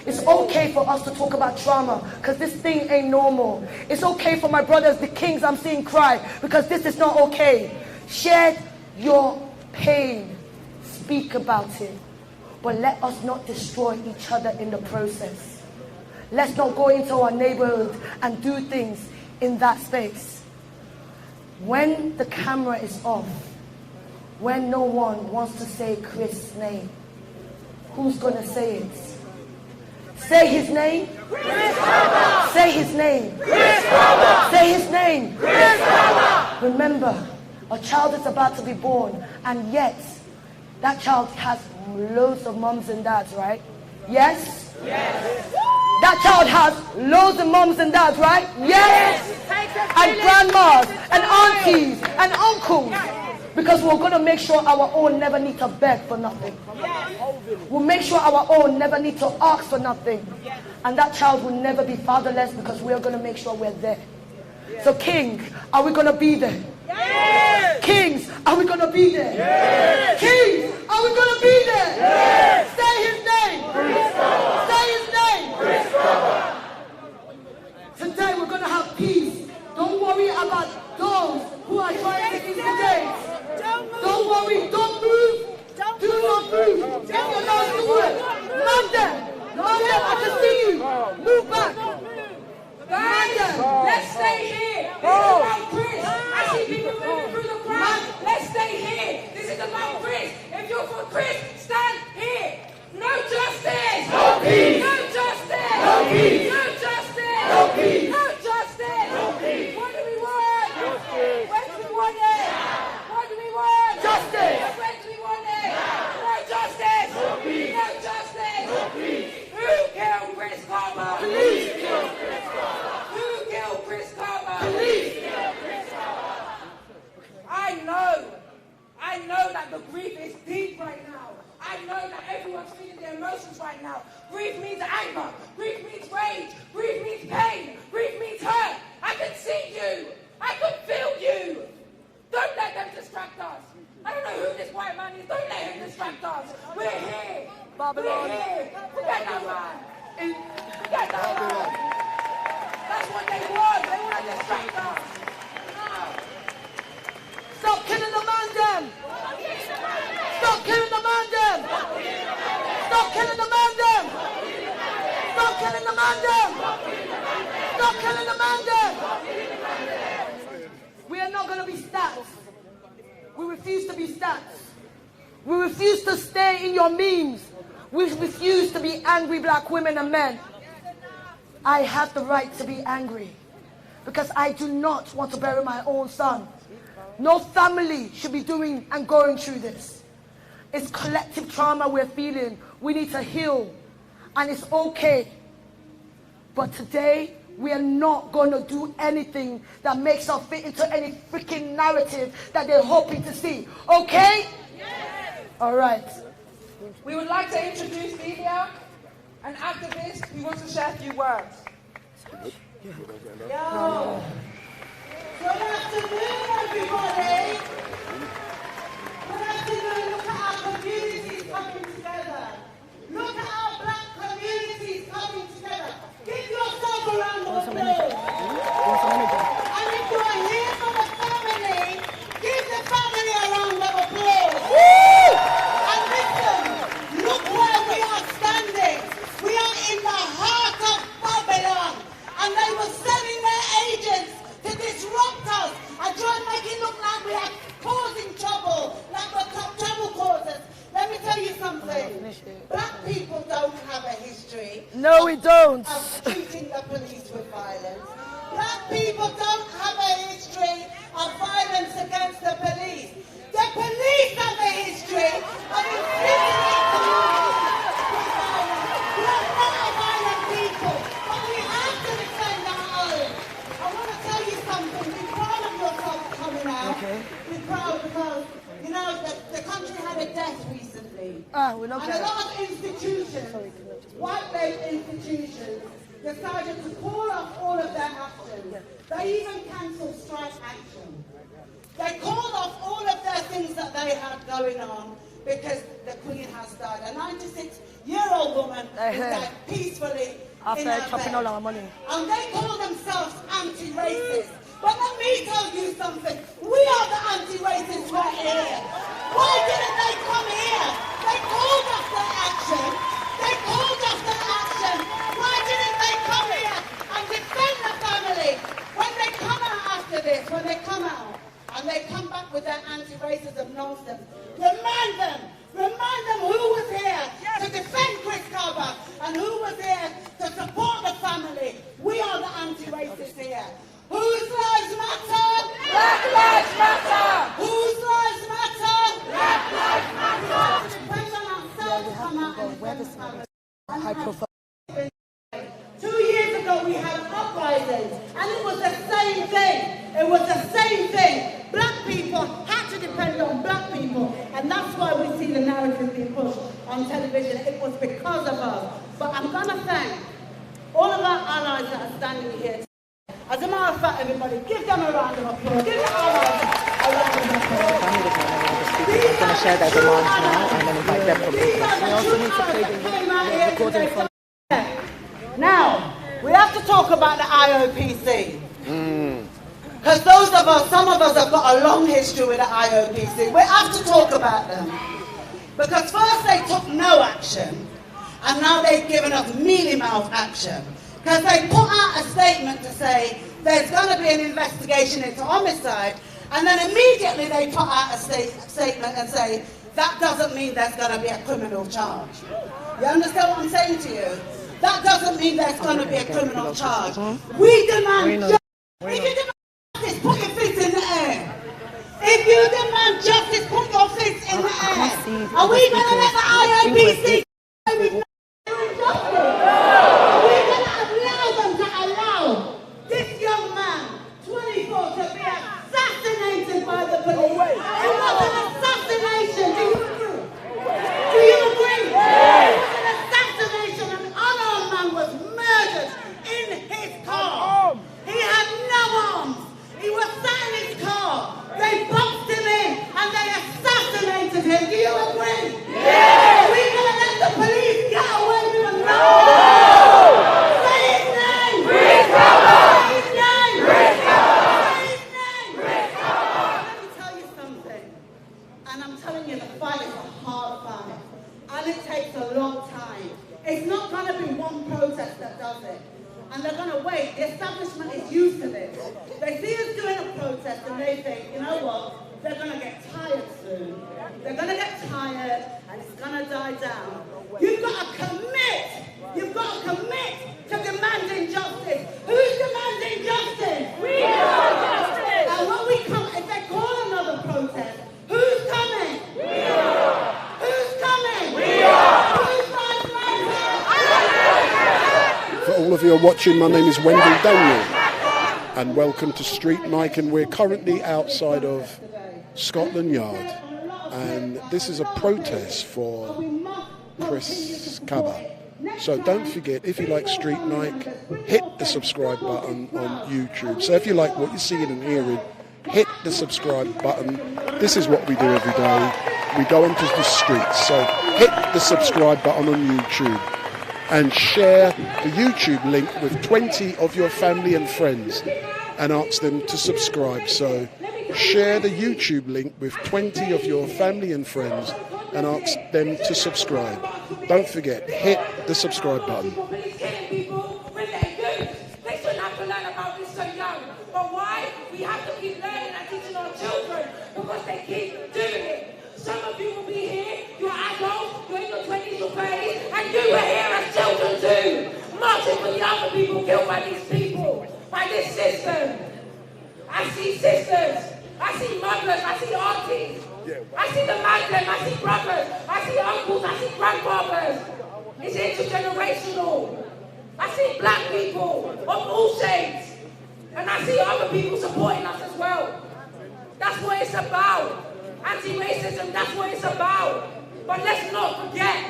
S10: It's okay for us to talk about trauma, because this thing ain't normal. It's okay for my brothers, the kings I'm seeing cry, because this is not okay. Share your pain. Speak about it. But let us not destroy each other in the process. Let's not go into our neighborhood and do things in that space. When the camera is off, when no one wants to say Chris' name, who's going to say it? Say his name. Chris Kaba. Say his name. Chris Kaba. Say his name. Chris Kaba. Remember, a child is about to be born, and yet that child has loads of mums and dads, right? Yes? Yes. That child has loads of mums and dads, right? Yes. And grandmas and aunties and uncles. Because we're going to make sure our own never need to beg for nothing. We'll make sure our own never need to ask for nothing. And that child will never be fatherless, because we're going to make sure we're there. So King, are we going to be there? Yes. Kings, are we going to be there? Yes. Kings, are we going to be there? Yes. Say his name. Say his name. Today we're going to have peace. Don't worry about those who are trying to instigate. Don't worry, don't move. Do not move. If you're not doing it, man them. Man them, I can see you. Move back.
S16: Guys, let's stay here. This is about Chris. I see people moving through the crowd. Let's stay here. This is about Chris. If you're for Chris, stand here. No justice.
S15: No peace.
S16: No justice.
S15: No peace.
S16: No justice.
S15: No peace.
S16: No justice.
S15: No peace.
S16: What do we want?
S15: Justice.
S16: When do we want it? What do we want?
S15: Justice.
S16: When do we want it? No justice.
S15: No peace.
S16: No justice.
S15: No peace.
S16: Who killed Chris Kaba?
S15: Police killed Chris Kaba.
S16: Who killed Chris Kaba?
S15: Police killed Chris Kaba.
S16: I know that the grief is deep right now. I know that everyone's feeling their emotions right now. Grief means anger. Grief means rage. Grief means pain. Grief means hurt. I can see you. I can feel you. Don't let them distract us. I don't know who this white man is. Don't let him distract us. We're here. Babylon. We're here. Forget that man. Forget that man.
S5: That's what they want. They want to distract us. Stop killing the man them. Stop killing the man them. Stop killing the man them. Stop killing the man them. Stop killing the man them. We are not going to be stats. We refuse to be stats. We refuse to stay in your memes. We refuse to be angry black women and men. I have the right to be angry because I do not want to bury my own son. No family should be doing and going through this. It's collective trauma we're feeling. We need to heal, and it's okay. But today, we are not going to do anything that makes us fit into any freaking narrative that they're hoping to see. Okay? Yes. All right.
S7: We would like to introduce Livia, an activist who wants to share a few words.
S10: Yo. Good afternoon, everybody. Good afternoon. Look at our communities coming together. Look at our black communities coming together. Give yourself a round of applause. And if you are here for the family, give the family a round of applause. And listen, look where we are standing. We are in the heart of Babylon. And they were sending their agents to disrupt us and try and make it look like we are causing trouble, like we're trouble causers. Let me tell you something. Black people don't have a history.
S5: No, we don't.
S10: Of treating the police with violence. Black people don't have a history of violence against the police. The police have a history of inflicting their communities with violence. We are not a violent people, but we have to defend our own. I want to tell you something. Be proud of yourself coming out.
S5: Okay.
S10: Be proud because, you know, the country had a death recently.
S5: We're not
S10: and a lot of institutions, white-based institutions, decided to call off all of their actions. They even cancelled strike action. They called off all of their things that they had going on because the Queen has died. A 96-year-old woman who died peacefully in her
S5: chopping all our money.
S10: And they call themselves anti-racist. But let me tell you something. We are the anti-racists right here. Why didn't they come here? They called off their action. They called off their action. Why didn't they come here and defend the family? When they come out after this, when they come out and they come back with their anti-racism nonsense, remind them who was here to defend Chris Kaba and who was here to support the family. We are the anti-racists here. Whose lives matter?
S5: Black lives matter!
S10: Whose lives matter?
S5: Black lives matter!
S10: Depends on ourselves to come out and defend the family.
S5: High profile.
S10: 2 years ago we had uprisings and it was the same thing. It was the same thing. Black people had to depend on black people, and that's why we see the narrative being pushed on television. It was because of us. But I'm going to thank all of our allies that are standing here. As a matter of fact, everybody, give them a round of applause. Give them a round of applause.
S7: I'm going to share their demands now and then invite them from
S10: These are the true allies that came out here today. Now, we have to talk about the IOPC. Because some of us have got a long history with the IOPC. We have to talk about them. Because first they took no action, and now they've given us mealy-mouthed action. Because they put out a statement to say there's going to be an investigation into homicide, and then immediately they put out a statement and say that doesn't mean there's going to be a criminal charge. You understand what I'm saying to you? That doesn't mean there's going to be a criminal charge. We demand justice. If you demand justice, put your fist in the air. If you demand justice, put your fist in the air. Are we going to let the IOPC with justice? Are we going to allow them to allow this young man, 24, to be assassinated by the police? It was an assassination. Do you agree? Do you agree? It was an assassination. An unarmed man was murdered in his car. He had It's not going to be one protest that does it. And they're going to wait. The establishment is used to this. They see us doing a protest and they think, you know what, they're going to get tired soon. They're going to get tired and it's going to die down. You've got to commit. You've got to commit to demanding justice. Who's demanding justice? We are justice. And when we come, if they call another protest, who's coming? We are. Who's coming? We are. Who's my friend?
S4: For all of you who are watching, my name is Wendell Daniel, and welcome to StreetMic, and we're currently outside of Scotland Yard, and this is a protest for Chris Kaba. So don't forget, if you like StreetMic, hit the subscribe button on YouTube. So if you like what you're seeing and hearing, hit the subscribe button. This is what we do every day. We go onto the streets. So hit the subscribe button on YouTube and share the YouTube link with 20 of your family and friends and ask them to subscribe. So share the YouTube link with 20 of your family and friends and ask them to subscribe. Don't forget, hit the subscribe button.
S16: Police killing people when they're youth. They shouldn't have to learn about this so young. But why? We have to keep learning and teaching our children because they keep doing it. Some of you will be here, you're adults, you're in your 20s or 30s, and you were here as children too. Marching for the other people killed by these people, by this system. I see sisters, I see mothers, I see aunties. I see the Muslims, I see brothers, I see uncles, I see grandfathers. It's intergenerational. I see black people of all shades. And I see other people supporting us as well. That's what it's about. Anti-racism, that's what it's about. But let's not forget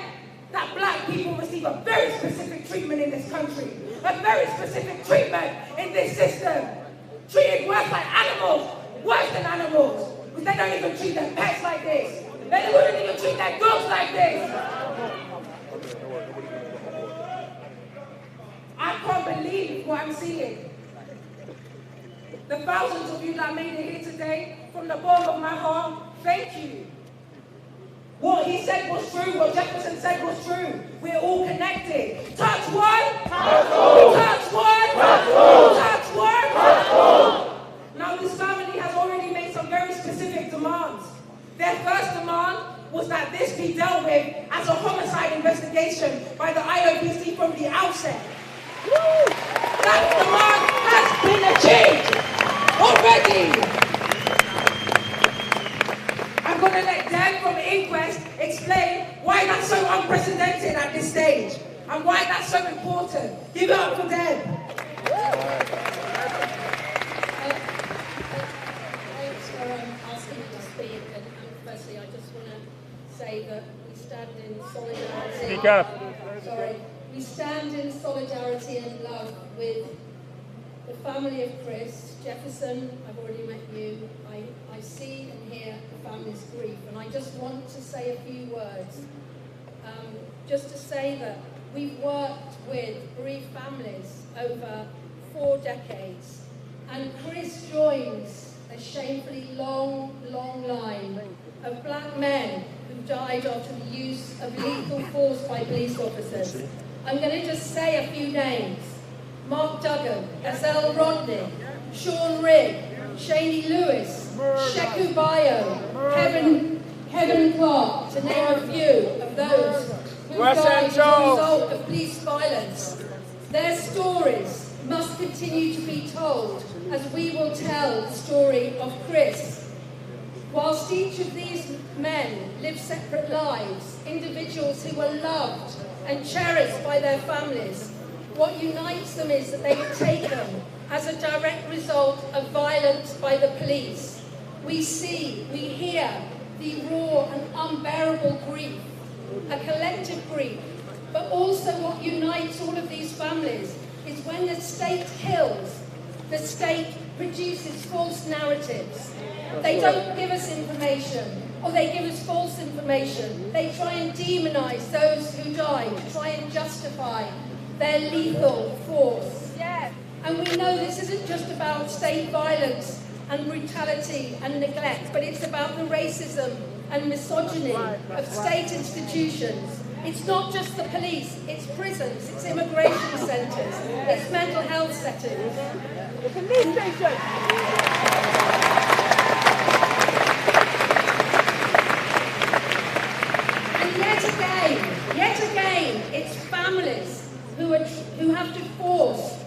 S16: that black people receive a very specific treatment in this country. A very specific treatment in this system. Treated worse like animals, worse than animals. Because they don't even treat their pets like this. They wouldn't even treat their dogs like this. I can't believe what I'm seeing. The thousands of you that made it here today, from the bottom of my heart, thank you. What he said was true, what Jefferson said was true. We're all connected. Touch one, touch all. Touch one, touch all. Touch one, touch all. Now this family has already made some very specific demands. Their first demand was that this be dealt with as a homicide investigation by the IOPC from the outset. That demand has been achieved already. I'm going to let Dan from Inquest explain why that's so unprecedented at this stage and why that's so important. Give it up for Dan.
S17: Firstly, I just want to say that we stand in solidarity.
S1: Speak up.
S17: Sorry. We stand in solidarity and love with the family of Chris. Jefferson, I've already met you. I see and hear the family's grief. And I just want to say a few words. Just to say that we've worked with bereaved families over 4 decades. And Chris joins a shamefully long line of black men who died after the use of lethal force by police officers. I'm going to just say a few names. Mark Duggan, Gazelle Rodney, Sean Rigg, Shaney Lewis, Sheku Bayo, Kevin Clark, to name a few of those who died as a result of police violence. Their stories must continue to be told as we will tell the story of Chris. Whilst each of these men live separate lives, individuals who were loved and cherished by their families, what unites them is that they were taken as a direct result of violence by the police. We hear the raw and unbearable grief, a collective grief, but also what unites all of these families is when the state kills, the state produces false narratives. They don't give us information, or they give us false information. They try and demonize those who died, to try and justify their lethal force. And we know this isn't just about state violence and brutality and neglect, but it's about the racism and misogyny of state institutions It's not just the police, it's prisons, it's immigration centres, it's mental health settings.
S12: The police station!
S17: And yet again, it's families who have to force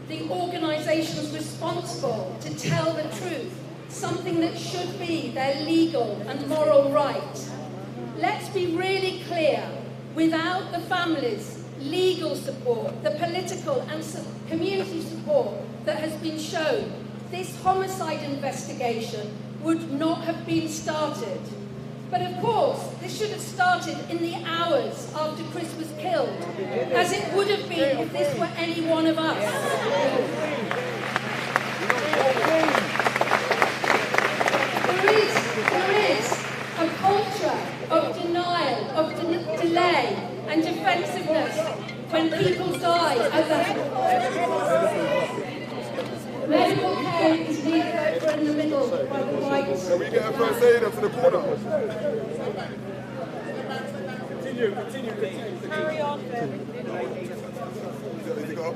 S17: the organisations responsible to tell the truth, something that should be their legal and moral right. Let's be really clear, without the families' legal support, the political and community support that has been shown, this homicide investigation would not have been started. But of course, this should have started in the hours after Chris was killed, as it would have been if this were any one of us. There is a culture of denial, of delay and defensiveness when people die at the medical care is needed over in the middle by the whites.
S11: Can we get a first aider to the corner?
S12: Continue. Carry on.
S11: Is it up?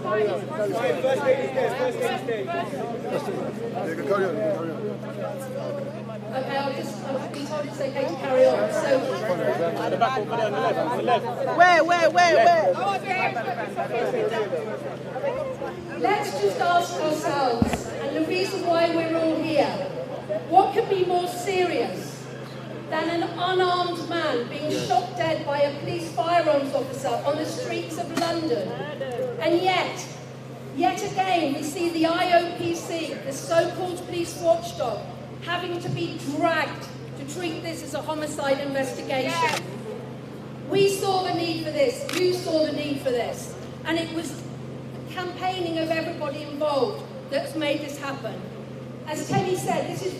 S12: Carry on. First aid is there.
S11: You can carry on.
S17: Okay, I've been told it's okay to carry on. So,
S12: At the back over there on the left. Where?
S17: Let's just ask ourselves, and the reason why we're all here, what could be more serious than an unarmed man being shot dead by a police firearms officer on the streets of London? And yet again, we see the IOPC, the so-called police watchdog, having to be dragged to treat this as a homicide investigation. We saw the need for this, you saw the need for this, and it was the campaigning of everybody involved that's made this happen. As Teddy said, this is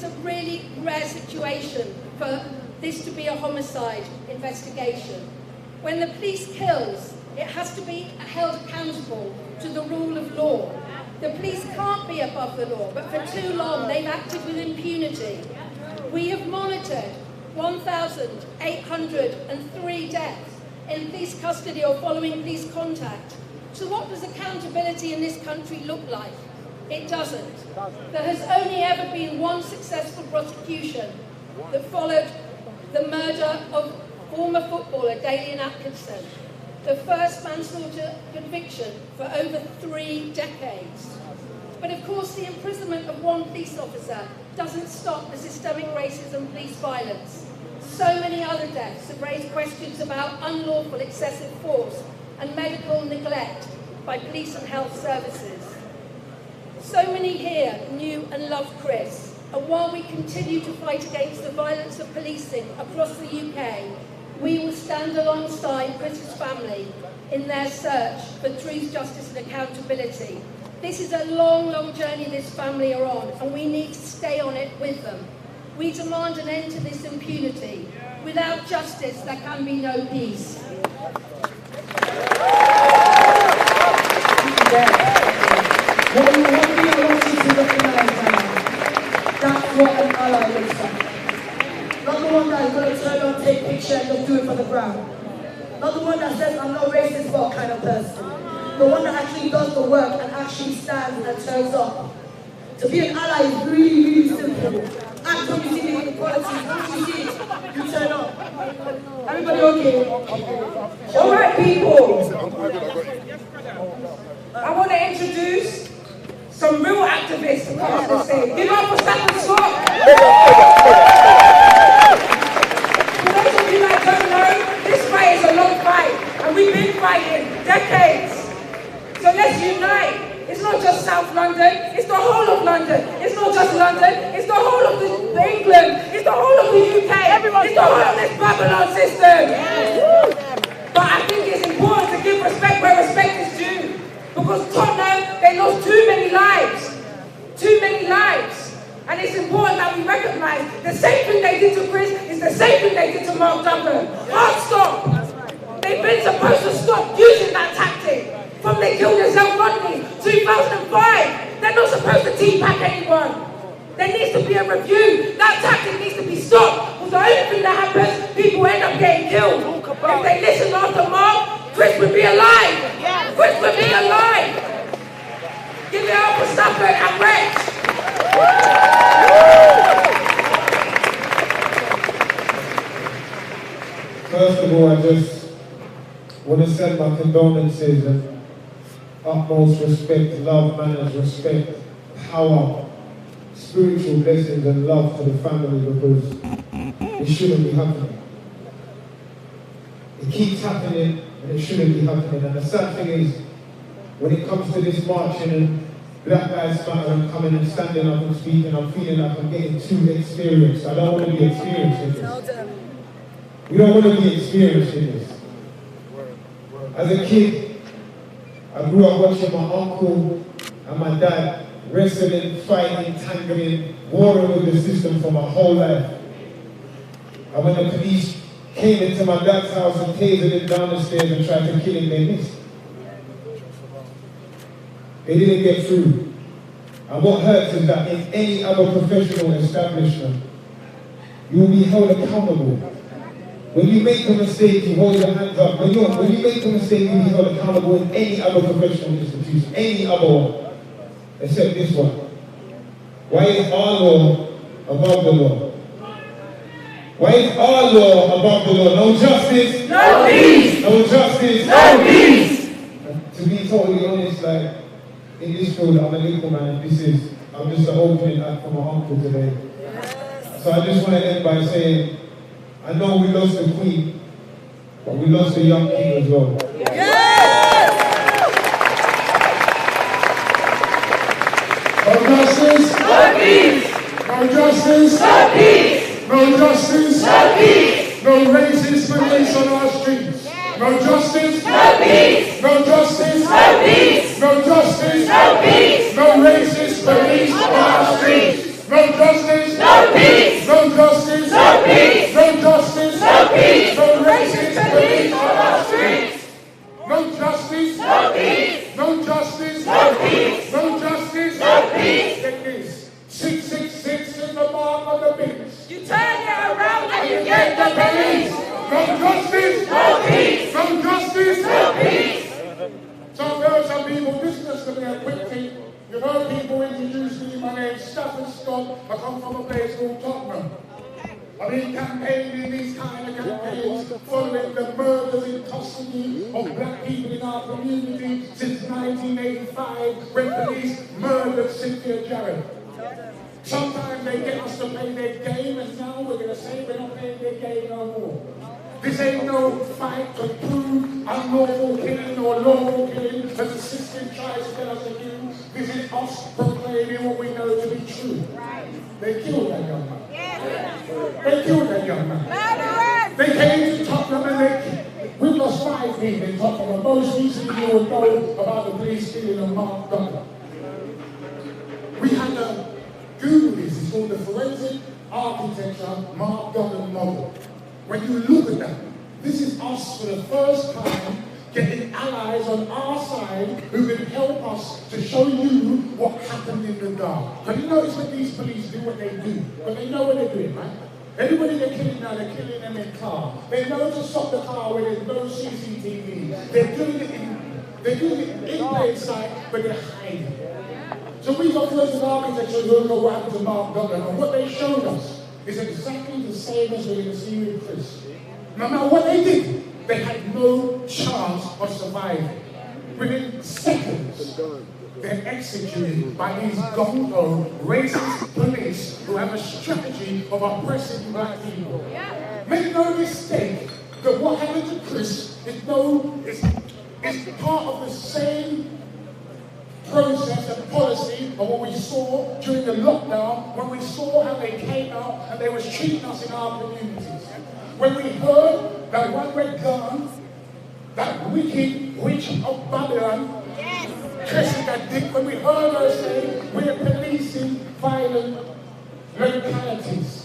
S17: a really rare situation for this to be a homicide investigation. When the police kills, it has to be held accountable to the rule of law. The police can't be above the law, but for too long they've acted with impunity. We have monitored 1,803 deaths in police custody or following police contact. So what does accountability in this country look like? It doesn't. There has only ever been one successful prosecution that followed the murder of former footballer Dalian Atkinson, the first manslaughter conviction for over 3 decades. But of course, the imprisonment of one police officer doesn't stop the systemic racism, police violence. So many other deaths have raised questions about unlawful excessive force and medical neglect by police and health services. So many here knew and loved Chris, and while we continue to fight against the violence of policing across the UK, we will stand alongside Chris's family in their search for truth, justice and accountability. This is a long, long journey this family are on, and we need to stay on it with them. We demand an end to this impunity. Without justice, there can be no peace.
S10: What we want to recognize that's what an ally looks like. Not the one that is going to turn on, take picture and just do it for the ground. Not the one that says I'm not racist but kind of person. The one that actually does the work and actually stands and turns up. To be an ally is really, really simple. Act when you see the inequalities. Once you see it, you turn up. Everybody okay?
S12: Alright people, I want to introduce some real activists to come up and say, give up for Stop Swap. For those of you that don't know, this fight is a long fight, and we've been fighting decades. So let's unite. It's not just South London, it's the whole of London. It's not just London, it's the whole of England, it's the whole of the UK, it's the whole of this Babylon system. But I think it's important to give respect where respect is due. Because Tottenham, they lost too many lives. And it's important that we recognise the same thing they did to Chris is the same thing they did to Mark Duncan. Hard stop. They've been supposed to stop using that tactic. From they killed themselves Rodney, 2005. They're not supposed to team-pack anyone. There needs to be a review. That tactic needs to be stopped. Because the only thing that happens, people
S16: people end up getting killed. If they listened after Mark, Chris would be alive. Chris would be alive. Give it up for Stafford and Rex.
S9: First of all, I just want to send my condolences and utmost respect, love, manners, respect, power, spiritual blessings and love to the family, because it shouldn't be happening. It keeps happening and it shouldn't be happening. And the sad thing is, when it comes to this marching and Black Lives Matter and coming and standing up and speaking, I'm feeling like I'm getting too experienced. I don't want to be experiencing this. We don't want to be experiencing this. As a kid, I grew up watching my uncle and my dad wrestling, fighting, tangling, warring with the system for my whole life. And when the police came into my dad's house and tasered him down the stairs and tried to kill him, they missed. They didn't get through. And what hurts is that in any other professional establishment, you will be held accountable. When you make a mistake, you hold your hands up. When you make a mistake, you'll be held accountable in any other professional institution, any other one, except this one. Why is our law above the law? Why is our law above the law? No justice, no peace. No justice, no peace. And to be totally honest, like in this field, I'm a legal man. I'm just an opening act for my uncle today. So I just want to end by saying, I know we lost the Queen, but we lost the young king as well.
S11: No justice, no peace. No justice, no peace. No justice, no peace. No racist police on our streets. No justice, no peace. No justice, no peace. No justice, no peace. No racist police on our streets. No justice, no peace. No justice, no peace. No justice, no peace. No racist police on our streets. No justice, no peace. No justice, no peace. No justice, no peace. Take this. 666 in the mark of the beast.
S16: You turn it around and you get the police.
S11: No justice, no peace. No justice, no peace. So there are some people, business to me a quick thing. You've heard people introduce me, my name's Stafford Scott. I come from a place called Tottenham. I've been campaigning these kind of campaigns, following the murders in custody of black people in our community since 1985, when police murdered Cynthia Jarrett. Sometimes they get us to play their game, and now we're going to say we're not playing their game no more. This ain't no fight to prove unlawful killing or lawful killing, as the system tries to tell us to do. This is us proclaiming what we know to be true. They killed that young man. They killed that young man. They came to Tottenham and we lost 5 people in Tottenham. And most recently you will know about the police killing of Mark Duggan. We had a Google this. It's called the Forensic Architecture Mark Duggan model. When you look at that, this is us for the first time getting allies on our side who can help us to show you what happened in the dark. Have you noticed that these police do what they do? But they know what they're doing, right? Everybody they're killing now, they're killing them in car. They know to stop the car where there's no CCTV. They're doing it in plain sight, but they're hiding. So we've got forensic architecture who don't know what happened to Mark Duggan, and what they showed us is exactly the same as we're going to see with Chris. No matter what they did, they had no chance of surviving. Within seconds, they're executed by these gung-ho, racist police who have a strategy of oppressing black people. Make no mistake that what happened to Chris is part of the same process and policy of what we saw during the lockdown, when we saw how they came out and they was treating us in our communities. When we heard that one red gun, that wicked witch of Babylon, Jessica Dick, when we heard her say, we're policing violent localities.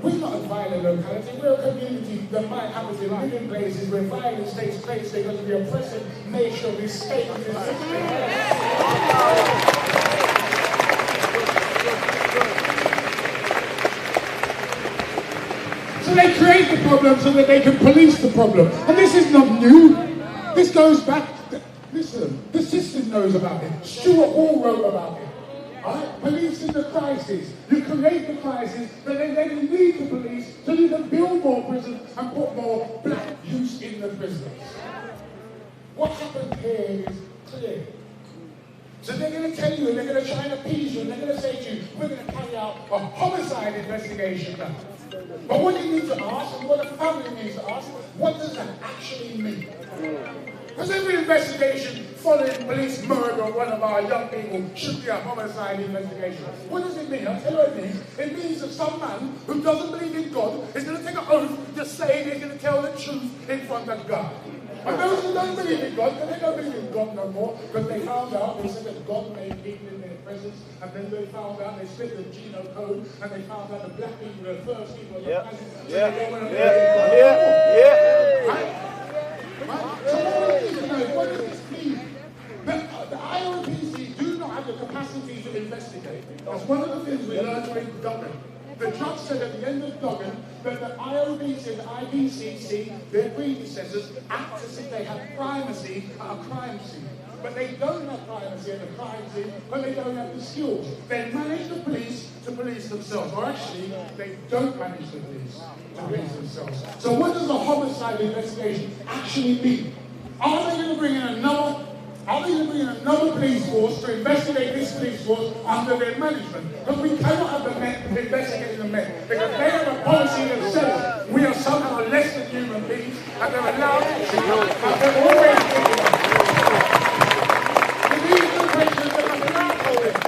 S11: We're not a violent locality, we're a community that might happen to live in places where violence takes place because of the oppressive nature of this state of this system. So
S9: So they create the problem so that they can police the problem. And this is not new. This goes back, listen, the system knows about it. Stuart Hall wrote about it. Right? Policing the crisis. You create the crisis, but then you need the police so you can build more prisons and put more black youth in the prisons. What happened here is clear. So they're going to tell you, and they're going to try and appease you, and they're going to say to you, we're going to carry out a homicide investigation now. But what you need to ask, and what the family needs to ask, what does that actually mean? Because every investigation following police murder of one of our young people should be a homicide investigation. What does it mean? I'll tell you what it means. It means that some man who doesn't believe in God is going to take an oath to say he's going to tell the truth in front of God. And those who don't believe in God, they don't believe in God no more, because they found out, they said that God made people in their presence, and then they found out, they split the genome code, and they found out the black people are the first people on the planet. So what does this mean? The IOPC do not have the capacity to investigate. That's one of the things we learned in Dublin. The judge said at the end of Dublin that the IOPC and the IPCC, their predecessors, act as if they have primacy at a crime scene. But they don't have primacy at a crime scene, but they don't have the skills. They manage the police to police themselves. Or actually, they don't manage the police to police themselves. So what does a homicide investigation actually mean? Are they going to bring in another police force to investigate this police force under their management? Because we cannot have the men investigating the men. Because they have a policy that says we are somehow less than human beings, and they're allowed to shoot, and they're always thinking about it. These are the questions that have been asked already.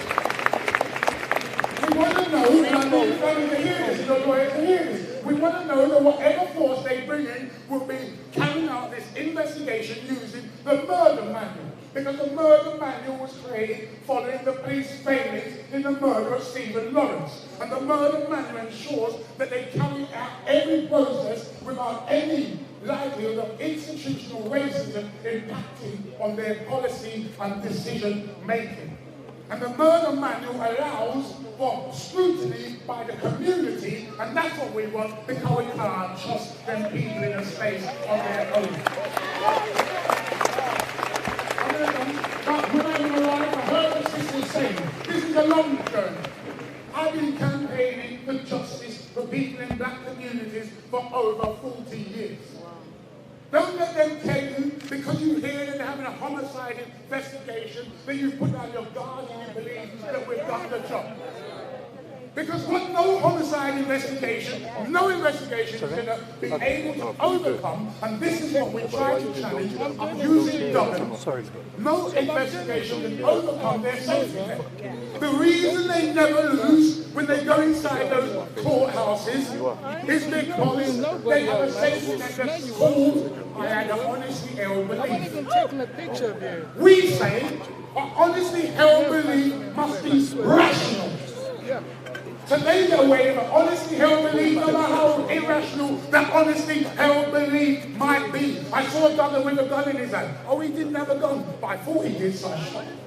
S9: We want to know, and I'm not going to hear this, the lawyers to hear this. We want to know that whatever force they bring in will be carrying out this investigation using the murder manual. Because the murder manual was created following the police failings in the murder of Stephen Lawrence. And the murder manual ensures that they carry out every process without any likelihood of institutional racism impacting on their policy and decision making. And the murder manual allows for scrutiny by the community, and that's what we want, because we can't trust them people in a space on their own. But when I was alive, I heard the sisters saying, this is a long journey. I've been campaigning for justice for people in black communities for over 40 years. Don't let them tell you, because you hear that they're having a homicide investigation, that you put down your guard and you believe that we've done the job. Because what no homicide investigation, no investigation is going to be able to overcome, and this is what we try to challenge using Dublin. No investigation can overcome their safety net. The reason they never lose when they go inside those courthouses is because they have a safety net that's called, I had an honestly held belief. We say, an honestly held belief must be rational. So they get away with an honestly held belief, no matter how irrational that honestly held belief might be. I saw a gunner with a gun in his hand. Oh, he didn't have a gun, but I thought he did, so I shot him.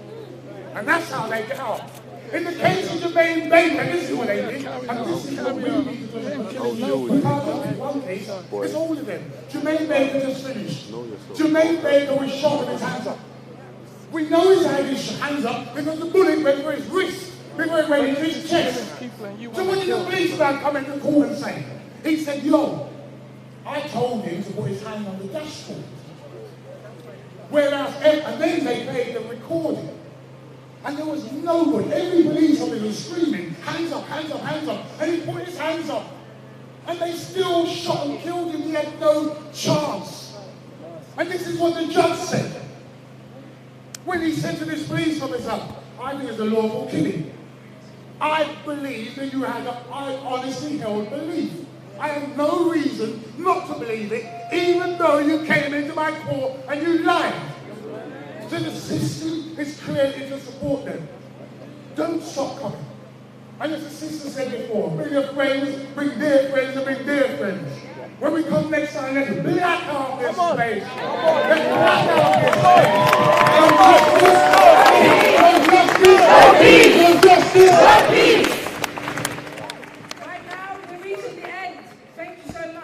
S9: And that's how they get out. In the case of Jermaine Baker, this is what they did, and this is what we need to do. One case, it's all of them. Jermaine Baker just finished. Jermaine Baker was shot with his hands up. We know he had his hands up because the bullet went for his wrist. Before he went into his chest. So when did the policeman come into court and say? He said, yo, I told him to put his hand on the dashboard. Whereas, and then they played the recording. And there was nobody. Every police officer was screaming, hands up, hands up, hands up. And he put his hands up. And they still shot and killed him. He had no chance. And this is what the judge said. When he said to this police officer, I think it's a lawful killing. I believe that you had an honestly held belief. I have no reason not to believe it, even though you came into my court and you lied. So the system is created to support them. Don't stop coming. And as the sister said before, bring your friends, bring their friends, and bring their friends. When we come next time, let's black out this space. Let's black out this space. No justice.
S2: Right now, we're reaching the end. Thank you so much.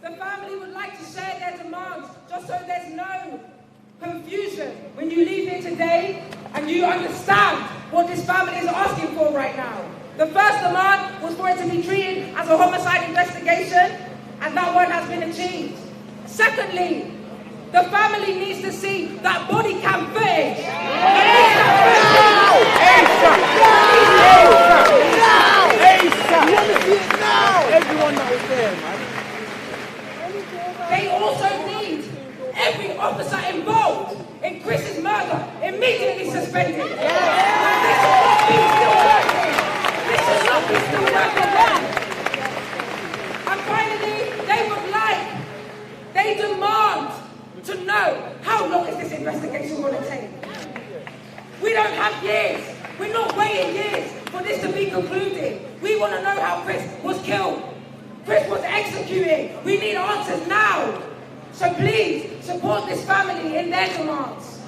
S18: The family would like to share their demands, just so there's no confusion when you leave here today and you understand what this family is asking for right now. The first demand was for it to be treated as a homicide investigation, and that one has been achieved. Secondly, the family needs to see that body cam footage.
S16: Everyone that was there, man.
S18: They also need every officer involved in Chris's murder immediately suspended. This should not be still working. And finally, they demand to know how long is this investigation going to take. We don't have years. We're not waiting years for this to be concluded. We want to know how Chris was killed. Chris was executed. We need answers now. So please, support this family in their demands.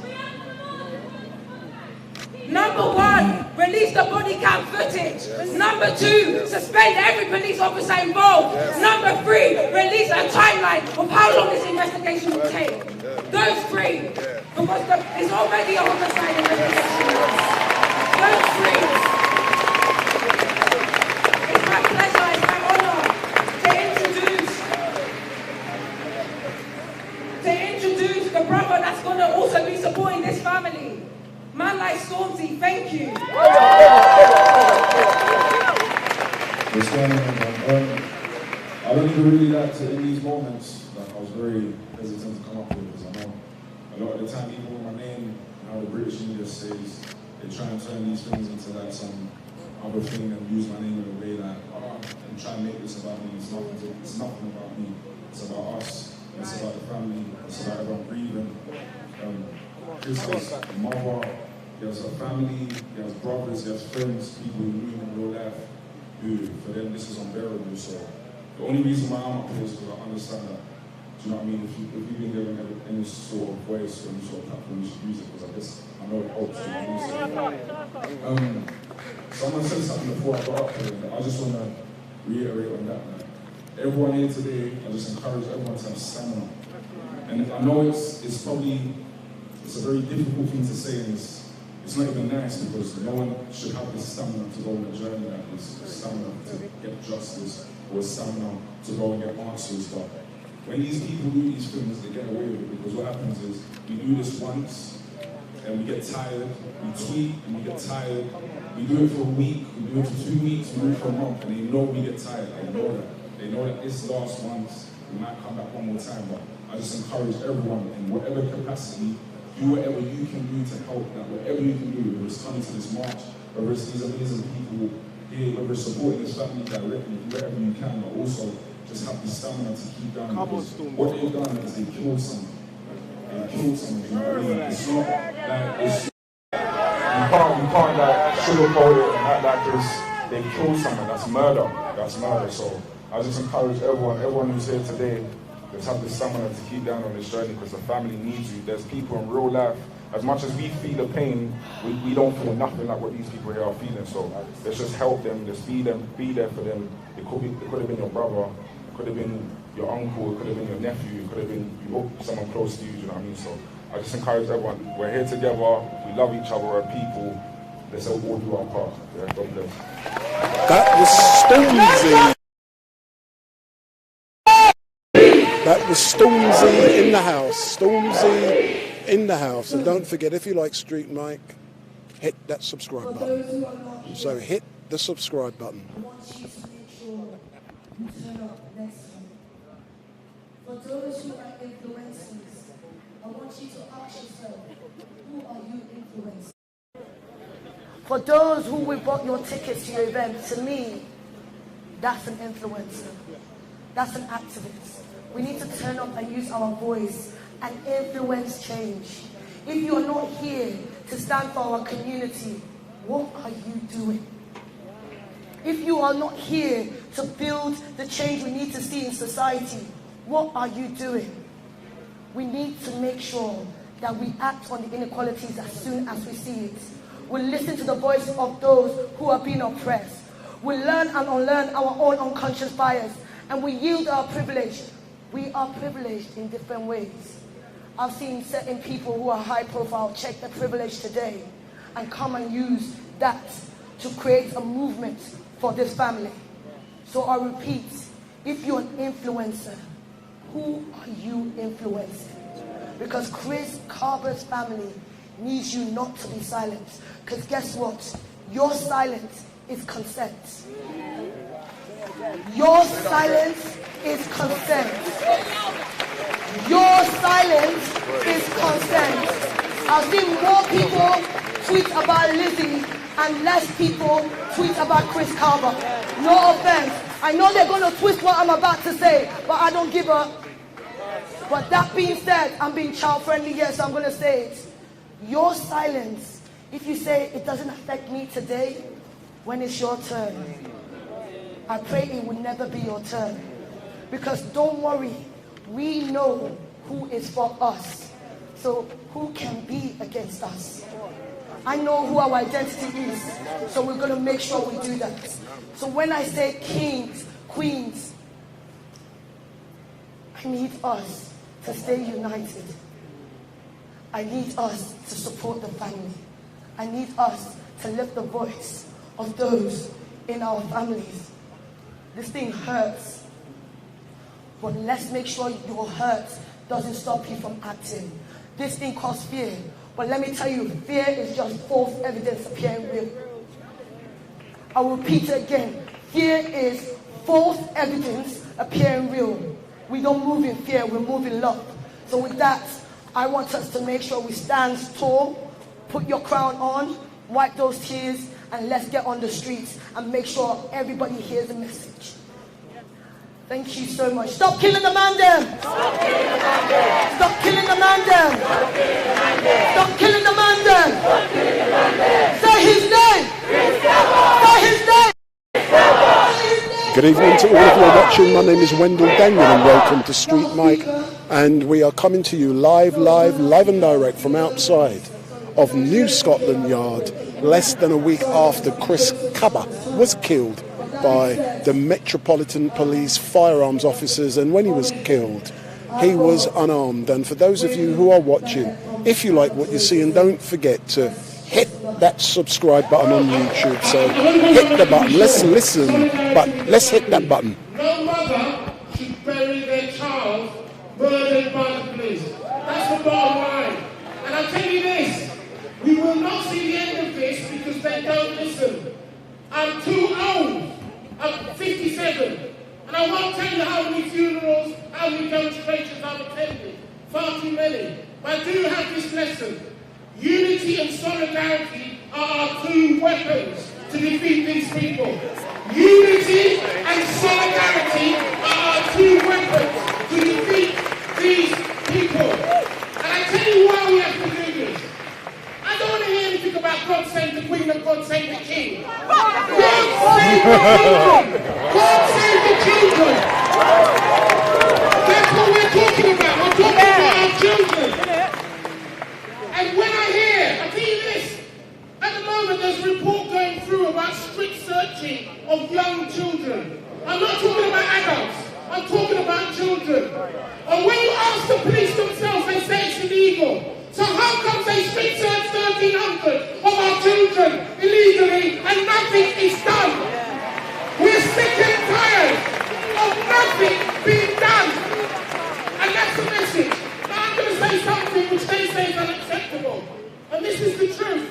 S18: Number one, release the body cam footage. Number two, suspend every police officer involved. Number three, release a timeline of how long this investigation will take. Those three, because it's already a homicide investigation. Those three. It's my pleasure, it's my honor to introduce the brother that's going to also be supporting this family. Man like Stormzy, thank you.
S19: What's going on, man? I don't even really like to, in these moments, like I was very hesitant to come up with because I know a lot of the time people with my name, how the British media says, they try and turn these things into like some other thing and use my name in a way like, and try and make this about me. It's nothing about me. It's about us. It's about the family. It's about everyone grieving. Chris has a mother, he has a family, he has brothers, he has friends, people who knew him in real life, who for them this is unbearable. So the only reason why I'm up here is because I understand that. Do you know what I mean? If you've been given any sort of voice or any sort of platform, you should use it because I know it helps. Someone said something before I got up here, and I just want to reiterate on that. Everyone here today, I just encourage everyone to have stamina. And I know it's a very difficult thing to say, and it's not even nice because no one should have the stamina to go on a journey like this, stamina to get justice, or stamina to go and get answers. But when these people do these things, they get away with it because what happens is we do this once and we get tired, we tweet and we get tired, we do it for a week, we do it for 2 weeks, we do it for a month, and they know we get tired, they know that. They know that this last once, we might come back one more time, but I just encourage everyone in whatever capacity, do whatever you can do to help that, whatever you can do, whether it's coming to this march, whether it's these amazing people here, whether it's supporting this family directly, whatever you can, but also just have the stamina to keep going. What they've done is they killed someone. They killed someone, you know what I mean? It's not like, you can't like sugarcoat it and act like this. They killed someone, that's murder. That's murder. So I just encourage everyone who's here today, let's have the stamina to keep down on this journey because the family needs you. There's people in real life, as much as we feel the pain, we don't feel nothing like what these people here are feeling. So let's just help them, just be there for them. It could have been your brother, it could have been your uncle, it could have been your nephew, it could have been someone close to you, you know what I mean? So I just encourage everyone, we're here together, we love each other, we're people, let's all do our part. Yeah, God bless.
S4: That was Stormzy. That was Stormzy in the house. Stormzy in the house. And don't forget, if you like StreetMic, hit that subscribe button. So hit the subscribe button.
S14: I want you to make sure you turn up next time. For those who are influencers, I want you to ask yourself, who are you influencing?
S5: For those who will bought your tickets to your event, to me, that's an influencer. That's an activist. We need to turn up and use our voice and influence change. If you are not here to stand for our community, what are you doing? If you are not here to build the change we need to see in society, what are you doing? We need to make sure that we act on the inequalities as soon as we see it. We listen to the voice of those who are being oppressed. We learn and unlearn our own unconscious bias and we yield our privilege. We are privileged in different ways. I've seen certain people who are high profile check their privilege today and come and use that to create a movement for this family. So I repeat, if you're an influencer, who are you influencing? Because Chris Kaba's family needs you not to be silent. Because guess what? Your silence is consent. Your silence is consent. Your silence is consent. I've seen more people tweet about Lizzie and less people tweet about Chris Kaba. No offense. I know they're going to twist what I'm about to say, but I don't give a... But that being said, I'm being child friendly, yes, I'm going to say it. Your silence, if you say it doesn't affect me today, when it's your turn, I pray it will never be your turn. Because don't worry, we know who is for us. So who can be against us? I know who our identity is, so we're going to make sure we do that. So when I say kings, queens, I need us to stay united. I need us to support the family. I need us to lift the voice of those in our families. This thing hurts, but let's make sure your hurt doesn't stop you from acting. This thing causes fear, but let me tell you, fear is just false evidence appearing real. I will repeat it again. Fear is false evidence appearing real. We don't move in fear, we move in love. So with that, I want us to make sure we stand tall, put your crown on, wipe those tears, and let's get on the streets and make sure everybody hears the message. Thank you so much. Stop killing the man them! Stop killing the man them! Stop killing the man them! Stop killing the man them! Stop killing the man them! Say his name! Say his name!
S4: Good evening to all of you watching. My name is Wendell Daniel and welcome to StreetMic. And we are coming to you live and direct from outside of New Scotland Yard, less than a week after Chris Kaba was killed by the Metropolitan Police firearms officers. And when he was killed, he was unarmed. And for those of you who are watching, if you like what you see, and don't forget to hit that subscribe button on YouTube. So hit the button. Let's listen, but let's hit that button.
S9: No mother should bury their child murdered by the police. That's the bottom line. And I'll tell you this, we will not see the end of this because they don't listen. I'm too old. I'm 57. And I won't tell you how many funerals, how many demonstrations I've attended. Far too many. But I do have this lesson. Unity and solidarity are our two weapons to defeat these people. Unity and solidarity are our two weapons to defeat these people. And I tell you why we have to do this. I don't want to hear anything about God save the Queen and God save the King. God save the children. God save the children. That's what we're talking about. We're talking about our children. And when I hear, I tell you this, at the moment there's a report going through about strict searching of young children. I'm not talking about adults, I'm talking about children. And when you ask the police themselves, they say it's illegal. So how come they strict search 1,300 of our children illegally and nothing is done? We're sick and tired of nothing being done. And that's the message. I'm going to say something which they say is unacceptable. And this is the truth.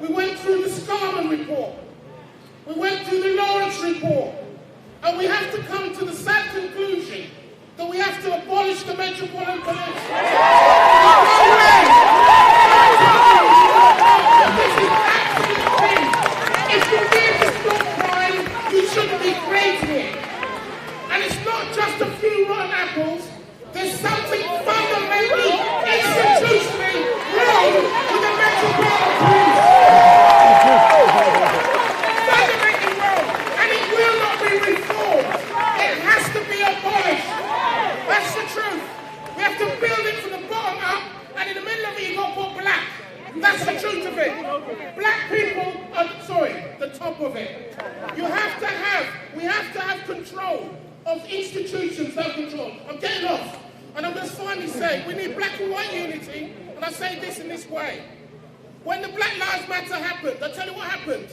S9: We went through the Scarman report. We went through the Lawrence report. And we have to come to the sad conclusion that we have to abolish the Metropolitan Police. No way! This is absolutely. If you're here to stop crime, you shouldn't be creating it. And it's not just a few rotten apples. There's something fundamentally, institutionally wrong with the Metropolitan Police. Fundamentally wrong. And it will not be reformed. It has to be abolished. That's the truth. We have to build it from the bottom up, and in the middle of it you've got to put black. That's the truth of it. Black people are, the top of it. We have to have control of
S20: of institutions that control. I'm getting off. And I'm just finally saying, we need black and white unity. And I say this in this way. When the Black Lives Matter happened, I'll tell you what happened.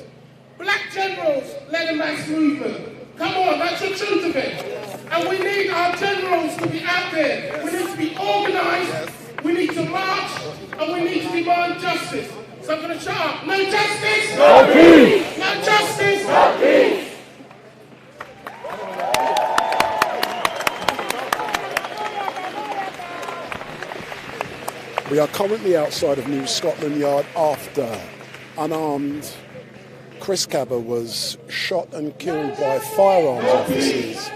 S20: Black generals led a mass movement. Come on, that's the truth of it. And we need our generals to be out there. We need to be organised, we need to march, and we need to demand justice. So I'm going to shut up. No justice!
S15: No peace!
S20: No justice!
S15: No peace!
S4: We are currently outside of New Scotland Yard after unarmed Chris Kaba was shot and killed by firearms officers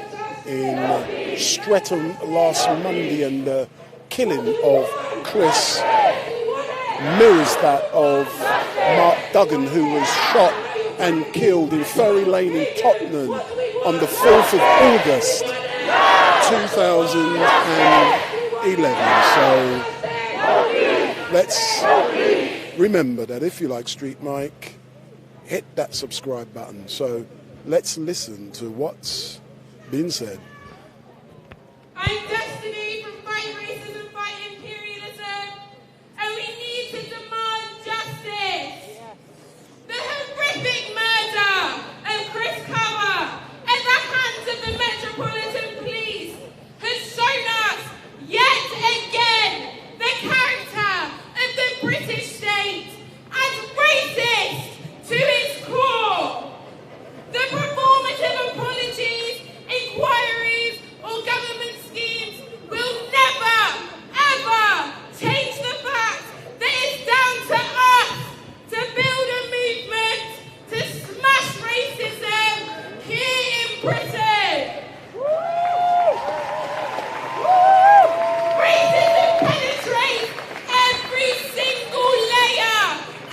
S4: in Streatham last Monday, and the killing of Chris mirrors that of Mark Duggan, who was shot and killed in Ferry Lane in Tottenham on the 4th of August 2011. So let's remember that if you like StreetMic, hit that subscribe button. So let's listen to what's been said.
S18: I'm Destiny from Fight Racism, Fight Imperialism, and we need to demand justice. The horrific murder of Chris Kaba at the hands of the Metropolitan Police has shown us yet again the character of the British state as racist to its core. The performative apologies, inquiries, or government schemes will never, ever change the fact that it's down to us to build a movement to smash racism here in Britain. Racism penetrates every single layer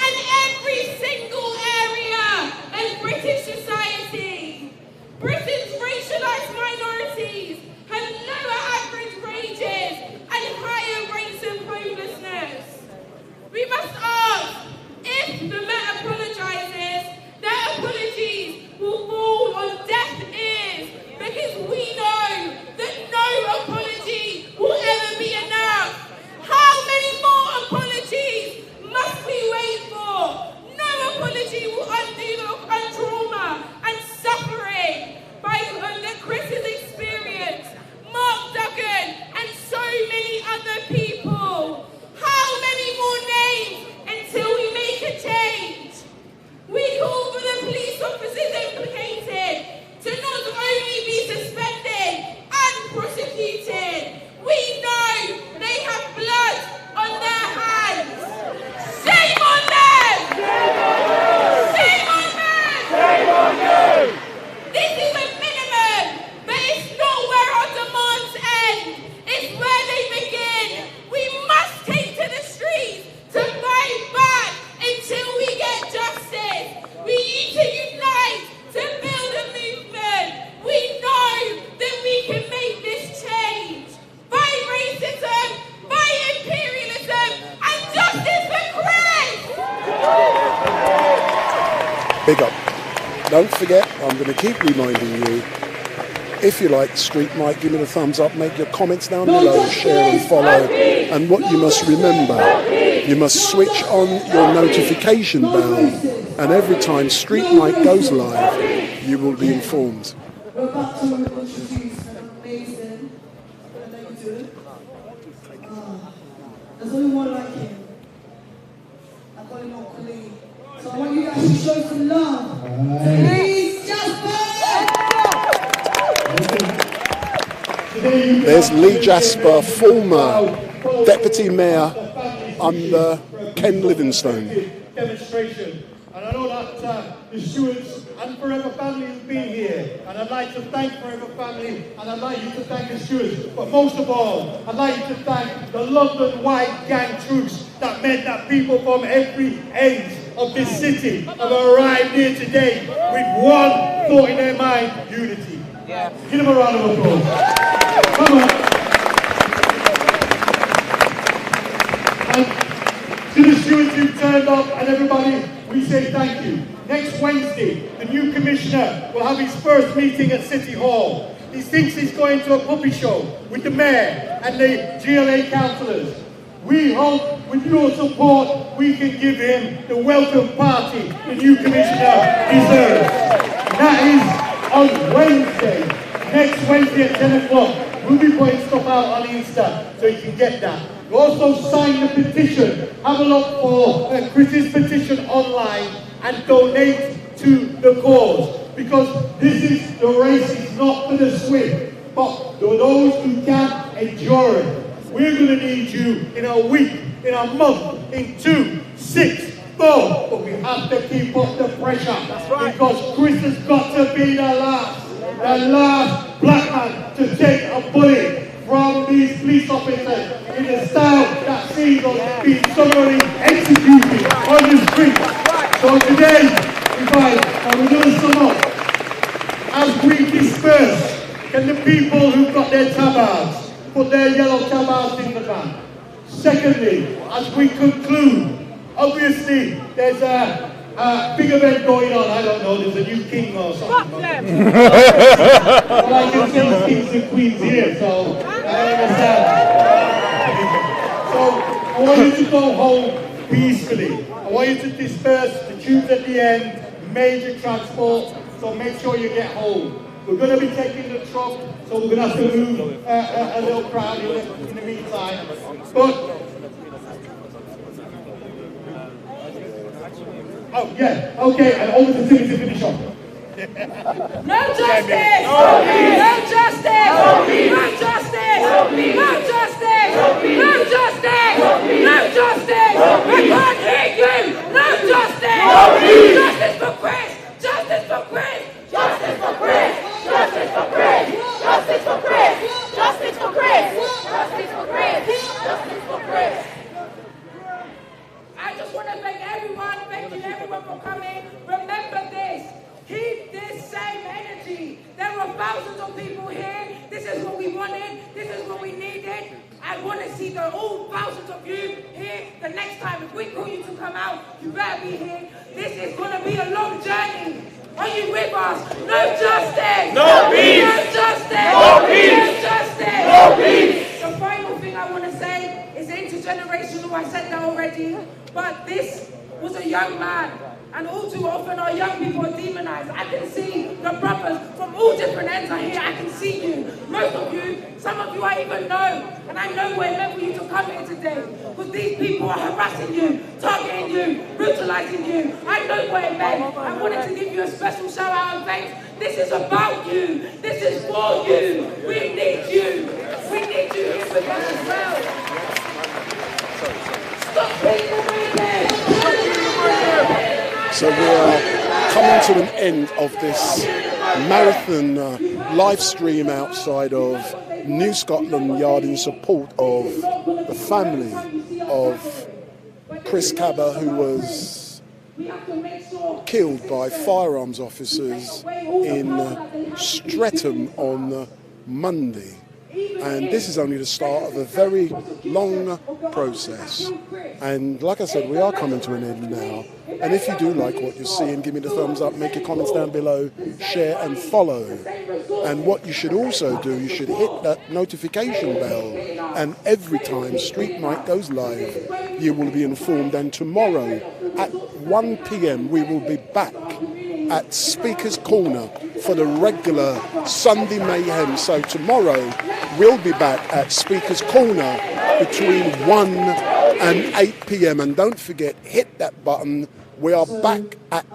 S18: and every single area of British society. Britain's racialised minorities have lower average wages and higher rates of homelessness. We must ask, if the Met apologises, their apologies will fall on deaf ears, because we know that no apology will ever be enough. How many more apologies must we wait for? No apology will undo the trauma and suffering that Chris has experienced, Mark Duggan, and so many other people. How many more names until we make a change? We call for the police officers implicated to not only be suspended and prosecuted. We know they have blood on their hands. Shame on them! Shame on them!
S15: Shame on you!
S18: This is a minimum, but it's not where our demands end. It's where they begin. We must take to the streets to fight back until we get justice. We need to unite to build a movement. We know that we can make this change. Fight racism, fight imperialism, and justice for Chris!
S4: Big up. Don't forget, I'm going to keep reminding you, if you like StreetMic, give me the thumbs up, make your comments down below, share and follow. And what you must remember, you must switch on your notification bell, and every time StreetMic goes live, you will be informed.
S10: We're about to introduce an amazing lady. There's only one like him. I call him Uncle Lee. So I want you guys to show some love. Please, Jasper!
S4: There's Lee Jasper, former Deputy Mayor under Ken Livingstone.
S9: Demonstration. And I know that the stewards and Forever Family has been here. And I'd like to thank Forever Family, and I'd like you to thank the stewards. But most of all, I'd like you to thank the London White Gang troops that meant that people from every end of this city have arrived here today with one thought in their mind: unity. Yeah. Give them a round of applause. Come on. And to the stewards who turned up and everybody, we say thank you. Next Wednesday, the new commissioner will have his first meeting at City Hall. He thinks he's going to a puppy show with the mayor and the GLA councillors. We hope with your support we can give him the welcome party the new commissioner deserves. That is on Wednesday, next Wednesday at 10 o'clock. We'll be putting stuff out on Insta so you can get that. You also sign the petition. Have a look for Chris's petition online and donate to the cause. Because the race is not for the swift, but for those who can't endure it. We're going to need you in a week, in a month, in 2, 6, 4. But we have to keep up the pressure. That's right. Because Chris has got to be the last black man to take a bullet from these police officers in the style that sees us being summarily executed on the street. So today, we're going to sum up. As we disperse, can the people who've got their tabards put their yellow tabards in the van? Secondly, as we conclude, obviously there's a big event going on. I don't know, there's a new king or something. Well, I can see kings and queens here, so I understand. So I want you to go home peacefully. I want you to disperse. The tube's at the end, major transport. So make sure you get home. We're going to be taking the truck, so we're going to have to move a little crowd in the meantime. But, oh yeah, okay, and over to Timmy to finish off.
S18: No justice! No peace! No justice! No peace! No justice! No peace! No justice! No peace! No justice! No peace! No justice! No peace! I can't hear you! No justice! No peace! Justice for Chris! Justice for Chris! Justice for Chris! Justice for Chris! Justice for Chris! Justice for Chris! Justice for Chris! Justice for Chris! I just want to thank you everyone for coming. Remember this. Keep this same energy. There are thousands of people here. This is what we wanted. This is what we needed. I want to see all thousands of you here the next time. If we call you to come out, you better be here. This is going to be a long journey. Are you with us? No justice!
S1: No peace!
S18: No justice!
S1: No peace!
S18: No justice!
S1: No peace!
S18: The final thing I want to say is intergenerational. I said that already. But this was a young man. And all too often our young people are demonized. I can see the brothers from all different ends are here. I can see you. Most of you, some of you I even know. And I know where meant for you to come here today. Because these people are harassing you, targeting you, brutalizing you. I know where it meant. I wanted to give you a special shout out and thanks. This is about you. This is for you. We need you. We need you here with us as well. Stop being
S4: So we are coming to an end of this marathon live stream outside of New Scotland Yard in support of the family of Chris Kaba, who was killed by firearms officers in Streatham on Monday. And this is only the start of a very long process. And like I said, we are coming to an end now. And if you do like what you're seeing, give me the thumbs up, make your comments down below, share and follow. And what you should also do, you should hit that notification bell. And every time StreetMic goes live, you will be informed. And tomorrow at 1 p.m. we will be back at Speaker's Corner for the regular Sunday Mayhem. So tomorrow we'll be back at Speaker's Corner between 1 and 8 p.m. And don't forget, hit that button. We are back at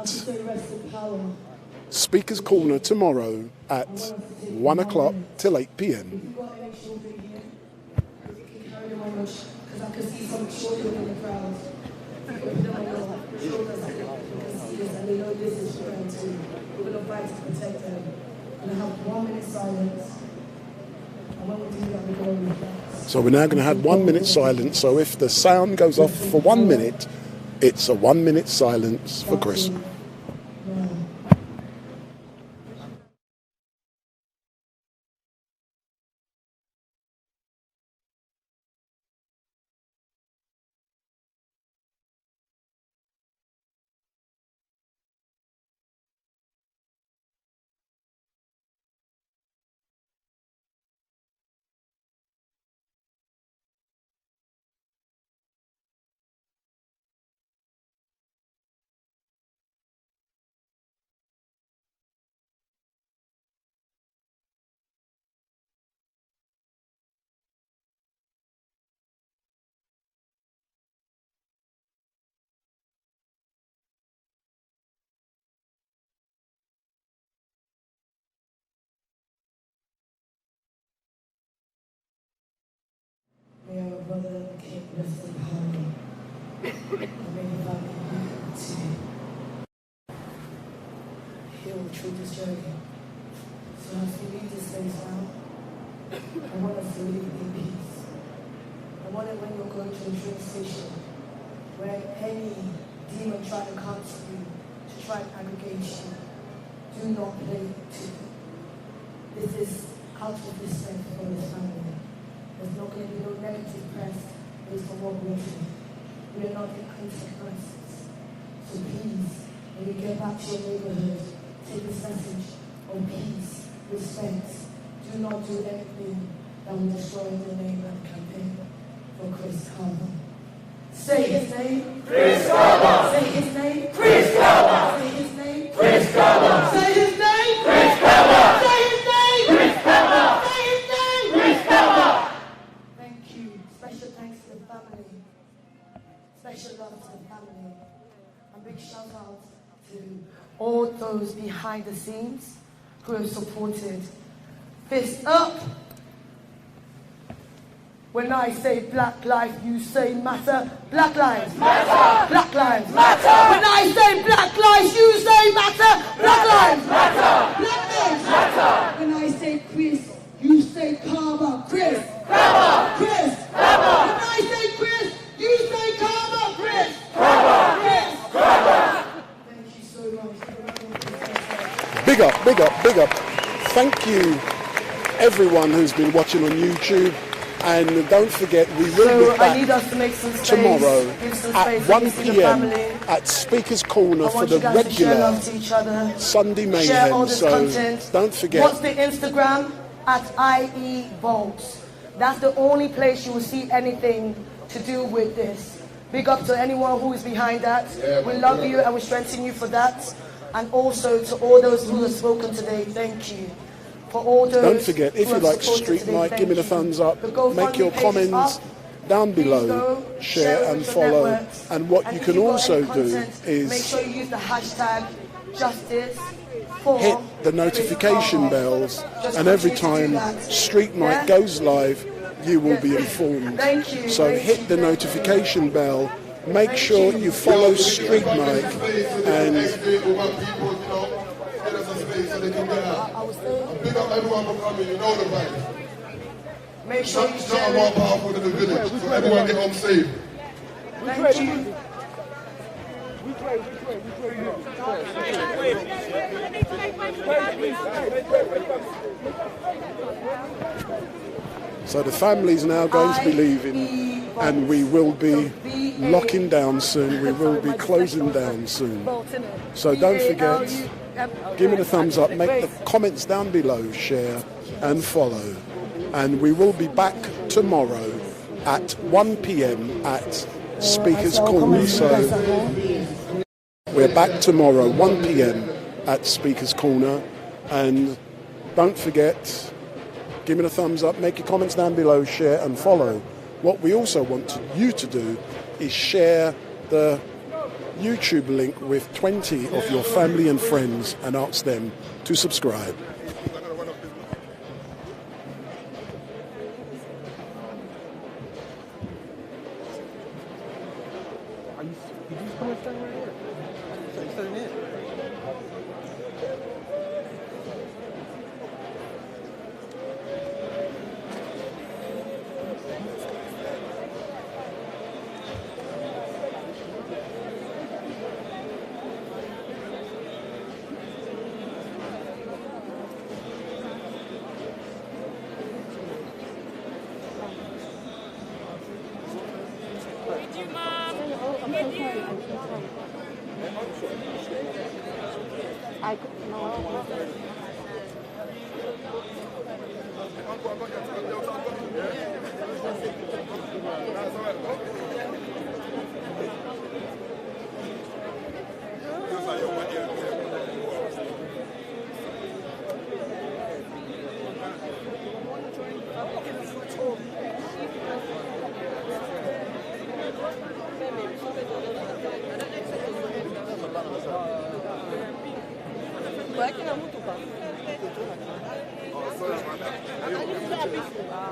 S4: Speaker's Corner tomorrow at 1 o'clock till 8 p.m. So we're now going to have 1 minute silence. So if the sound goes off for 1 minute, it's a 1 minute silence for Chris.
S21: rest in harmony. And may the family be able to heal through this journey. So as we leave this space now, I want us to leave in peace. I want it when you're going to a train station, where any demon try to come to you, to try and aggregate you, do not play to. This is out of respect for this family. There's not going to be no negative press based on what we're doing. We are not the antichrists. So please, when you get back to your neighborhood, take this message of peace, respect. Do not do anything that will destroy the name and campaign for Chris Kaba. Say his name.
S15: Chris Kaba.
S21: Say his name.
S15: Chris Kaba.
S21: Say his name.
S15: Chris Kaba.
S21: Say his name.
S15: Chris Kaba.
S21: Say his name.
S15: Chris Kaba.
S21: Say his name.
S15: Chris Kaba.
S21: Thank you. Special thanks to the family. Special love to the family. And big shout out to all those behind the scenes who have supported. Fist up. When I say black lives, you say matter. Black lives matter. Black lives matter. When I say black lives, you say matter. Black lives matter. Black lives matter.
S10: When I say Chris, you say Kaba. Chris.
S21: Kaba.
S10: Chris.
S21: Kaba.
S10: When I say Chris, you say Kaba. Chris.
S21: Kaba.
S10: Chris.
S21: Kaba. Thank you so much.
S4: Big up, big up, big up. Thank you, everyone who's been watching on YouTube. And don't forget, we will be back
S21: I need us to make some space,
S4: tomorrow
S21: at
S4: at 1 p.m. at Speaker's Corner for the regular Sunday Mayhem. So
S21: content.
S4: don't forget.
S21: What's the Instagram? At IE Vaults. That's the only place you will see anything to do with this. Big up to anyone who is behind that. We love you and we strengthen you for that. And also to all those who have spoken today, thank you. For all those
S4: don't forget, if you like StreetMic, give me the thumbs up, make your comments down below, share and follow. And what you can also do is
S21: make sure you use the hashtag justice.
S4: Hit the notification bells, and every time StreetMic goes live, you will be informed. So hit the notification bell, make sure you follow StreetMic, and
S11: big up everyone for coming, you know the vibe.
S21: Make sure you share
S11: it. More powerful than the village, so everyone get home safe.
S21: Thank you.
S4: So the family's now going to be leaving, and we will be locking down soon. We will be closing down soon. So don't forget, give me the thumbs up, make the comments down below, share and follow. And we will be back tomorrow at 1 p.m. at Speaker's Corner. So we're back tomorrow, 1 p.m. at Speaker's Corner. And don't forget, give me the thumbs up, make your comments down below, share and follow. What we also want you to do is share the YouTube link with 20 of your family and friends and ask them to subscribe.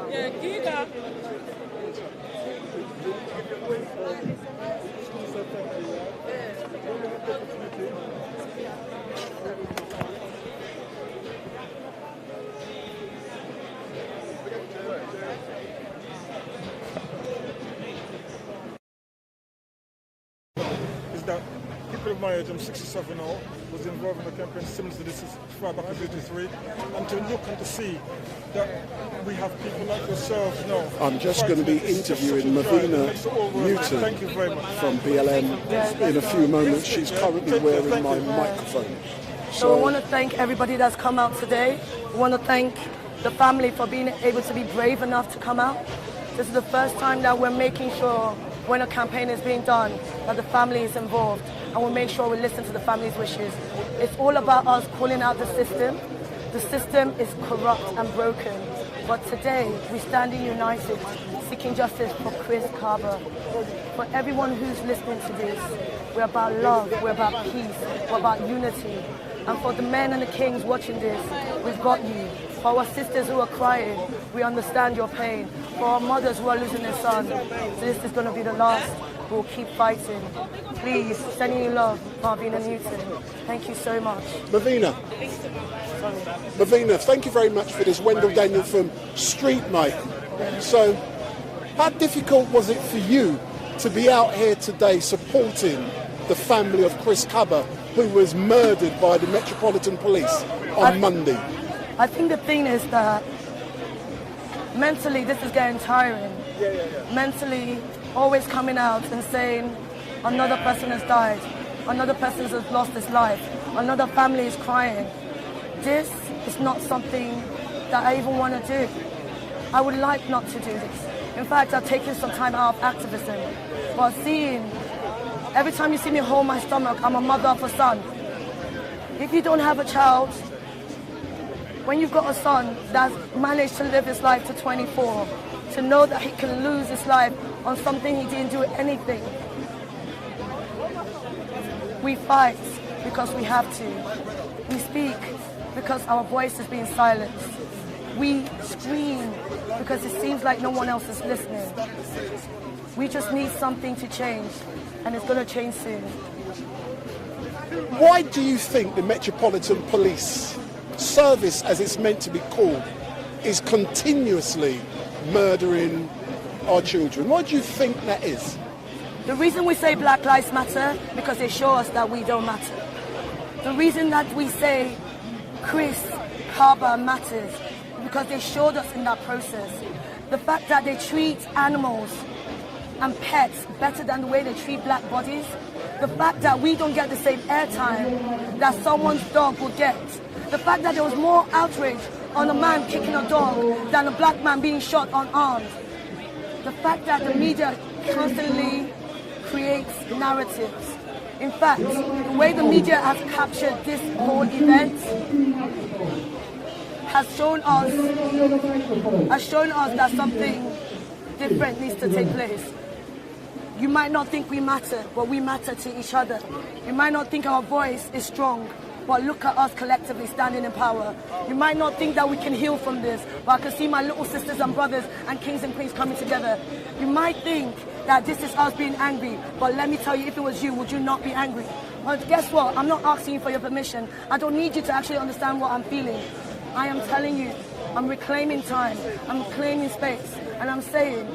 S12: Yeah,
S6: Is that people of my age, I'm 67 now, was involved in a campaign similar to this as far back as 83, and to look and to see that we have people like yourselves now.
S4: I'm just going to be interviewing Mavina Newton from BLM in a few moments. She's currently wearing my microphone.
S5: So I want to thank everybody that's come out today. I want to thank the family for being able to be brave enough to come out. This is the first time that we're making sure when a campaign is being done that the family is involved, and we'll make sure we listen to the family's wishes. It's all about us calling out the system. The system is corrupt and broken, but today we're standing united, seeking justice for Chris Kaba. For everyone who's listening to this, we're about love, we're about peace, we're about unity. And for the men and the kings watching this, we've got you. For our sisters who are crying, we understand your pain. For our mothers who are losing their sons, this is going to be the last. We'll keep fighting. Please, sending you love, Mavina Newton. Thank you so much.
S4: Mavina, thank you very much for this. Wendell Daniel from StreetMic. So, how difficult was it for you to be out here today supporting the family of Chris Kaba, who was murdered by the Metropolitan Police on Monday?
S5: I think the thing is that mentally this is getting tiring. Mentally, always coming out and saying another person has died, another person has lost his life, another family is crying. This is not something that I even want to do. I would like not to do this. In fact, I've taken some time out of activism. But seeing, every time you see me hold my stomach, I'm a mother of a son. If you don't have a child, when you've got a son that's managed to live his life to 24, to know that he can lose his life on something he didn't do anything. We fight because we have to. We speak because our voice is being silenced. We scream because it seems like no one else is listening. We just need something to change, and it's going to change soon.
S4: Why do you think the Metropolitan Police Service, as it's meant to be called, is continuously murdering our children? Why do you think that is?
S5: The reason we say Black Lives Matter, because they show us that we don't matter. The reason that we say Chris Kaba matters, because they showed us in that process. The fact that they treat animals and pets better than the way they treat black bodies. The fact that we don't get the same airtime that someone's dog would get. The fact that there was more outrage on a man kicking a dog than a black man being shot unarmed. The fact that the media constantly creates narratives. In fact, the way the media has captured this whole event has shown us that something different needs to take place. You might not think we matter, but we matter to each other. You might not think our voice is strong, but look at us collectively standing in power. You might not think that we can heal from this, but I can see my little sisters and brothers and kings and queens coming together. You might think that this is us being angry, but let me tell you, if it was you, would you not be angry? But guess what? I'm not asking you for your permission. I don't need you to actually understand what I'm feeling. I am telling you, I'm reclaiming time, I'm reclaiming space, and I'm saying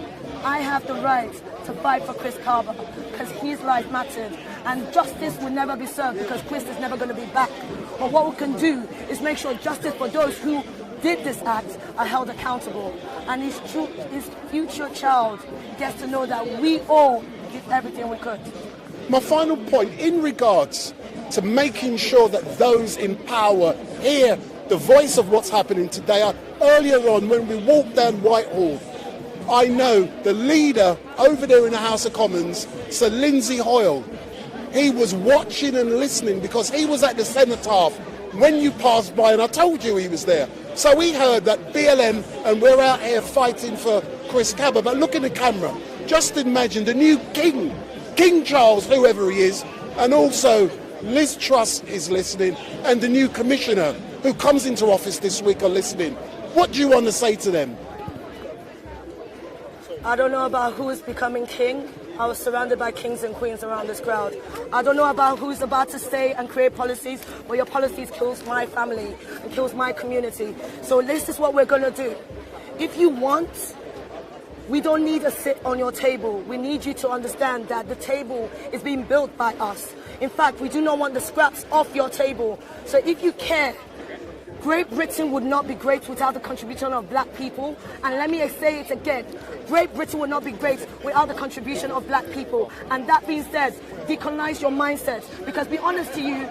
S5: I have the right to fight for Chris Kaba because his life mattered, and justice will never be served because Chris is never going to be back. But what we can do is make sure justice for those who did this act are held accountable, and his future child gets to know that we all did everything we could.
S4: My final point in regards to making sure that those in power hear the voice of what's happening today. Earlier on, when we walked down Whitehall, I know the leader over there in the House of Commons, Sir Lindsay Hoyle, he was watching and listening because he was at the cenotaph when you passed by, and I told you he was there. So we heard that BLM, and we're out here fighting for Chris Kaba. But look in the camera. Just imagine the new King Charles, whoever he is, and also Liz Truss is listening, and the new commissioner who comes into office this week are listening. What do you want to say to them?
S6: So
S5: I don't know about who is becoming king. I was surrounded by kings and queens around this crowd. I don't know about who's about to stay and create policies, but your policies kills my family and kills my community. So this is what we're going to do. If you want, we don't need a sit on your table. We need you to understand that the table is being built by us. In fact, we do not want the scraps off your table. So if you care, Great Britain would not be great without the contribution of black people. And let me say it again. Great Britain would not be great without the contribution of black people. And that being said, decolonize your mindset. Because be honest to you,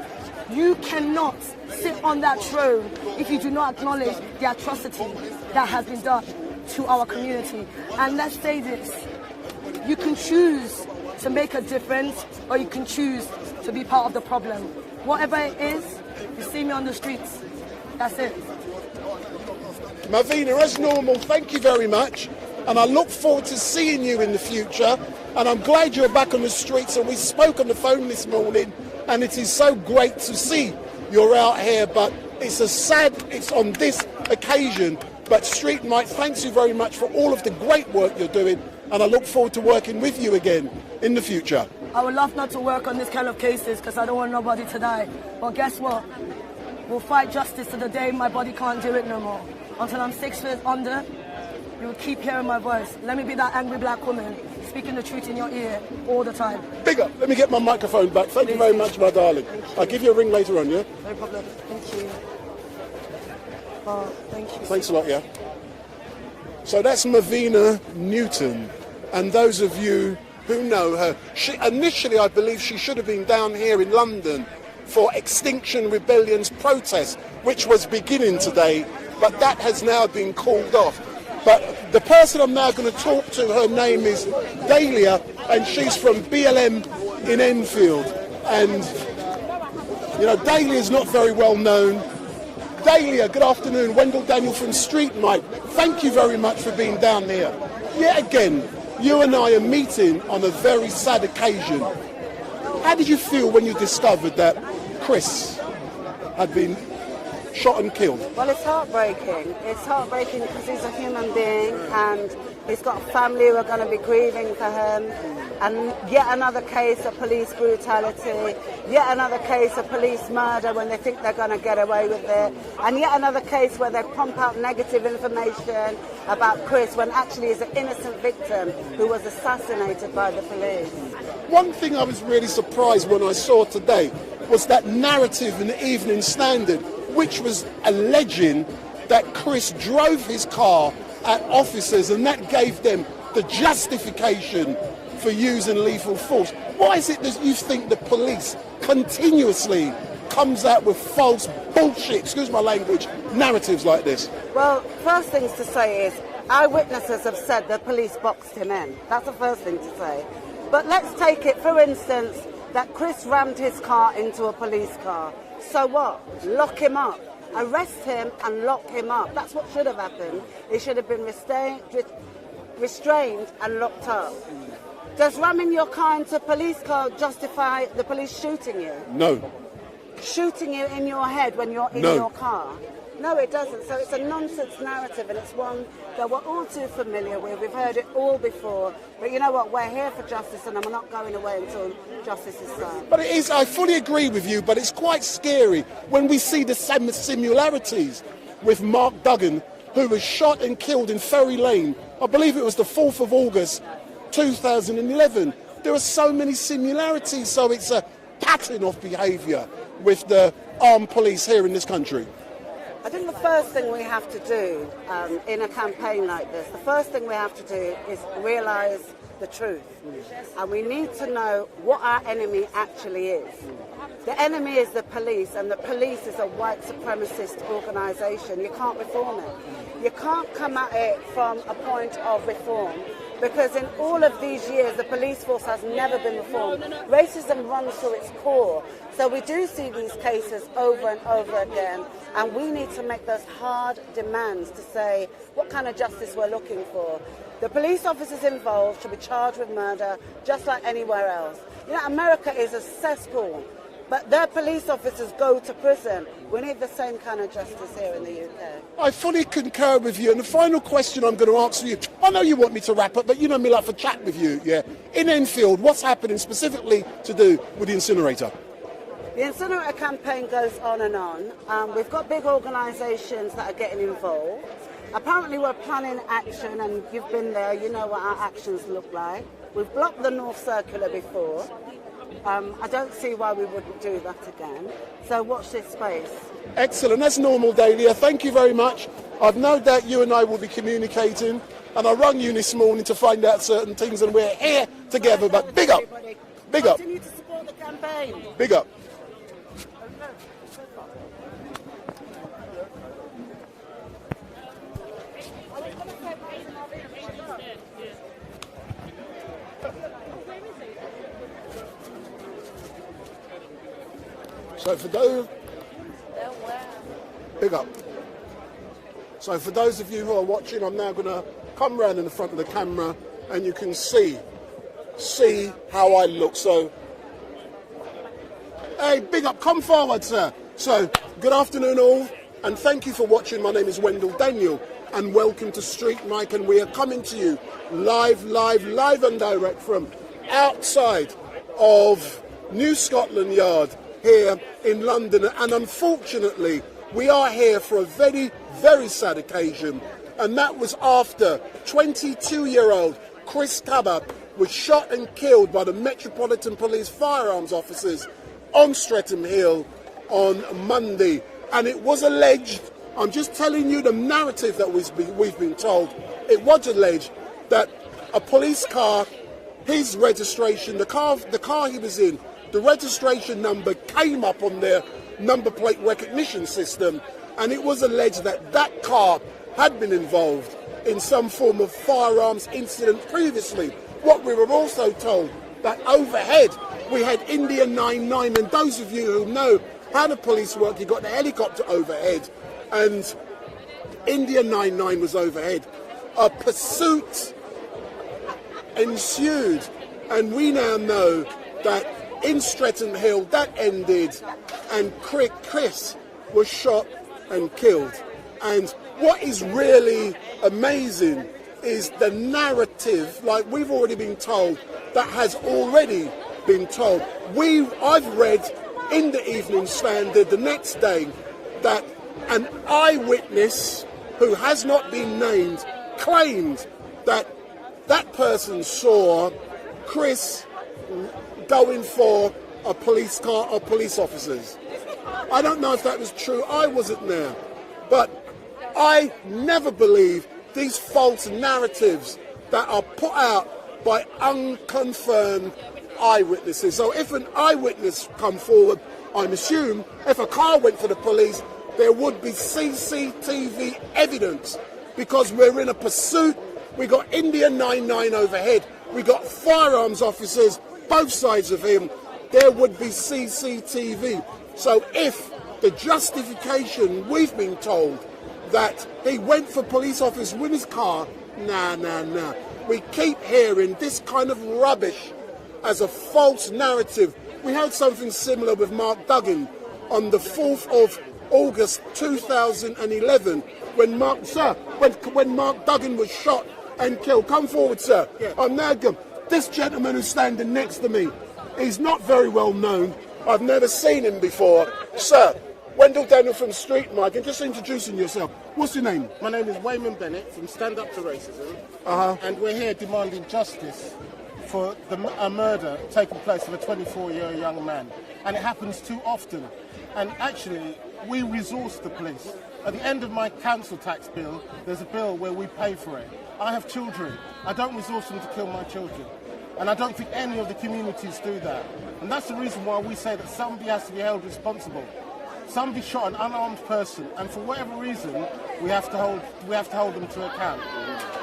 S5: you cannot sit on that throne if you do not acknowledge the atrocity that has been done to our community. And let's say this, you can choose to make a difference or you can choose to be part of the problem. Whatever it is, you see me on the streets. That's it.
S4: Mavina, as normal, thank you very much. And I look forward to seeing you in the future. And I'm glad you're back on the streets. And we spoke on the phone this morning. And it is so great to see you're out here. But it's it's on this occasion. But StreetMic, thanks you very much for all of the great work you're doing. And I look forward to working with you again in the future.
S5: I would love not to work on this kind of cases because I don't want nobody to die. But guess what? We'll fight justice to the day my body can't do it no more. Until I'm 6 feet under, you'll keep hearing my voice. Let me be that angry black woman speaking the truth in your ear all the time.
S4: Big up. Let me get my microphone back. Thank you very much, my darling. I'll give you a ring later on, yeah?
S5: No problem. Thank you. Oh, thank you.
S4: Thanks a lot, yeah? So that's Mavina Newton. And those of you who know her, initially I believe she should have been down here in London for Extinction Rebellion's protest, which was beginning today, but that has now been called off. But the person I'm now going to talk to, her name is Dahlia, and she's from BLM in Enfield. And, you know, Dahlia is not very well known. Dahlia, good afternoon. Wendell Daniel from StreetMic. Thank you very much for being down here. Yet again, you and I are meeting on a very sad occasion. How did you feel when you discovered that Chris had been shot and killed?
S3: Well, it's heartbreaking. It's heartbreaking because he's a human being and he's got a family who are going to be grieving for him. And yet another case of police brutality, yet another case of police murder when they think they're going to get away with it, and yet another case where they pump out negative information about Chris when actually he's an innocent victim who was assassinated by the police.
S4: One thing I was really surprised when I saw today was that narrative in the Evening Standard, which was alleging that Chris drove his car at officers and that gave them the justification for using lethal force. Why is it that you think the police continuously comes out with false bullshit, excuse my language, narratives like this?
S3: Well, first things to say is eyewitnesses have said the police boxed him in. That's the first thing to say. But let's take it, for instance, that Chris rammed his car into a police car. So what? Lock him up. Arrest him and lock him up. That's what should have happened. He should have been restrained and locked up. Does ramming your car into a police car justify the police shooting you?
S4: No.
S3: Shooting you in your head when you're in your car? No, it doesn't. So it's a nonsense narrative, and it's one that we're all too familiar with. We've heard it all before. But you know what? We're here for justice, and I'm not going away until justice is served.
S4: But it is, I fully agree with you, but it's quite scary when we see the similarities with Mark Duggan, who was shot and killed in Ferry Lane. I believe it was the 4th of August, 2011. There are so many similarities, so it's a pattern of behaviour with the armed police here in this country.
S3: I think the first thing we have to do in a campaign like this, the first thing we have to do is realise the truth. And we need to know what our enemy actually is. The enemy is the police, and the police is a white supremacist organisation. You can't reform it. You can't come at it from a point of reform, because in all of these years the police force has never been reformed. Racism runs through its core. So we do see these cases over and over again, and we need to make those hard demands to say what kind of justice we're looking for. The police officers involved should be charged with murder just like anywhere else. You know, America is a cesspool but their police officers go to prison. We need the same kind of justice here in the UK.
S4: I fully concur with you. And the final question I'm going to ask you, I know you want me to wrap up, but you know me like for chat with you, yeah? In Enfield, what's happening specifically to do with the incinerator?
S3: The incinerator campaign goes on and on. We've got big organisations that are getting involved. Apparently we're planning action, and you've been there, you know what our actions look like. We've blocked the North Circular before. I don't see why we wouldn't do that again. So watch this space.
S4: Excellent. That's normal, Dahlia. Thank you very much. I've no doubt you and I will be communicating, and I rang you this morning to find out certain things, and we're here together. But big up. Big up.
S3: Continue to support the campaign.
S4: Big up. So for those, big up. So for those of you who are watching, I'm now going to come round in the front of the camera, and you can see how I look. So, hey, big up, come forward, sir. So, good afternoon all, and thank you for watching. My name is Wendell Daniel, and welcome to StreetMic, and we are coming to you live and direct from outside of New Scotland Yard here in London. And unfortunately, we are here for a very, very sad occasion, and that was after 22-year-old Chris Kaba was shot and killed by the Metropolitan Police firearms officers on Streatham Hill on Monday. And it was alleged, I'm just telling you the narrative that we've been told, it was alleged that a police car, his registration, the car he was in, the registration number came up on their number plate recognition system, and it was alleged that that car had been involved in some form of firearms incident previously. What we were also told, that overhead we had India 99, and those of you who know how the police work, you got the helicopter overhead, and India 99 was overhead. A pursuit ensued, and we now know that in Streatham Hill that ended, and Chris was shot and killed. And what is really amazing is the narrative, like we've already been told, that has already been told. I've read in the Evening Standard the next day that an eyewitness who has not been named claimed that that person saw Chris going for a police car or police officers. I don't know if that was true. I wasn't there. But I never believe these false narratives that are put out by unconfirmed eyewitnesses. So if an eyewitness come forward, I'm assuming if a car went for the police, there would be CCTV evidence, because we're in a pursuit. We got India 99 overhead. We got firearms officers both sides of him. There would be CCTV. So if the justification we've been told that he went for police officers with his car, nah. We keep hearing this kind of rubbish as a false narrative. We had something similar with Mark Duggan on the 4th of August 2011 when Mark Duggan was shot and killed. Come forward, sir. Yeah. I'm now going. This gentleman who's standing next to me, he's not very well known. I've never seen him before. Sir, Wendell Daniel from StreetMic, and just introducing yourself. What's your name?
S8: My name is Wayman Bennett from Stand Up to Racism. And we're here demanding justice for a murder taking place of a 24-year young man. And it happens too often. And actually, we resource the police. At the end of my council tax bill, there's a bill where we pay for it. I have children. I don't resource them to kill my children. And I don't think any of the communities do that. And that's the reason why we say that somebody has to be held responsible. Somebody shot an unarmed person, and for whatever reason, we have to hold them to account.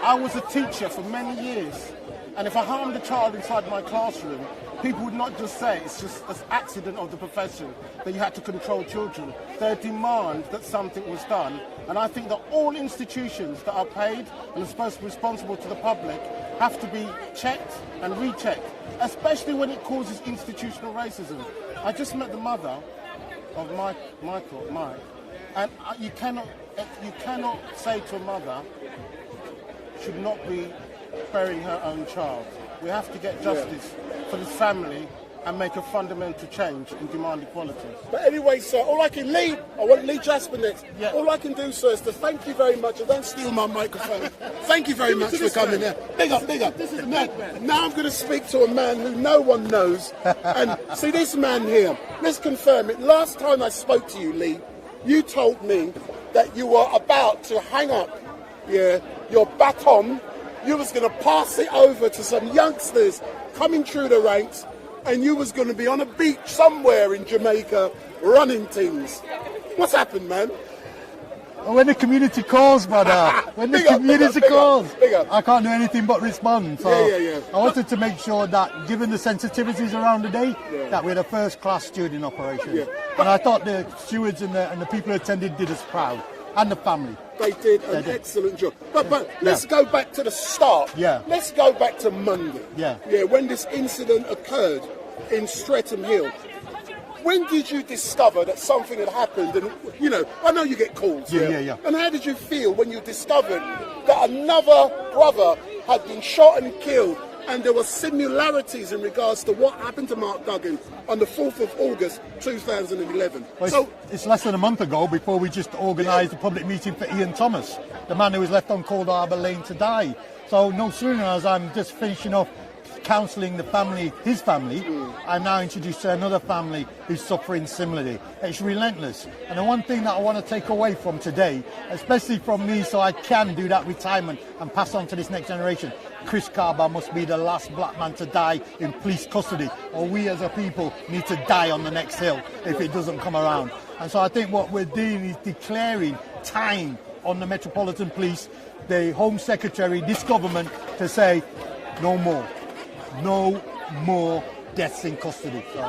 S8: I was a teacher for many years, And if I harmed a child inside my classroom, people would not just say it's just an accident of the profession that you had to control children. They demand that something was done. And I think that all institutions that are paid and are supposed to be responsible to the public have to be checked and rechecked, especially when it causes institutional racism. I just met the mother of Mike, and you cannot say to a mother should not be burying her own child. We have to get justice for this family and make a fundamental change and demand equality.
S4: But anyway, sir, I want Lee Jasper next. Yeah. All I can do, sir, is to thank you very much, and don't steal my microphone. Thank you very much for coming here. Big up, big up. This is now I'm going to speak to a man who no one knows. And see, this man here, let's confirm it. Last time I spoke to you, Lee, you told me that you were about to hang up your baton. You was going to pass it over to some youngsters coming through the ranks, and you was going to be on a beach somewhere in Jamaica running things. What's happened, man?
S13: When the community calls, brother. When the community calls. I can't do anything but respond. So I wanted to make sure that, given the sensitivities around the day, that we're a first-class stewarding operation. And I thought the stewards and the people who attended did us proud. And the family.
S4: They did an excellent job. But let's go back to the start. Let's go back to Monday. When this incident occurred in Streatham Hill. When did you discover that something had happened? And, you know, I know you get calls. And how did you feel when you discovered that another brother had been shot and killed, and there were similarities in regards to what happened to Mark Duggan on the 4th of August 2011?
S13: Well, it's less than a month ago before we just organised a public meeting for Ian Thomas, the man who was left on Cold Harbour Lane to die. So no sooner as I'm just finishing off counselling the family, his family, I'm now introduced to another family who's suffering similarly. It's relentless. And the one thing that I want to take away from today, especially from me so I can do that retirement and pass on to this next generation, Chris Kaba must be the last black man to die in police custody, or we as a people need to die on the next hill if it doesn't come around. And so I think what we're doing is declaring time on the Metropolitan Police, the Home Secretary, this government, to say no more. No more deaths in custody. So.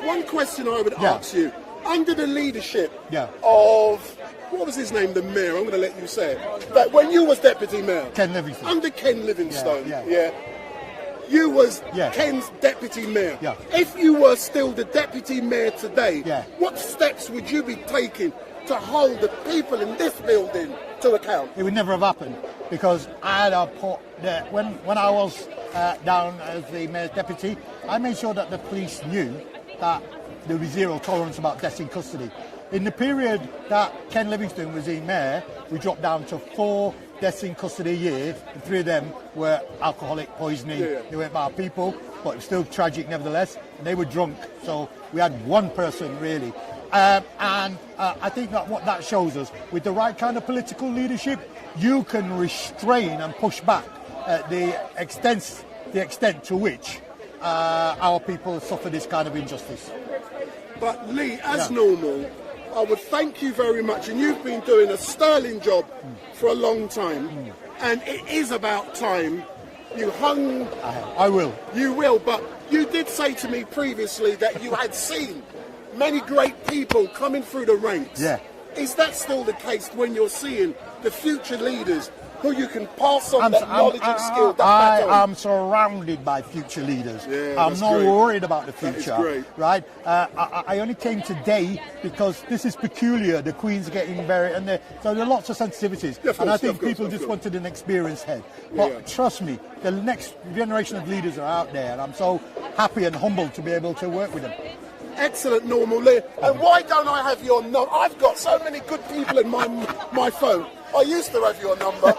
S4: One question I would ask you, under the leadership of, what was his name, the mayor, I'm going to let you say it, but when you was deputy mayor,
S13: Ken Livingstone.
S4: Under Ken Livingstone, you was Ken's deputy mayor. If you were still the deputy mayor today, what steps would you be taking to hold the people in this building to account?
S13: It would never have happened, because I had put that when I was down as the mayor's deputy, I made sure that the police knew that there was zero tolerance about deaths in custody. In the period that Ken Livingstone was in mayor, we dropped down to 4 deaths in custody a year, and 3 of them were alcoholic poisoning. They weren't bad people, but it was still tragic nevertheless, and they were drunk. So we had 1 person really. I think that what that shows us, with the right kind of political leadership, you can restrain and push back the extent to which our people suffer this kind of injustice.
S4: But Lee, as normal, I would thank you very much, and you've been doing a sterling job for a long time, and it is about time you hung...
S13: I will.
S4: You will, but you did say to me previously that you had seen many great people coming through the ranks. Is that still the case when you're seeing the future leaders who you can pass on that knowledge and skill?
S13: I am surrounded by future leaders. I'm not worried about the future. Right? I only came today because this is peculiar. The Queen's getting buried, and so there are lots of sensitivities. And I think people just wanted an experienced head. But trust me, the next generation of leaders are out there, and I'm so happy and humbled to be able to work with them.
S4: Excellent, Normal Lee. And why don't I have your number? I've got so many good people in my phone. I used to have your number.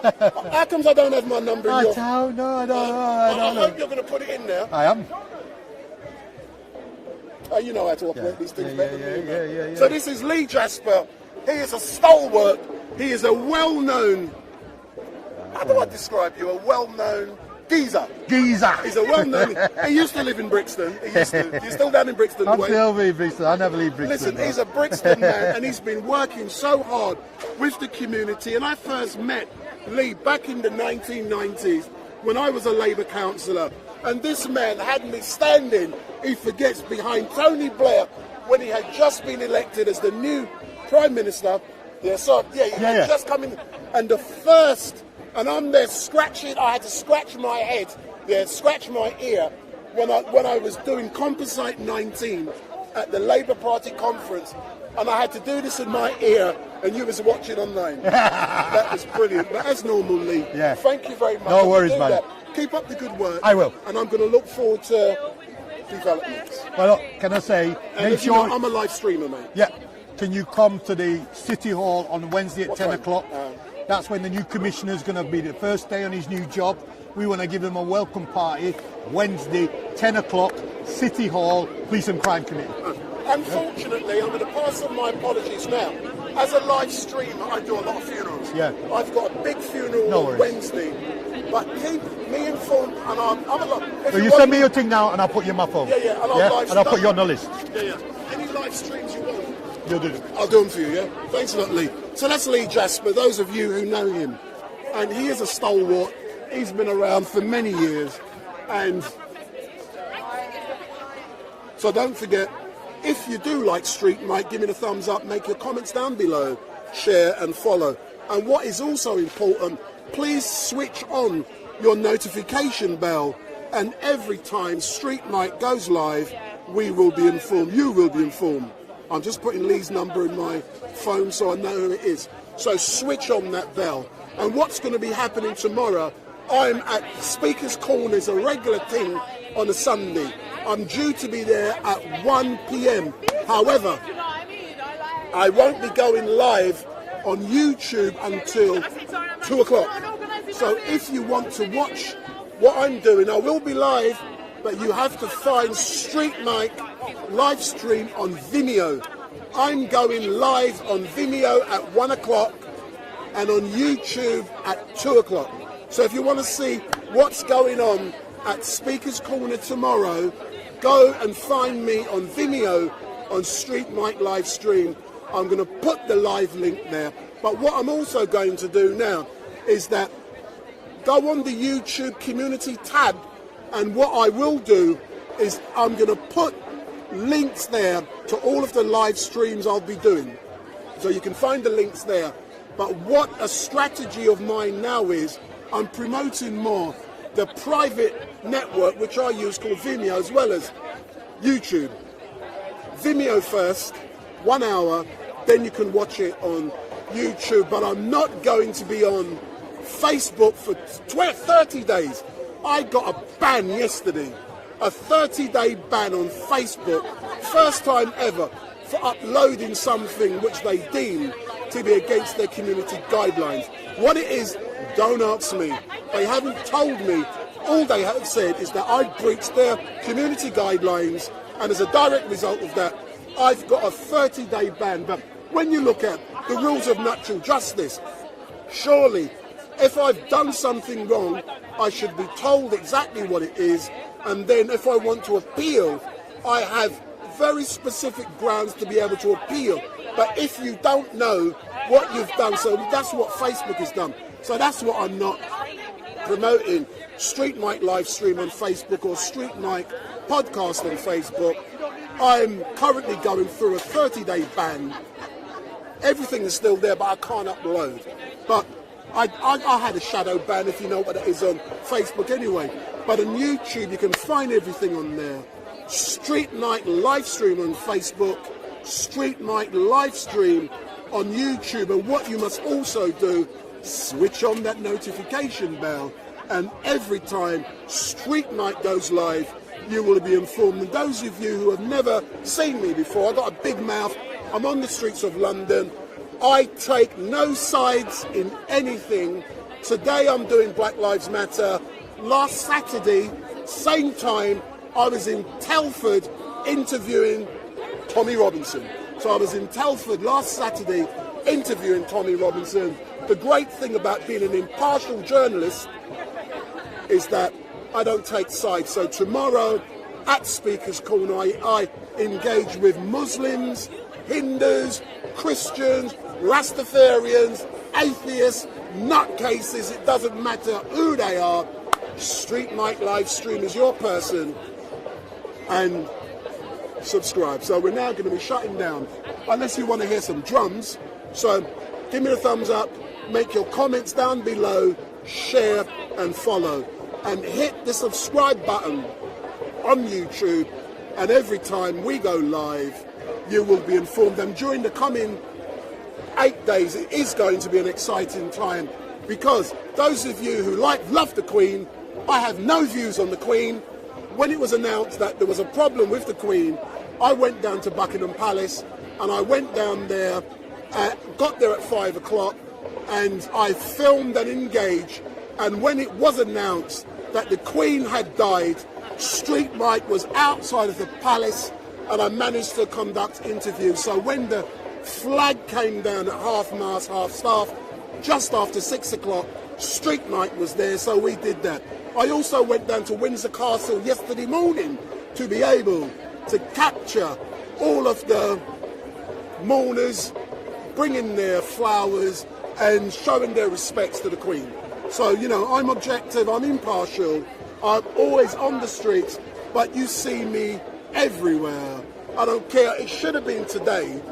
S4: How comes I don't have my number in your phone?
S13: I don't know.
S4: I hope you're going to put it in there.
S13: I am.
S4: Oh, you know how to operate these things better than me. So this is Lee Jasper. He is a stalwart. He is a well-known... How do I describe you? A well-known... Geezer. He's a well-known... He used to live in Brixton. He's still down in Brixton.
S13: I'm still in Brixton. I never leave Brixton.
S4: Listen, he's a Brixton man, and he's been working so hard with the community. And I first met Lee back in the 1990s when I was a Labour councillor, and this man had me standing, he forgets, behind Tony Blair when he had just been elected as the new Prime Minister. Yeah, so he had just come in, and the first, and I'm there scratching, I had to scratch my head, scratch my ear, when I was doing Composite 19 at the Labour Party conference, and I had to do this in my ear, and you was watching online. That was brilliant. But as normal, Lee, thank you very much.
S13: No worries, man.
S4: That. Keep up the good work.
S13: I will.
S4: And I'm going to look forward to developments.
S13: Well, look, can I say,
S4: and
S13: make sure...
S4: I'm a live streamer, mate.
S13: Yeah. Can you come to the City Hall on Wednesday at 10 o'clock? That's when the new commissioner's going to be the first day on his new job. We want to give him a welcome party. Wednesday, 10 o'clock, City Hall, Police and Crime Committee.
S4: Unfortunately, I'm going to pass on my apologies now. As a live streamer, I do a lot of funerals.
S13: Yeah.
S4: I've got a big funeral on Wednesday. But keep me informed, and I'm a lot.
S13: So you send me your thing now, and I'll put you in my phone.
S4: Yeah, and
S13: I'll put you on the list.
S4: Yeah. Any live streams you want,
S13: you'll do them.
S4: I'll do them for you. Yeah. Thanks a lot, Lee. So that's Lee Jasper. Those of you who know him, and he is a stalwart. He's been around for many years, and so don't forget. If you do like StreetMic, give me the thumbs up, make your comments down below, share and follow. And what is also important, please switch on your notification bell, and every time StreetMic goes live, we will be informed, you will be informed. I'm just putting Lee's number in my phone so I know who it is. So switch on that bell. And what's going to be happening tomorrow, I'm at Speaker's Corners, a regular thing on a Sunday. I'm due to be there at 1 p.m. However, I won't be going live on YouTube until 2 o'clock. So if you want to watch what I'm doing, I will be live, but you have to find StreetMic live stream on Vimeo. I'm going live on Vimeo at 1 o'clock and on YouTube at 2 o'clock. So if you want to see what's going on at Speaker's Corner tomorrow, go and find me on Vimeo on StreetMic live stream. I'm going to put the live link there. But what I'm also going to do now is that go on the YouTube community tab, and what I will do is I'm going to put links there to all of the live streams I'll be doing. So you can find the links there. But what a strategy of mine now is, I'm promoting more the private network which I use called Vimeo, as well as YouTube. Vimeo first, 1 hour, then you can watch it on YouTube. But I'm not going to be on Facebook for 30 days. I got a ban yesterday, a 30-day ban on Facebook, first time ever, for uploading something which they deem to be against their community guidelines. What it is, don't ask me. They haven't told me. All they have said is that I breached their community guidelines, and as a direct result of that, I've got a 30-day ban. But when you look at the rules of natural justice, surely if I've done something wrong, I should be told exactly what it is, and then if I want to appeal, I have very specific grounds to be able to appeal. But if you don't know what you've done, so that's what Facebook has done. So that's what I'm not promoting. StreetMic live stream on Facebook or StreetMic podcast on Facebook. I'm currently going through a 30-day ban. Everything is still there, but I can't upload. But I had a shadow ban, if you know what it is, on Facebook anyway. But on YouTube, you can find everything on there. StreetMic live stream on Facebook, StreetMic live stream on YouTube. And what you must also do, switch on that notification bell, and every time StreetMic goes live, you will be informed. And those of you who have never seen me before, I've got a big mouth, I'm on the streets of London, I take no sides in anything. Today I'm doing Black Lives Matter. Last Saturday, same time, I was in Telford interviewing Tommy Robinson. So I was in Telford last Saturday interviewing Tommy Robinson. The great thing about being an impartial journalist is that I don't take sides. So tomorrow at Speaker's Corner, I engage with Muslims, Hindus, Christians, Rastafarians, atheists, nutcases. It doesn't matter who they are. StreetMic live stream is your person, and subscribe. So we're now going to be shutting down, unless you want to hear some drums. So give me a thumbs up, make your comments down below, share and follow, and hit the subscribe button on YouTube, and every time we go live you will be informed. And during the coming 8 days it is going to be an exciting time, because those of you who love the Queen, I have no views on the Queen. When it was announced that there was a problem with the Queen, I went down to Buckingham Palace, and I went down there, got there at 5 o'clock, and I filmed and engaged. And when it was announced that the Queen had died, StreetMic was outside of the palace, and I managed to conduct interviews. So when the flag came down at half-mast, half-staff, just after 6 o'clock, StreetMic was there, so we did that. I also went down to Windsor Castle yesterday morning to be able to capture all of the mourners, bringing their flowers and showing their respects to the Queen. So, you know, I'm objective, I'm impartial, I'm always on the streets, but you see me everywhere. I don't care. It should have been today.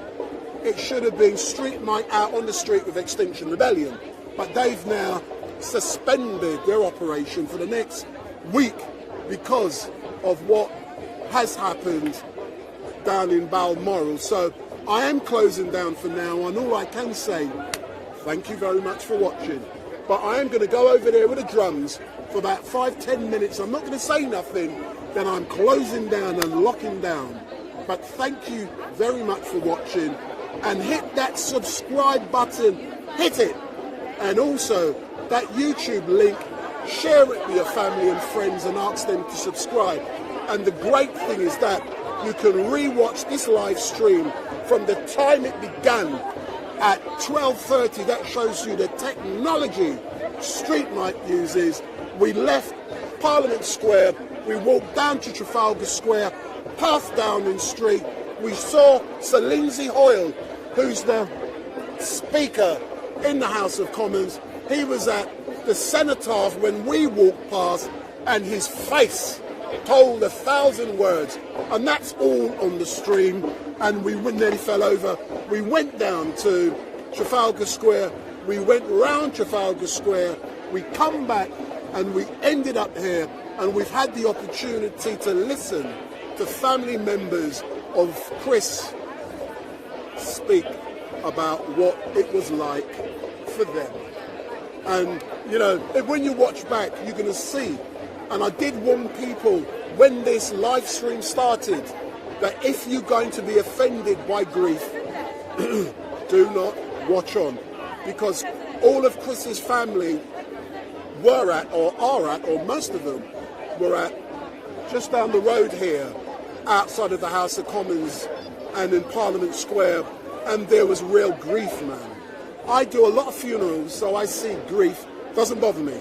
S4: It should have been StreetMic out on the street with Extinction Rebellion, but they've now suspended their operation for the next week because of what has happened down in Balmoral. So I am closing down for now, and all I can say, thank you very much for watching. But I am going to go over there with the drums for about 5-10 minutes. I'm not going to say nothing, then I'm closing down and locking down. But thank you very much for watching, and hit that subscribe button, hit it, and also that YouTube link, share it with your family and friends and ask them to subscribe. And the great thing is that you can re-watch this live stream from the time it began at 12:30. That shows you the technology StreetMic uses. We left Parliament Square, we walked down to Trafalgar Square, past Downing Street. We saw Sir Lindsay Hoyle, who's the Speaker in the House of Commons. He was at the cenotaph when we walked past, and his face told 1,000 words. And that's all on the stream, and we nearly fell over. We went down to Trafalgar Square, we went round Trafalgar Square, we come back, and we ended up here, and we've had the opportunity to listen to family members of Chris speak about what it was like for them. And, you know, when you watch back, you're going to see, and I did warn people when this live stream started, that if you're going to be offended by grief, do not watch on, because all of Chris's family were at, or are at, or most of them were at, just down the road here, outside of the House of Commons and in Parliament Square, and there was real grief, man. I do a lot of funerals, so I see grief, doesn't bother me.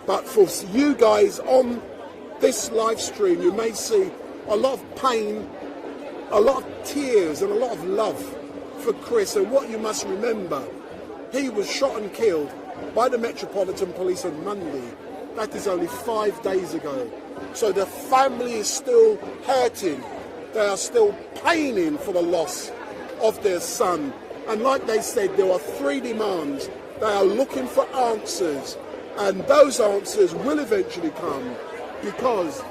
S4: But for you guys on this live stream, you may see a lot of pain, a lot of tears, and a lot of love for Chris. And what you must remember, he was shot and killed by the Metropolitan Police on Monday. That is only 5 days ago. So the family is still hurting. They are still paining for the loss of their son. And like they said, there are 3 demands. They are looking for answers, and those answers will eventually come, because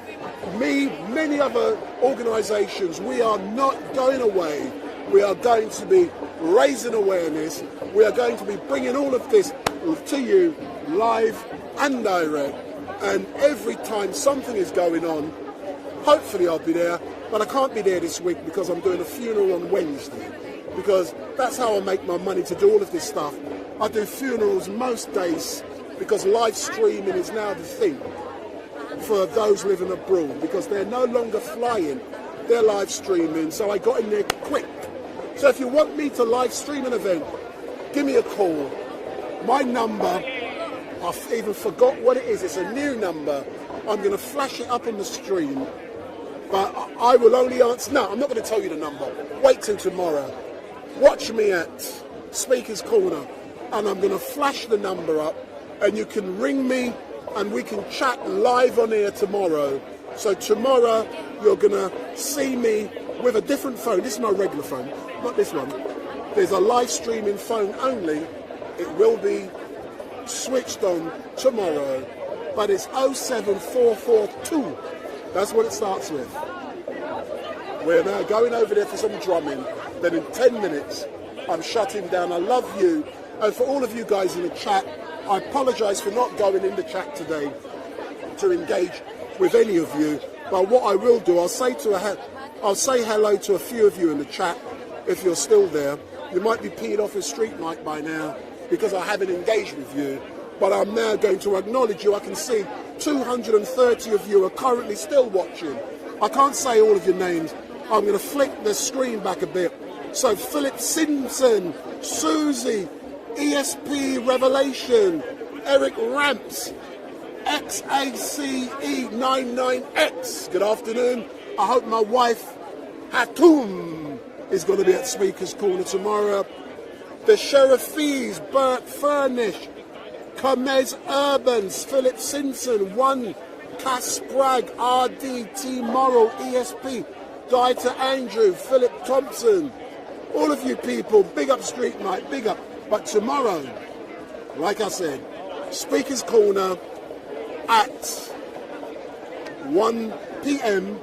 S4: many other organisations, we are not going away. We are going to be raising awareness. We are going to be bringing all of this to you live and direct. And every time something is going on, hopefully I'll be there, but I can't be there this week because I'm doing a funeral on Wednesday. Because that's how I make my money, to do all of this stuff. I do funerals most days because live streaming is now the thing for those living abroad, because they're no longer flying, they're live streaming. So I got in there quick. So if you want me to live stream an event, give me a call. My number, I've even forgot what it is. It's a new number. I'm going to flash it up on the stream, but I will only answer. No, I'm not going to tell you the number. Wait till tomorrow. Watch me at Speaker's Corner, and I'm going to flash the number up, and you can ring me and we can chat live on air tomorrow. So tomorrow you're going to see me with a different phone. This is my regular phone, not this one. There's a live streaming phone only. It will be switched on tomorrow, but it's 07442. That's what it starts with. We're now going over there for some drumming. Then in 10 minutes, I'm shutting down. I love you. And for all of you guys in the chat, I apologise for not going in the chat today to engage with any of you. But what I will do, I'll say hello to a few of you in the chat if you're still there. You might be peed off with StreetMic by now because I haven't engaged with you. But I'm now going to acknowledge you. I can see 230 of you are currently still watching. I can't say all of your names. I'm going to flick the screen back a bit. So Philip Simpson, Susie, ESP Revelation, Eric Ramps, XACE99X. Good afternoon. I hope my wife, Hatum, is going to be at Speaker's Corner tomorrow. The Sheriffees, Bert Furnish, Kamez Urbans, Philip Simpson, One, Cass Spragg, RDT Morrow, ESP, Dieter Andrew, Philip Thompson. All of you people, big up StreetMic, big up. But tomorrow, like I said, Speaker's Corner at 1 p.m.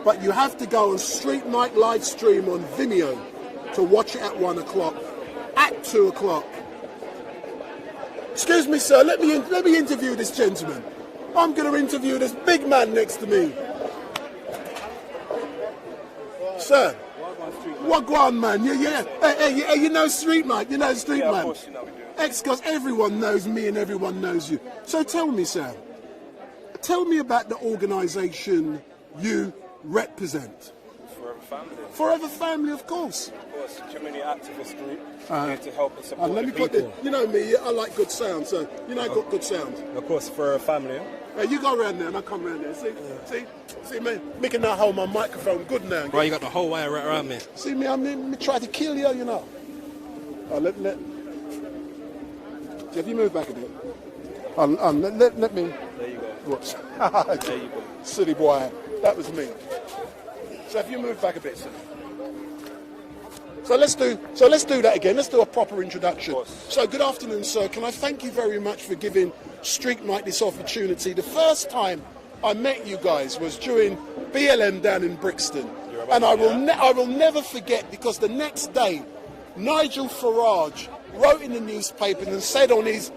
S4: But you have to go on StreetMic live stream on Vimeo to watch it at 1 o'clock. At 2 o'clock. Excuse me, sir, let me interview this gentleman. I'm going to interview this big man next to me. Sir, what go on, man? Hey, you know StreetMic, you know StreetMic. Yeah, of course you know we do. Because everyone knows me and everyone knows you. So tell me, sir, tell me about the organisation you represent.
S7: Forever Family.
S4: Forever Family, of course.
S7: Of course, community activist group, here to help and support
S4: let me
S7: the people.
S4: you know me, I like good sound, so you know I got good sound.
S7: Of course, Forever Family.
S4: You go around there and I come around there. See me, making that hold my microphone good now.
S7: Right, you got the whole wire right around me.
S4: See me, I'm try to kill you, you know. Let Jeff, you move back a bit. Let me.
S7: There you go.
S4: Whoops.
S7: There you go.
S4: Silly boy, that was me. So if you move back a bit, sir. So let's do that again. Let's do a proper introduction. So good afternoon, sir. Can I thank you very much for giving StreetMic this opportunity. The first time I met you guys was during BLM down in Brixton, and I will never forget, because the next day Nigel Farage wrote in the newspaper and said on his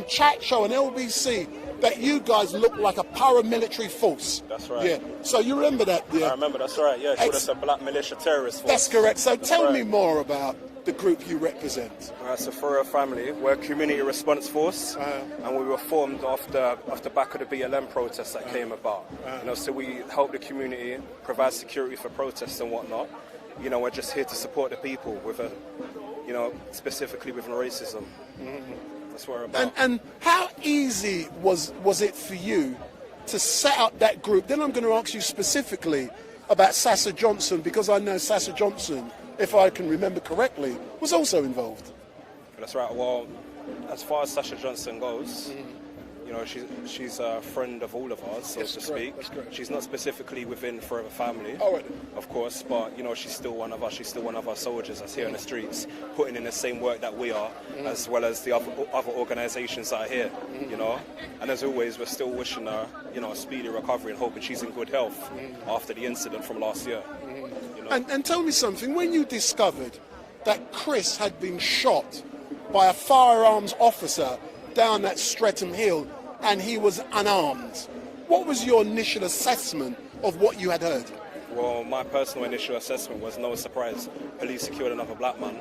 S4: chat show on LBC that you guys look like a paramilitary force.
S7: That's right.
S4: Yeah. So you remember that, yeah?
S7: I remember, that's right. Yeah, so that's a black militia terrorist force.
S4: That's correct. So tell me more about the group you represent.
S7: So Forever Family, we're a community response force, and we were formed off the back of the BLM protests that came about. So we help the community, provide security for protests and whatnot. We're just here to support the people with specifically with racism. That's what we're about.
S4: And how easy was it for you to set up that group? Then I'm going to ask you specifically about Sasha Johnson, because I know Sasha Johnson, if I can remember correctly, was also involved.
S7: That's right. Well, as far as Sasha Johnson goes, she's a friend of all of us, so to speak. She's not specifically within Forever Family, of course, but she's still one of us. She's still one of our soldiers that's here in the streets, putting in the same work that we are, as well as the other organisations that are here. And as always, we're still wishing her, a speedy recovery and hoping she's in good health after the incident from last year.
S4: And tell me something. When you discovered that Chris had been shot by a firearms officer down at Streatham Hill, and he was unarmed, what was your initial assessment of what you had heard?
S7: Well, my personal initial assessment was no surprise. Police secured another black man,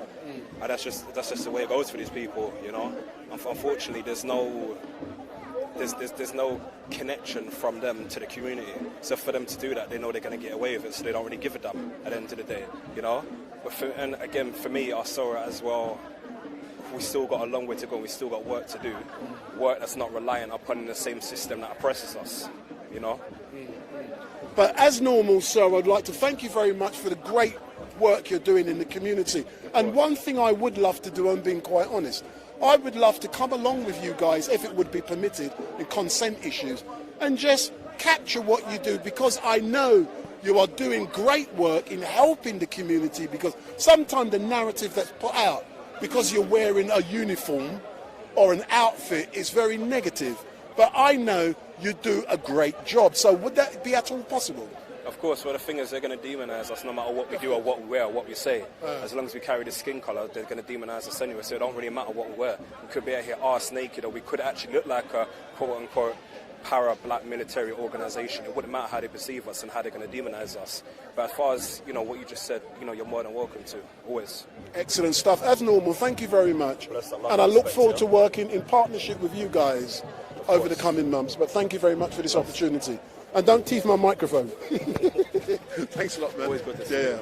S7: and that's just the way it goes for these people. Unfortunately, there's no connection from them to the community. So for them to do that, they know they're going to get away with it, so they don't really give a damn at the end of the day. And again, for me, I saw it as well. We still got a long way to go. We still got work to do. Work that's not reliant upon the same system that oppresses us,
S4: But as normal, sir, I'd like to thank you very much for the great work you're doing in the community. And one thing I would love to do, I'm being quite honest, I would love to come along with you guys, if it would be permitted, in consent issues, and just capture what you do, because I know you are doing great work in helping the community, because sometimes the narrative that's put out, because you're wearing a uniform or an outfit, is very negative. But I know you do a great job. So would that be at all possible?
S7: Of course, well, the thing is, they're going to demonize us no matter what we do or what we wear or what we say. As long as we carry the skin color, they're going to demonize us anyway, so it don't really matter what we wear. We could be out here arse naked, or we could actually look like a quote-unquote para-black military organization. It wouldn't matter how they perceive us and how they're going to demonize us. But as far as, you know, what you just said, you know, you're more than welcome to, always.
S4: Excellent stuff. As normal, thank you very much. And I look forward to working in partnership with you guys over the coming months. But thank you very much for this opportunity. And don't teeth my microphone. Thanks a lot, man.
S7: Always good to see you.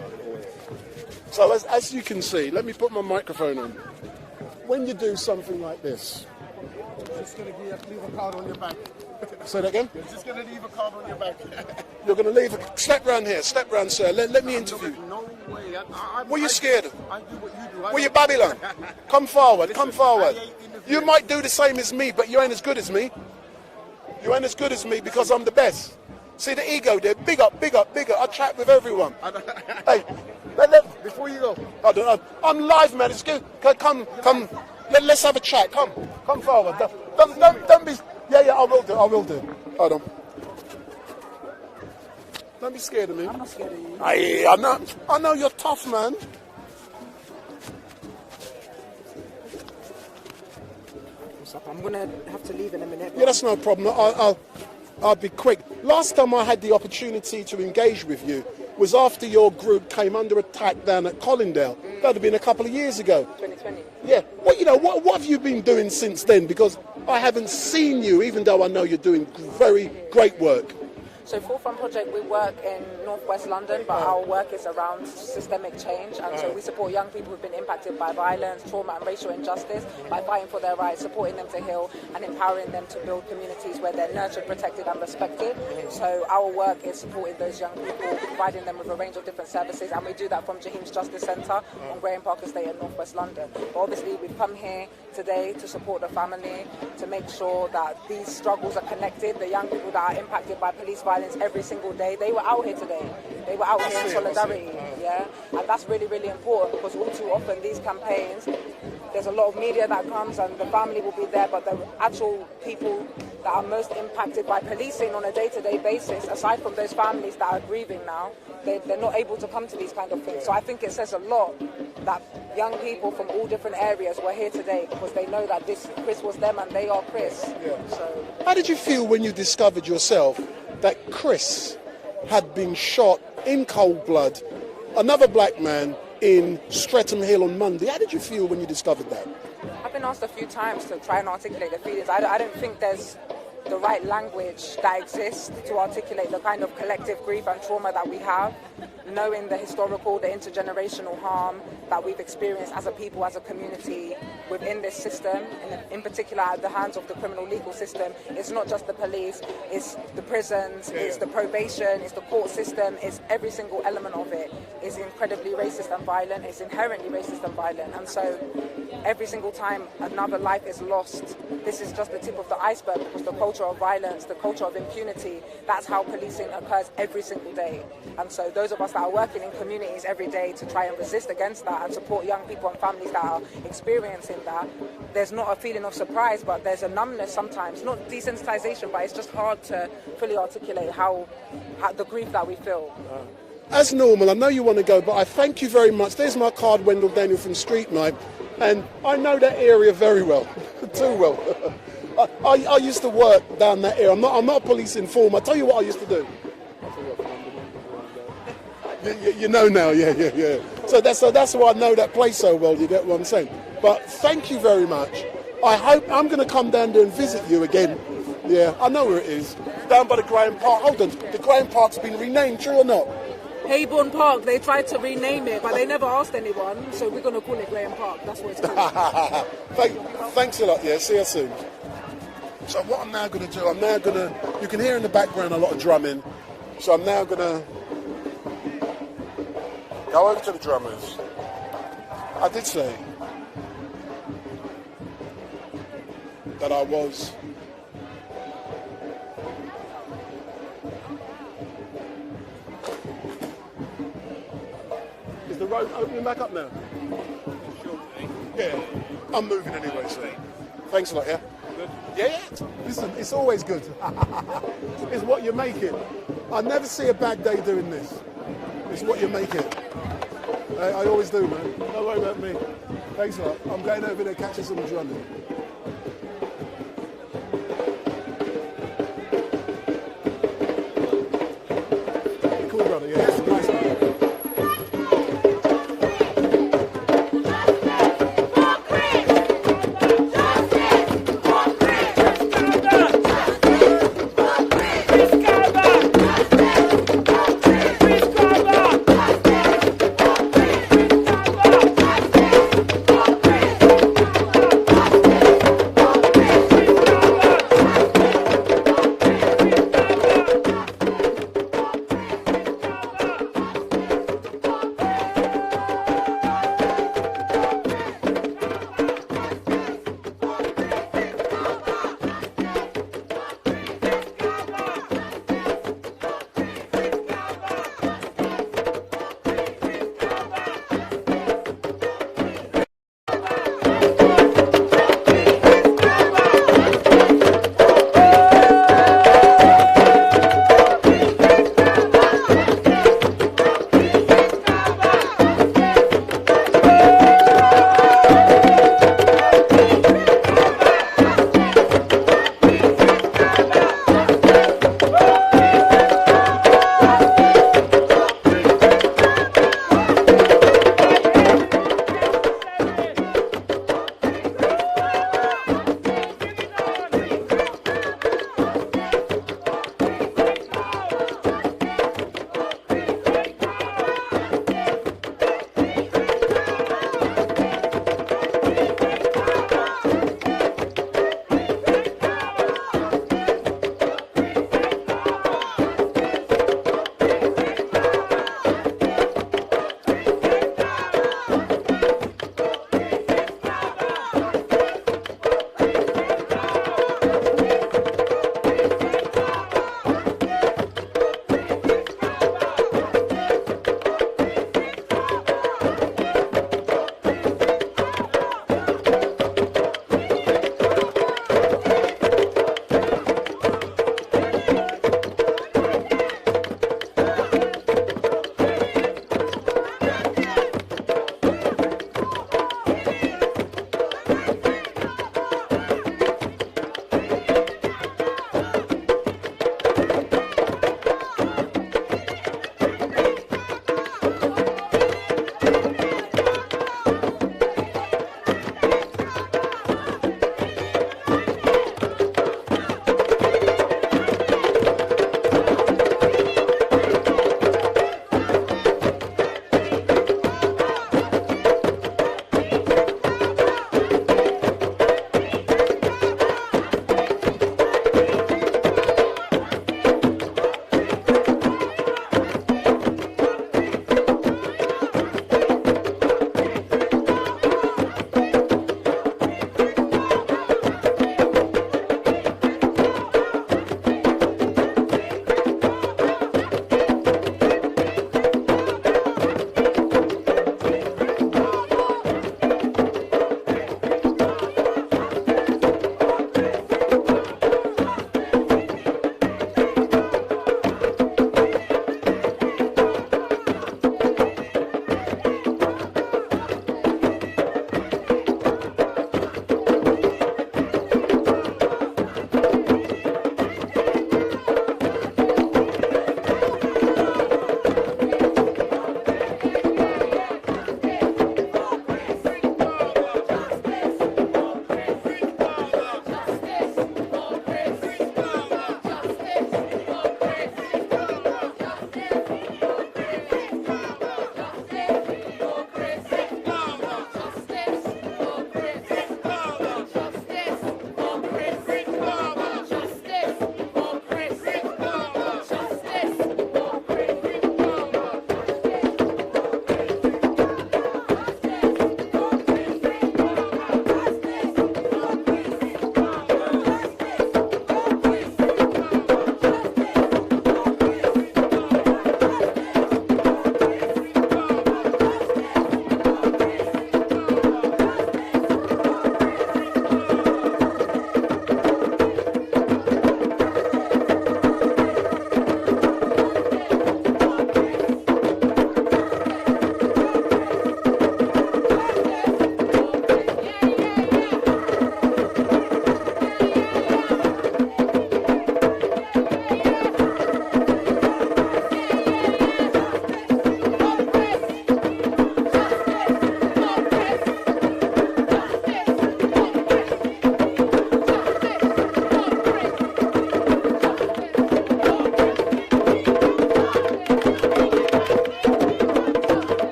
S4: So as you can see, let me put my microphone on. When you do something like this,
S8: Just going to leave a card on your back.
S4: Say that again?
S8: You're just going to leave a card on your back.
S4: You're going to leave a... Step round here, step round, sir. Let me interview.
S8: No way.
S4: What are you scared of?
S8: I do what you do.
S4: Were you Babylon? Come forward, come forward. You might do the same as me, but you ain't as good as me. You ain't as good as me because I'm the best. See the ego there? Big up, big up, big up. I chat with everyone. Hey,
S8: before you go.
S4: I don't know. I'm live, man. It's good. Come. Let's have a chat. Come forward. Don't be... Yeah, I will do. Hold on. Don't be scared of me.
S17: I'm not scared of you.
S4: I know you're tough, man.
S17: I'm gonna have to leave in a minute.
S4: Yeah, that's no problem. I'll be quick. Last time I had the opportunity to engage with you was after your group came under attack down at Collindale. That'd have been a couple of years ago.
S17: 2020.
S4: Yeah. Well, you know, what have you been doing since then? Because I haven't seen you, even though I know you're doing very great work.
S17: So Forefront Project, we work in northwest London, but our work is around systemic change, and so we support young people who've been impacted by violence, trauma and racial injustice by fighting for their rights, supporting them to heal and empowering them to build communities where they're nurtured, protected and respected. So our work is supporting those young people, providing them with a range of different services, and we do that from Jaheim's Justice Centre on Graham Park Estate in northwest London. But obviously we've come here today to support the family, to make sure that these struggles are connected. The young people that are impacted by police violence every single day, they were out here today. They were out here in solidarity, yeah? And that's really, really important, because all too often these campaigns, there's a lot of media that comes and the family will be there, but the actual people that are most impacted by policing on a day-to-day basis, aside from those families that are grieving now, they're not able to come to these kind of things. So I think it says a lot that young people from all different areas were here today, because they know that Chris was them and they are Chris.
S4: Yeah.
S17: So,
S4: how did you feel when you discovered yourself that Chris had been shot in cold blood, another black man, in Streatham Hill on Monday? How did you feel when you discovered that?
S17: I've been asked a few times to try and articulate the feelings. I don't think there's the right language that exists to articulate the kind of collective grief and trauma that we have, knowing the historical, the intergenerational harm that we've experienced as a people, as a community within this system, in particular at the hands of the criminal legal system. It's not just the police, it's the prisons, it's the probation, it's the court system, it's every single element of it is incredibly racist and violent, it's inherently racist and violent. And so every single time another life is lost, this is just the tip of the iceberg, because the culture of violence, the culture of impunity, that's how policing occurs every single day. And so those of us that are working in communities every day to try and resist against that and support young people and families that are experiencing that, there's not a feeling of surprise, but there's a numbness sometimes, not desensitization, but it's just hard to fully articulate how the grief that we feel.
S4: As normal, I know you want to go, but I thank you very much. There's my card, Wendell Daniel from StreetMic, and I know that area very well, too well. I used to work down that area. I'm not a police informer. I'll tell you what I used to do. You know now, yeah. So that's why I know that place so well. You get what I'm saying? But thank you very much. I hope I'm going to come down there and visit you again. Yeah, I know where it is. Down by the Graham Park. Hold on, the Graham Park's been renamed, true or not?
S17: Hayborn Park, they tried to rename it, but they never asked anyone, so we're going to call it Graham Park. That's what it's called.
S4: Thanks a lot, yeah. See you soon. So what I'm now going to do, you can hear in the background a lot of drumming, so I'm now going to go over to the drummers. I did say, that I was. Is the road opening back up now? Yeah, I'm moving anyway, so thanks a lot, yeah? Good. Yeah. Listen, it's always good. It's what you make it. I never see a bad day doing this. It's what you make it. I always do, man. Don't worry about me. Thanks a lot. I'm going over there catching some drumming. Cool, brother, yeah. Nice, man.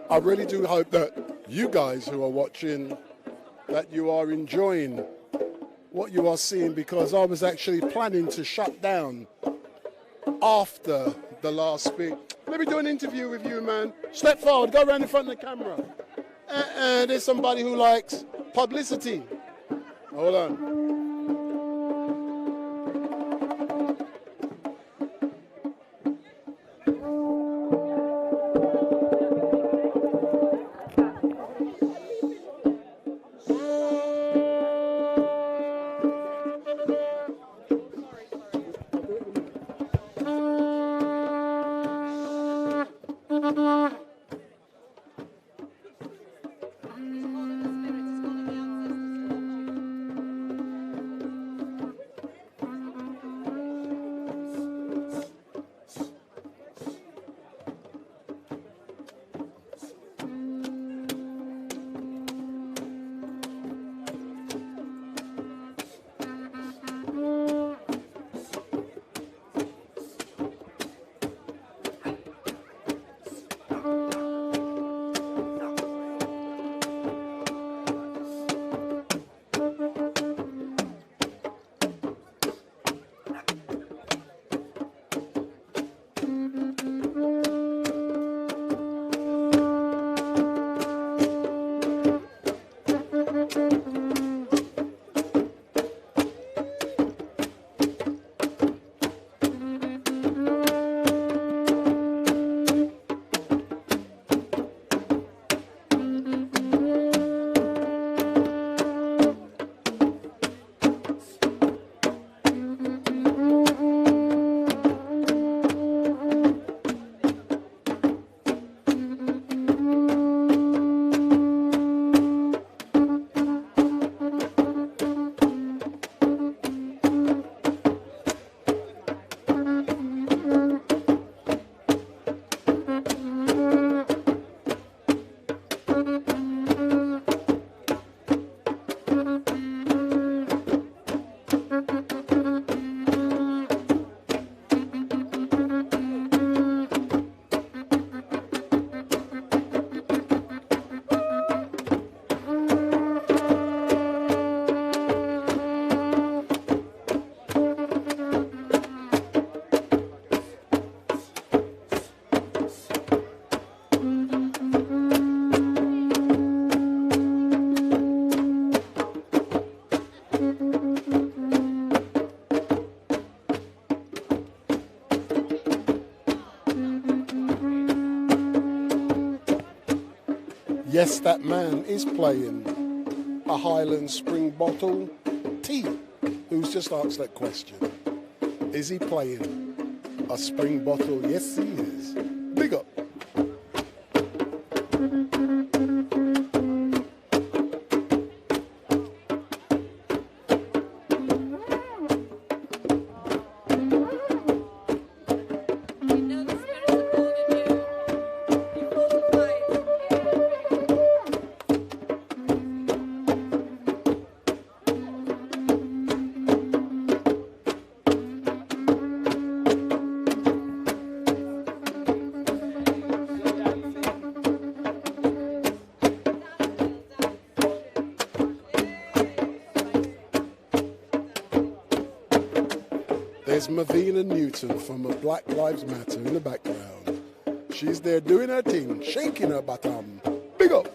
S4: I really do hope that you guys who are watching, that you are enjoying what you are seeing, because I was actually planning to shut down after the last speak. Let me do an interview with you, man. Step forward, go around in front of the camera. There's somebody who likes publicity. Hold on. Yes, that man is playing a Highland Spring bottle. T, who's just asked that question. Is he playing a spring bottle? Yes, he is. Big up. There's Mavina Newton from Black Lives Matter in the background. She's there doing her thing, shaking her bottom. Big up.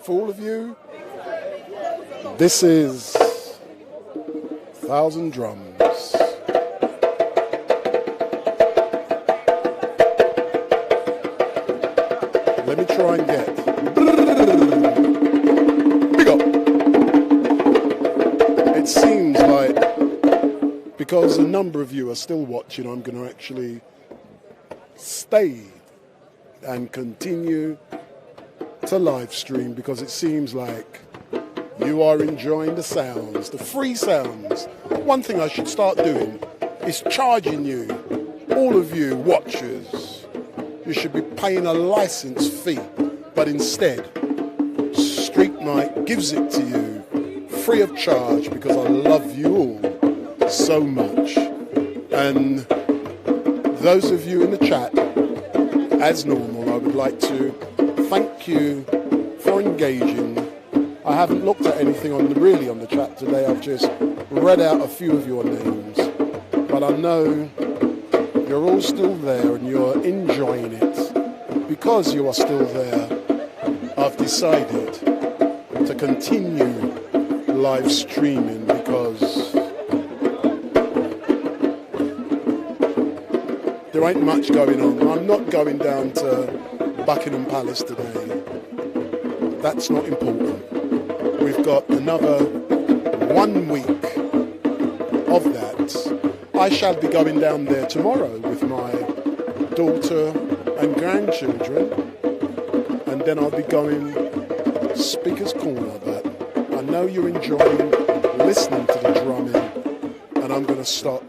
S4: for all of you. This is 1,000 Drums. Let me try and get big up. It seems like, because a number of you are still watching, I'm going to actually stay and continue to live stream, because it seems like you are enjoying the sounds, the free sounds. One thing I should start doing is charging you, all of you watchers. You should be paying a license fee, but instead, StreetMic gives it to you free of charge, because I love you all so much. And those of you in the chat, as normal, I would like to thank you for engaging. I haven't looked at anything really on the chat today. I've just read out a few of your names, but I know you're all still there and you're enjoying it. Because you are still there, I've decided to continue live streaming, because there ain't much going on. I'm not going down to Buckingham Palace today. That's not important. We've got another 1 week of that. I shall be going down there tomorrow with my daughter and grandchildren, and then I'll be going Speaker's Corner. But I know you're enjoying listening to the drumming, and I'm going to stop.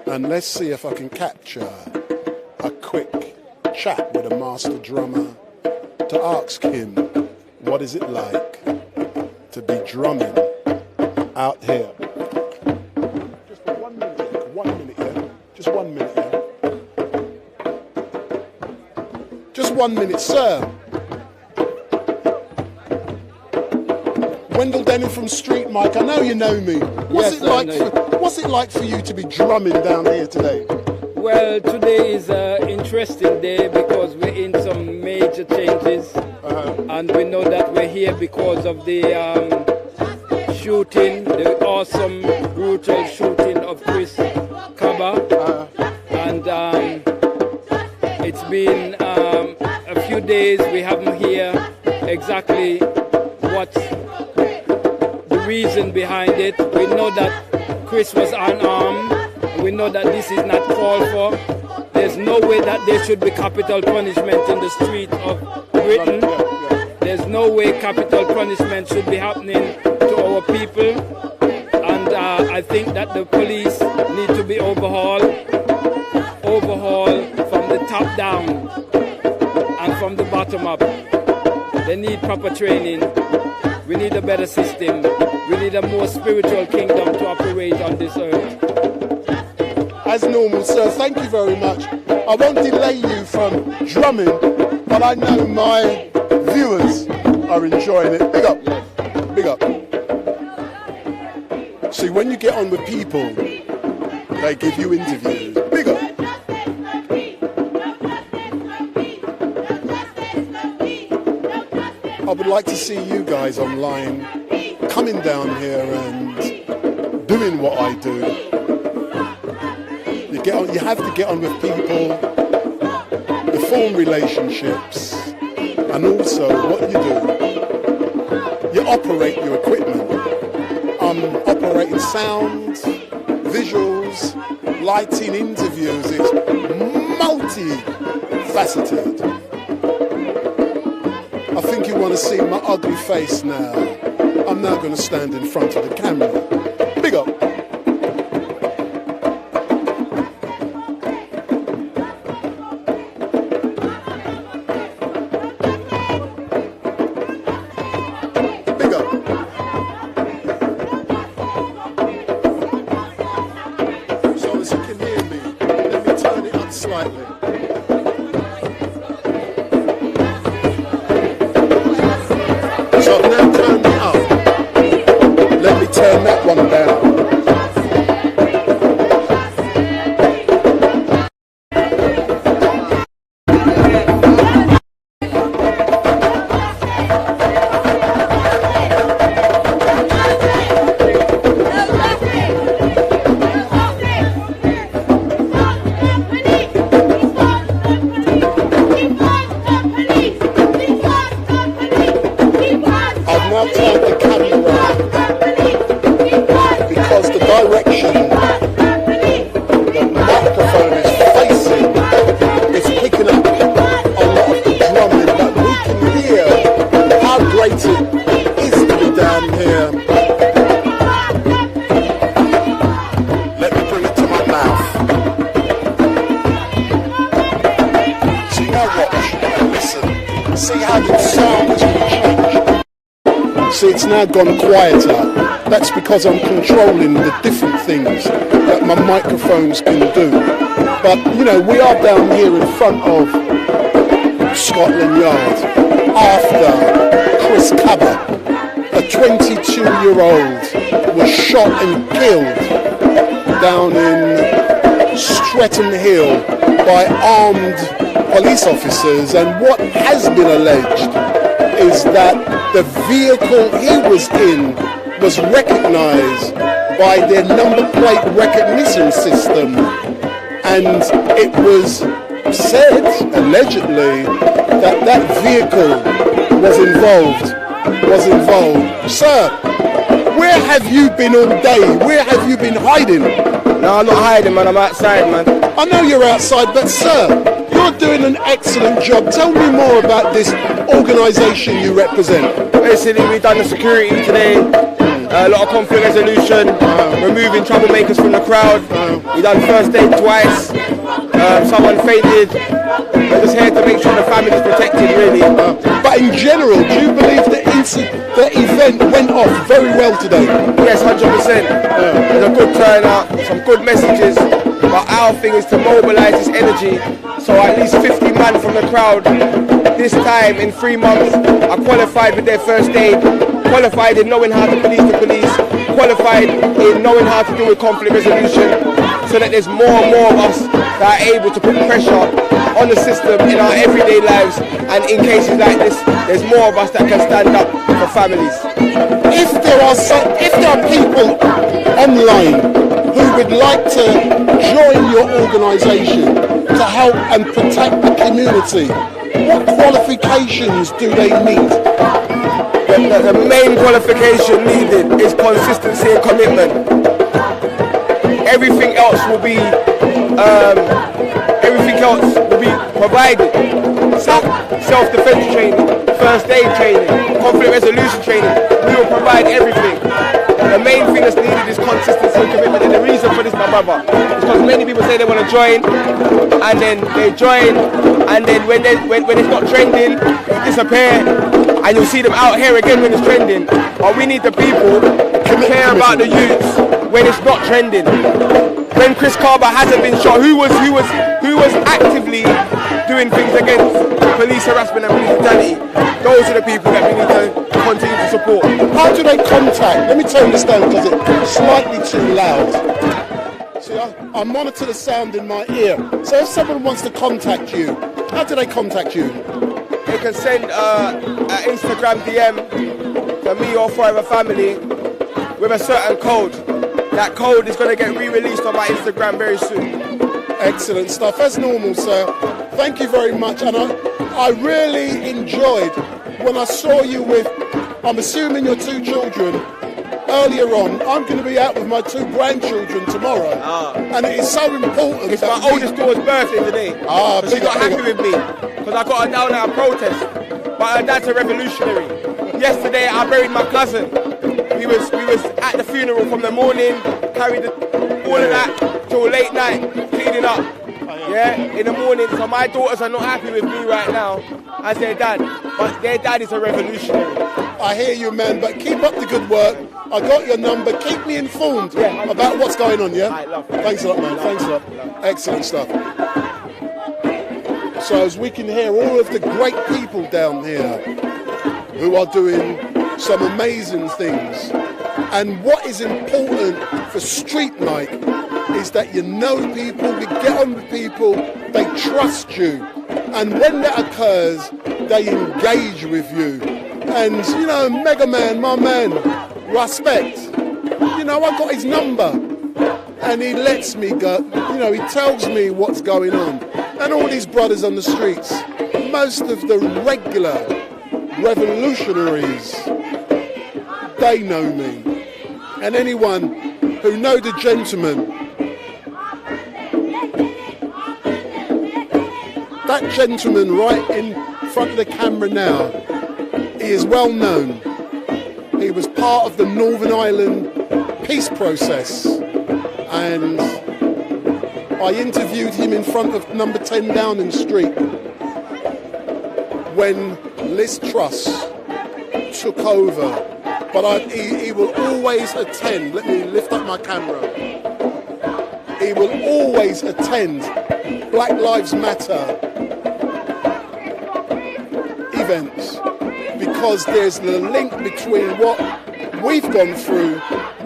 S4: And let's see if I can capture a quick chat with a master drummer to ask him, what is it like to be drumming out here? Just 1 minute, 1 minute, yeah? Just 1 minute, yeah? Just 1 minute, sir. Wendell Denny from StreetMic, I know you know me. What's it like for you to be drumming down here today?
S2: Well, today is an interesting day because we're in some major changes, and we know that we're here because of the shooting, the awesome, brutal shooting of Chris Kaba, and it's been a few days. We haven't heard exactly what's the reason behind it. We know that Chris was unarmed. We know that this is not called for. There's no way that there should be capital punishment in the street of Britain. There's no way capital punishment should be happening to our people. And I think that the police need to be overhauled from the top down and from the bottom up. They need proper training. We need a better system. We need a more spiritual kingdom to operate on this earth.
S4: As normal, sir, thank you very much. I won't delay you from drumming, but I know my viewers are enjoying it. Big up, big up. See, when you get on with people, they give you interviews. Big up. I would like to see you guys online coming down here and doing what I do. You have to get on with people, you form relationships, and also what you do, you operate your equipment. Operating sound, visuals, lighting, interviews, it's multi-faceted. I think you want to see my ugly face now. I'm now going to stand in front of the camera. Big up. Turn that one down. now turn the camera because the direction the microphone is facing is picking up a lot of the drumming, but we can hear how great it is to be down here. Let me bring it to my mouth. See, now watch, listen, see how the sound has been changed. See, it's now gone quieter. That's because I'm controlling the different things that my microphones can do. But, you know, we are down here in front of Scotland Yard after Chris Kaba, a 22-year-old, was shot and killed down in Streatham Hill by armed police officers. And what has been alleged is that the vehicle he was in was recognised by their number plate recognition system, and it was said, allegedly, that that vehicle was involved. Sir, where have you been all day? Where have you been hiding?
S16: No, I'm not hiding, man. I'm outside, man.
S4: I know you're outside, but sir, you're doing an excellent job. Tell me more about this organisation you represent.
S16: Basically, we've done the security today. A lot of conflict resolution, removing troublemakers from the crowd. We've done first aid twice. Someone fainted. We're just here to make sure the family is protected, really.
S4: But in general, do you believe the event went off very well today?
S16: Yes, 100%. There's a good turnout, some good messages. But our thing is to mobilise this energy. So at least 50 man from the crowd this time in 3 months are qualified with their first aid, qualified in knowing how to police the police, qualified in knowing how to deal with conflict resolution, so that there's more and more of us that are able to put pressure on the system in our everyday lives, and in cases like this, there's more of us that can stand up for families.
S4: If there are people online who would like to join your organisation to help and protect the community, what qualifications do they need?
S16: The main qualification needed is consistency and commitment. Everything else will be provided. Self-defense training, first aid training, conflict resolution training. We will provide everything. The main thing that's needed is consistency and commitment. And the reason for this, my brother, is because many people say they want to join, and then they join, and then when it's not trending, they disappear, and you'll see them out here again when it's trending. But we need the people to care about the youths when it's not trending. When Chris Kaba hasn't been shot, who was actively doing things against police harassment and police brutality? Those are the people that we need to continue to support.
S4: How do they contact? Let me turn this down because it's slightly too loud. See, I monitor the sound in my ear. So if someone wants to contact you, how do they contact you?
S16: They can send an Instagram DM to me or Forever Family with a certain code. That code is going to get re-released on my Instagram very soon.
S4: Excellent stuff. As normal, sir. Thank you very much. And I really enjoyed when I saw you with, I'm assuming your 2 children, earlier on. I'm going to be out with my 2 grandchildren tomorrow. And it is so important.
S16: It's my oldest daughter's birthday today. She got happy with me because I got her down at a protest. But her dad's a revolutionary. Yesterday I buried my cousin. We was at the funeral from the morning, carried all of that till late night, cleaning up. Yeah, in the morning. So my daughters are not happy with me right now as their dad, but their dad is a revolutionary.
S4: I hear you, man, but keep up the good work. I got your number. Keep me informed about what's going on, yeah? Thanks a lot, man. Thanks a lot. Excellent stuff. So as we can hear all of the great people down here who are doing some amazing things. And what is important for StreetMic is that you know people, you get on with people, they trust you. And when that occurs, they engage with you. And, you know, Mega Man, my man, respect. You know, I got his number. And he lets me go, you know, he tells me what's going on. And all these brothers on the streets, most of the regular revolutionaries they know me. And anyone who know the gentleman, that gentleman right in front of the camera now, he is well known. He was part of the Northern Ireland peace process, and I interviewed him in front of number 10 Downing Street when Liz Truss took over. But he will always attend. Let me lift up my camera. He will always attend Black Lives Matter events, because there's the link between what we've gone through,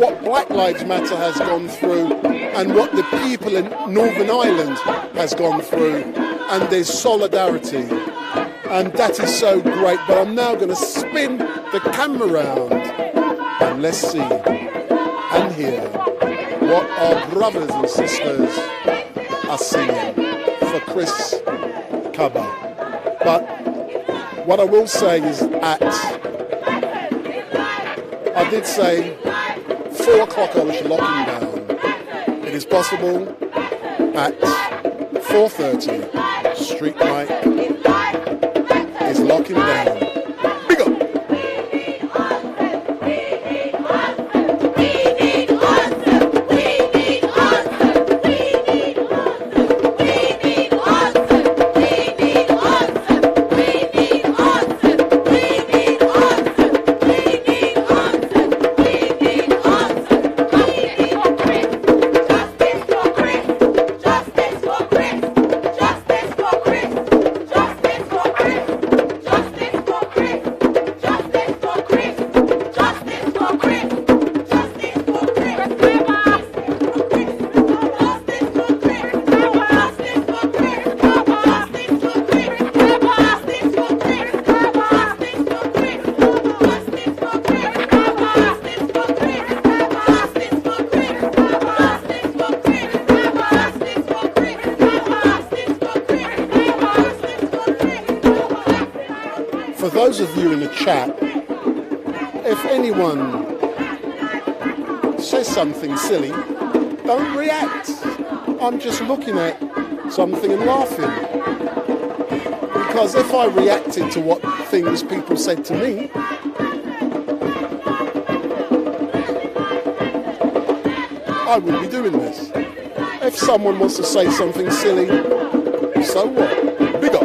S4: what Black Lives Matter has gone through, and what the people in Northern Ireland has gone through, and there's solidarity. And that is so great. But I'm now going to spin the camera round and let's see and hear what our brothers and sisters are singing for Chris Kaba. But what I will say is I did say 4 o'clock I was locking down. It is possible at 4:30 StreetMic is locking down. Big up! For those of you in the chat, if anyone says something silly, don't react. I'm just looking at something and laughing. Because if I reacted to what things people said to me, I wouldn't be doing this. If someone wants to say something silly, so what? Big up.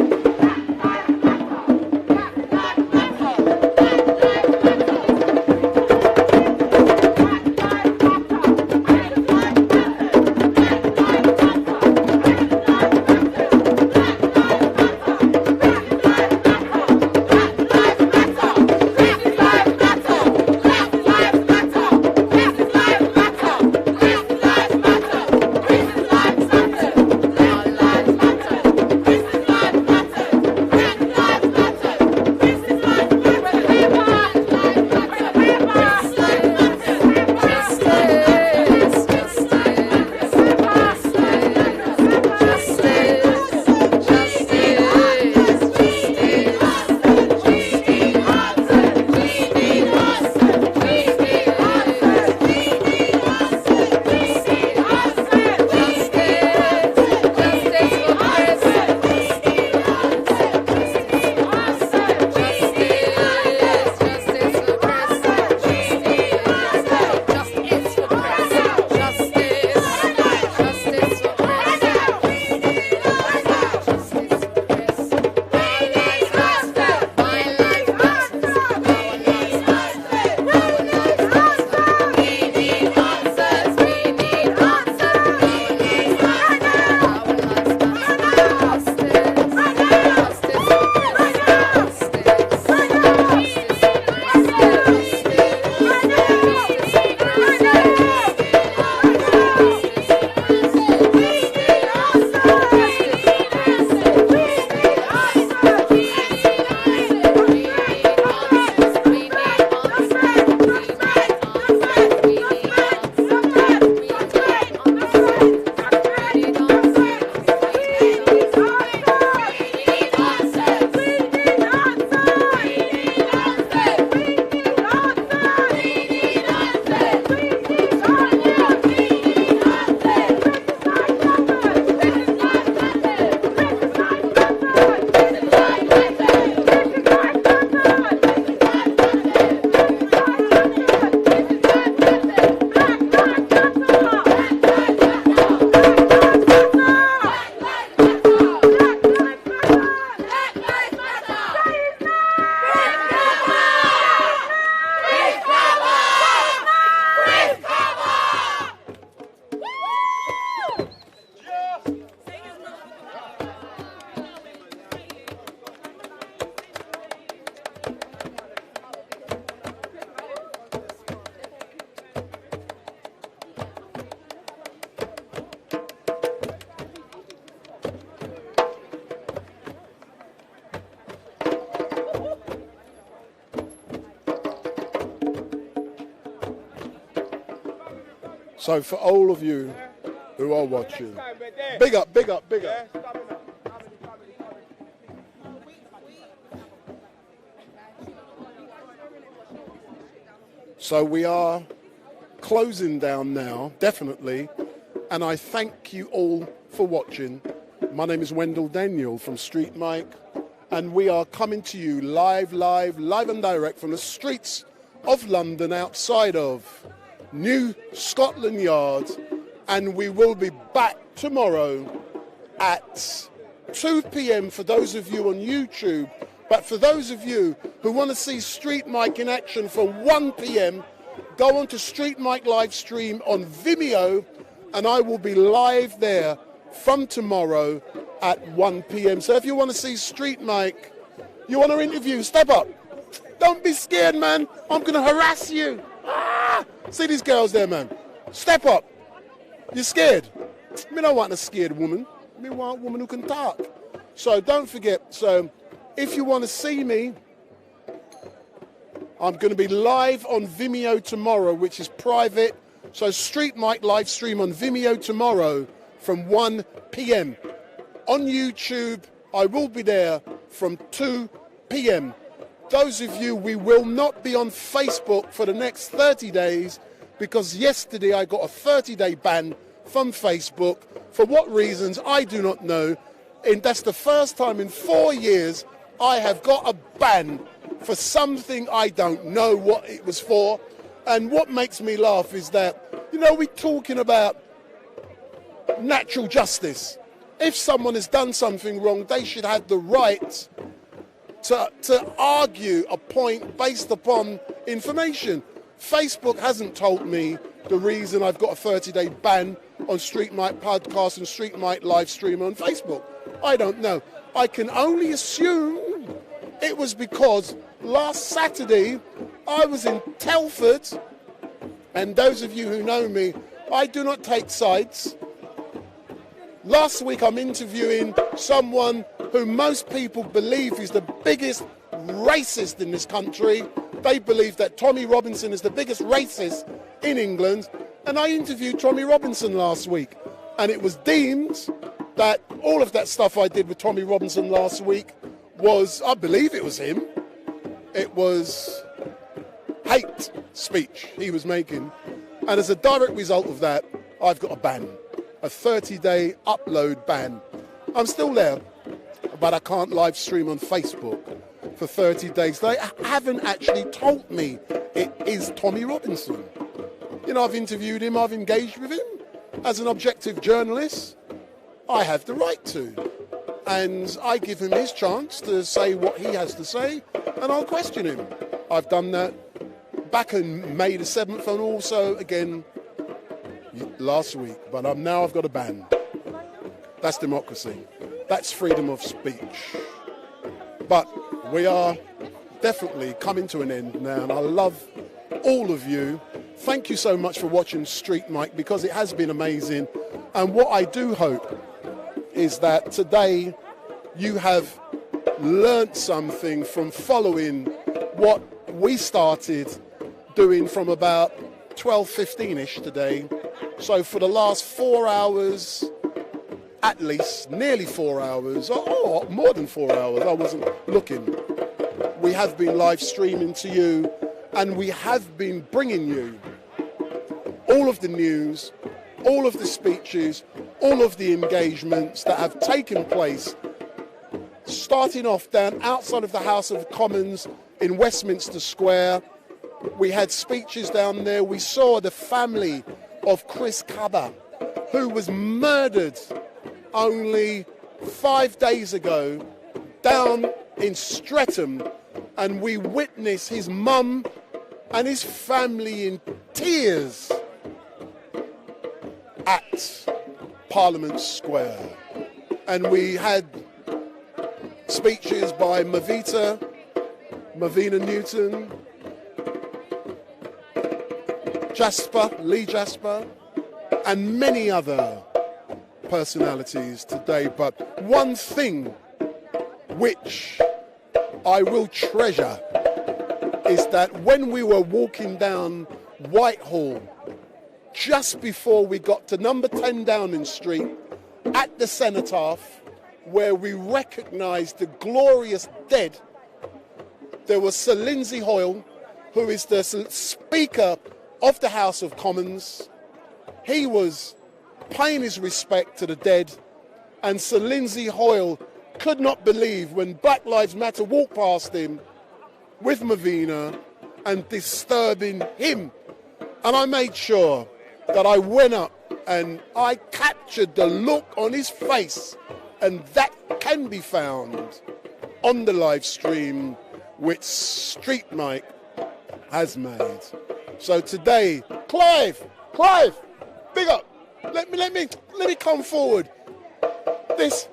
S4: So for all of you who are watching, big up, big up, big up. So we are closing down now, definitely, and I thank you all for watching. My name is Wendell Daniel from StreetMic, and we are coming to you live and direct from the streets of London outside of New Scotland Yard, and we will be back tomorrow at 2 p.m. for those of you on YouTube. But for those of you who want to see StreetMic in action for 1 p.m, go on to StreetMic live stream on Vimeo, and I will be live there from tomorrow at 1 p.m. So if you want to see StreetMic, you want to interview, step up. Don't be scared, man. I'm going to harass you. Ah! See these girls there, man. Step up. You're scared. Me don't want a scared woman. Me want a woman who can talk. So don't forget. So if you want to see me, I'm going to be live on Vimeo tomorrow, which is private. So StreetMic live stream on Vimeo tomorrow from 1 p.m. On YouTube, I will be there from 2 p.m. Those of you, we will not be on Facebook for the next 30 days because yesterday I got a 30-day ban from Facebook. For what reasons, I do not know. And that's the first time in 4 years I have got a ban for something I don't know what it was for. And what makes me laugh is that, you know, we're talking about natural justice. If someone has done something wrong, they should have the right to argue a point based upon information. Facebook hasn't told me the reason I've got a 30-day ban on StreetMic podcast and StreetMic live stream on Facebook. I don't know. I can only assume it was because last Saturday I was in Telford, and those of you who know me, I do not take sides. Last week I'm interviewing someone who most people believe is the biggest racist in this country. They believe that Tommy Robinson is the biggest racist in England. And I interviewed Tommy Robinson last week. And it was deemed that all of that stuff I did with Tommy Robinson last week was, I believe it was him, it was hate speech he was making. And as a direct result of that, I've got a ban, a 30-day upload ban. I'm still there, but I can't live stream on Facebook for 30 days. They haven't actually told me it is Tommy Robinson. You know, I've interviewed him, I've engaged with him. As an objective journalist, I have the right to. And I give him his chance to say what he has to say, and I'll question him. I've done that back on May the 7th and also again last week, but now I've got a ban. That's democracy. That's freedom of speech. But we are definitely coming to an end now, and I love all of you. Thank you so much for watching StreetMic, because it has been amazing. And what I do hope is that today you have learnt something from following what we started doing from about 12:15ish today. So for the last 4 hours, at least, nearly 4 hours, or more than 4 hours, I wasn't looking, we have been live streaming to you, and we have been bringing you all of the news, all of the speeches, all of the engagements that have taken place, starting off down outside of the House of Commons in Westminster Square. We had speeches down there. We saw the family of Chris Kaba, who was murdered only 5 days ago down in Streatham, and we witnessed his mum and his family in tears at Parliament Square. And we had speeches by Mavina Newton, Lee Jasper, and many other personalities today. But one thing which I will treasure is that when we were walking down Whitehall just before we got to number 10 Downing Street at the Cenotaph, where we recognised the glorious dead, there was Sir Lindsay Hoyle, who is the Speaker of the House of Commons. He was paying his respect to the dead, and Sir Lindsay Hoyle could not believe when Black Lives Matter walked past him with Mavina and disturbing him. And I made sure that I went up and I captured the look on his face, and that can be found on the live stream which StreetMic has made. So today, Clive, big up. Let me come forward. This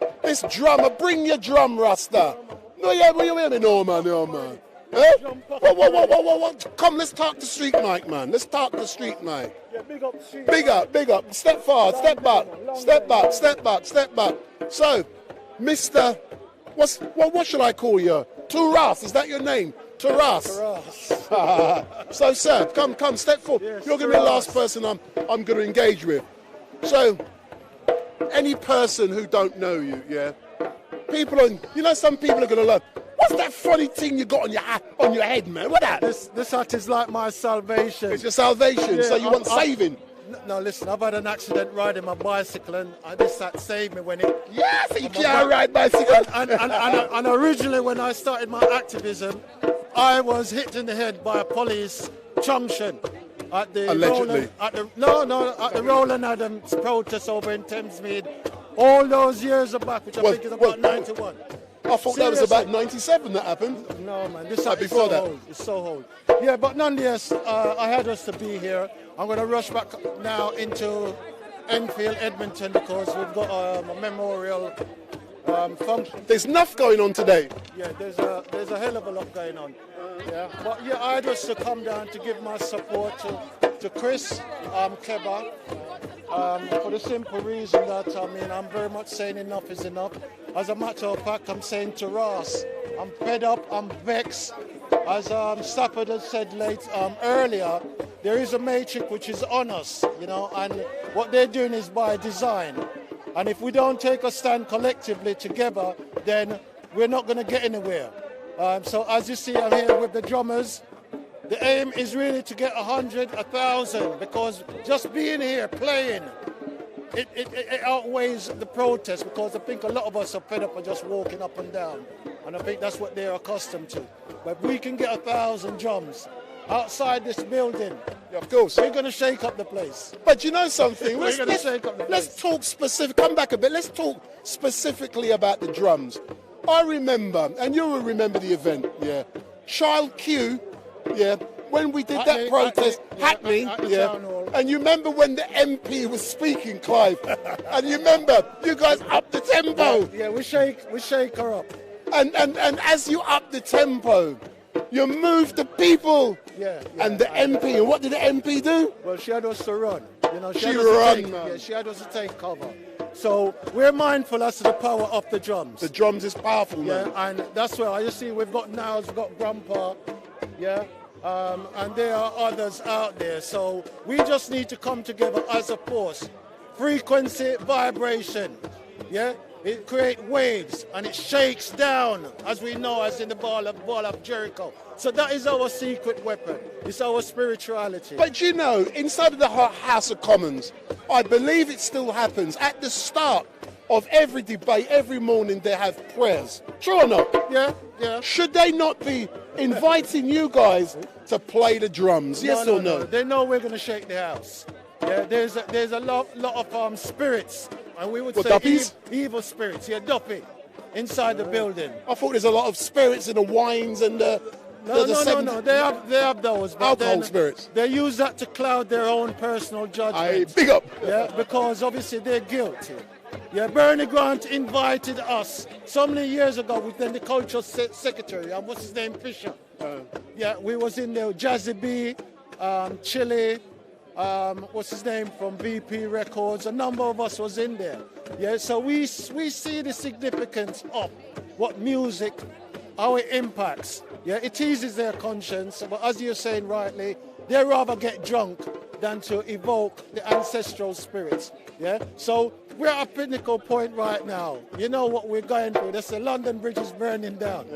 S4: drummer, bring your drum, Rasta. No, yeah, no man. Eh? What? Come, let's talk to StreetMic, man. Let's talk to StreetMic.
S13: Yeah, big up Street.
S4: Big up. Step forward, step back. So, Mr. What should I call you? Taras, is that your name? Taras. So, sir, come, step forward.
S13: Yes,
S4: you're going to be the last person I'm going to engage with. So, any person who don't know you, yeah, some people are going to learn. What's that funny thing you got on your head, man? What that?
S13: This hat is like my salvation.
S4: It's your salvation, yeah, so you want saving?
S13: No, listen, I've had an accident riding my bicycle, and this hat saved me when it...
S4: Yeah, so you can't ride bicycle.
S13: And originally when I started my activism, I was hit in the head by a police junction at the
S4: Allegedly.
S13: at the Roland Adams protest over in Thamesmead all those years back, which I think is about 91.
S4: I thought that was about 97 that happened.
S13: No, man, this is
S4: before
S13: so
S4: that.
S13: old. It's so old. Yeah, but nonetheless, I had us to be here. I'm going to rush back now into Enfield, Edmonton, because we've got a memorial function.
S4: There's enough going on today.
S13: Yeah, there's a hell of a lot going on. Yeah, but yeah, I had us to come down to give my support to Chris Kaba. For the simple reason that, I'm very much saying enough is enough. As a matter of fact, I'm saying to Ross, I'm fed up, I'm vexed. As Stafford has said earlier, there is a matrix which is on us, and what they're doing is by design. And if we don't take a stand collectively together, then we're not going to get anywhere. So as you see, I'm here with the drummers. The aim is really to get 100, 1,000, because just being here, playing, it outweighs the protest, because I think a lot of us are fed up of just walking up and down. And I think that's what they're accustomed to. But if we can get 1,000 drums outside this building,
S4: of course,
S13: we're going to shake up the place.
S4: But you know something?
S13: We're going to shake up the place.
S4: Let's talk specific. Come back a bit. Let's talk specifically about the drums. I remember, and you will remember the event, yeah. Child Q, yeah, when we did that protest, Hackney, yeah. And you remember when the MP was speaking, Clive, and you remember you guys upped the tempo.
S13: Yeah, we shake her up.
S4: And as you up the tempo, you move the people.
S13: Yeah,
S4: and the MP, and what did the MP do?
S13: Well, she had us to run.
S4: She ran, man.
S13: Yeah, she had us to take cover. So we're mindful as to the power of the drums.
S4: The drums is powerful, man.
S13: Yeah, and that's where you see we've got Niles, we've got Grandpa, yeah, and there are others out there. So we just need to come together as a force. Frequency, vibration, yeah. It creates waves and it shakes down, as we know, as in the ball of Jericho. So that is our secret weapon. It's our spirituality.
S4: But inside of the House of Commons, I believe it still happens. At the start of every debate, every morning they have prayers. True or not?
S13: Yeah.
S4: Should they not be inviting you guys to play the drums? Yes or no?
S13: They know we're going to shake the house. Yeah, there's a lot of spirits, and we would say evil spirits. Yeah, Duffy, inside the building.
S4: I thought there's a lot of spirits in the wines and the.
S13: No. They have those. But
S4: alcohol spirits.
S13: They use that to cloud their own personal judgment.
S4: Big up.
S13: Yeah, because obviously they're guilty. Yeah, Bernie Grant invited us so many years ago within the cultural secretary. And what's his name, Fisher? Yeah, we was in there. Jazzy B, Chile. What's his name from VP Records? A number of us was in there. Yeah, so we see the significance of what music, how it impacts. Yeah, it eases their conscience, but as you're saying rightly, they rather get drunk
S8: than to evoke the ancestral spirits. Yeah. So we're at a pinnacle point right now. You know what we're going through. There's the London Bridge is burning down.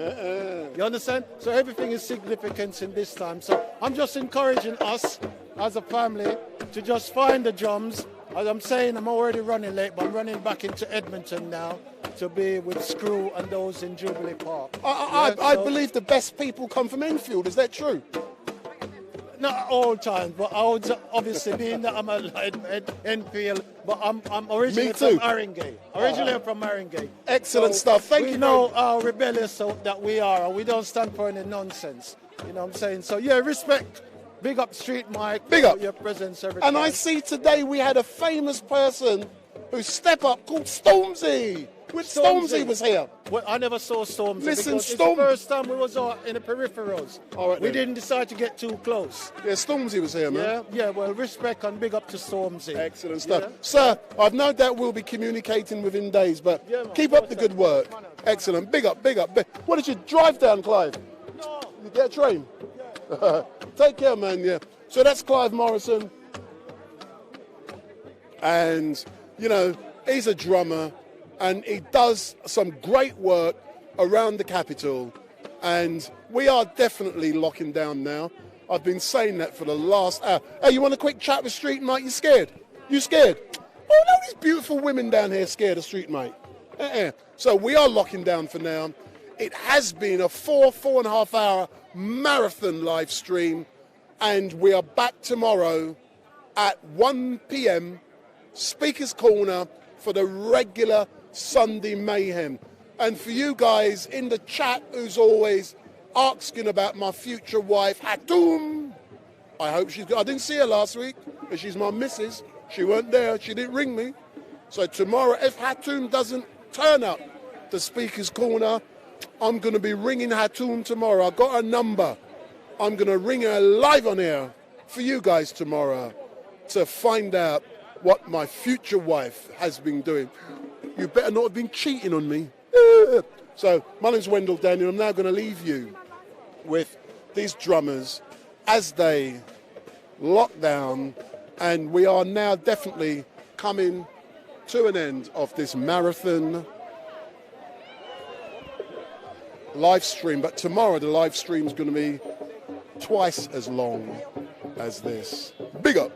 S8: You understand? So everything is significant in this time. So I'm just encouraging us as a family to just find the drums. As I'm saying, I'm already running late, but I'm running back into Edmonton now to be with Screw and those in Jubilee Park.
S4: I believe the best people come from Enfield. Is that true?
S8: Not all times, but I would obviously being that I'm a Enfield, but I'm originally from Haringey. From Haringey.
S4: Excellent stuff. Thank you.
S8: We know how rebellious that we are, and we don't stand for any nonsense. You know what I'm saying? So yeah, respect. Big up StreetMic.
S4: Big up.
S8: Your presence every
S4: And
S8: time.
S4: I see today we had a famous person who stepped up called Stormzy. Stormzy was here.
S8: Well, I never saw Stormzy.
S4: Listen,
S8: It's the first time we was in the peripherals.
S4: All right,
S8: we
S4: then.
S8: didn't decide to get too close.
S4: Yeah, Stormzy was here, man.
S8: Yeah, well, respect and big up to Stormzy.
S4: Excellent stuff.
S8: Yeah.
S4: Sir, I've no doubt we'll be communicating within days, but keep up the good work. Excellent. Big up, big up. What did you drive down, Clive? No. You get a train? Yeah. Take care, man, yeah. So that's Clive Morrison. And, you know, he's a drummer and he does some great work around the capital. And we are definitely locking down now. I've been saying that for the last hour. Hey, you want a quick chat with StreetMic? You scared? You scared? Oh, no, these beautiful women down here scared of StreetMic. So we are locking down for now. It has been a 4.5 hour marathon live stream. And we are back tomorrow at 1 p.m. Speaker's Corner for the regular Sunday mayhem. And for you guys in the chat who's always asking about my future wife, Hatoum, I hope she's good. I didn't see her last week, but she's my missus. She weren't there. She didn't ring me. So tomorrow, if Hatoum doesn't turn up to Speaker's Corner, I'm going to be ringing Hatoum tomorrow. I've got her number. I'm going to ring her live on air for you guys tomorrow to find out what my future wife has been doing. You better not have been cheating on me. So, my name's Wendell Daniel. I'm now going to leave you with these drummers as they lock down. And we are now definitely coming to an end of this marathon live stream. But tomorrow the live stream is going to be twice as long as this. Big up.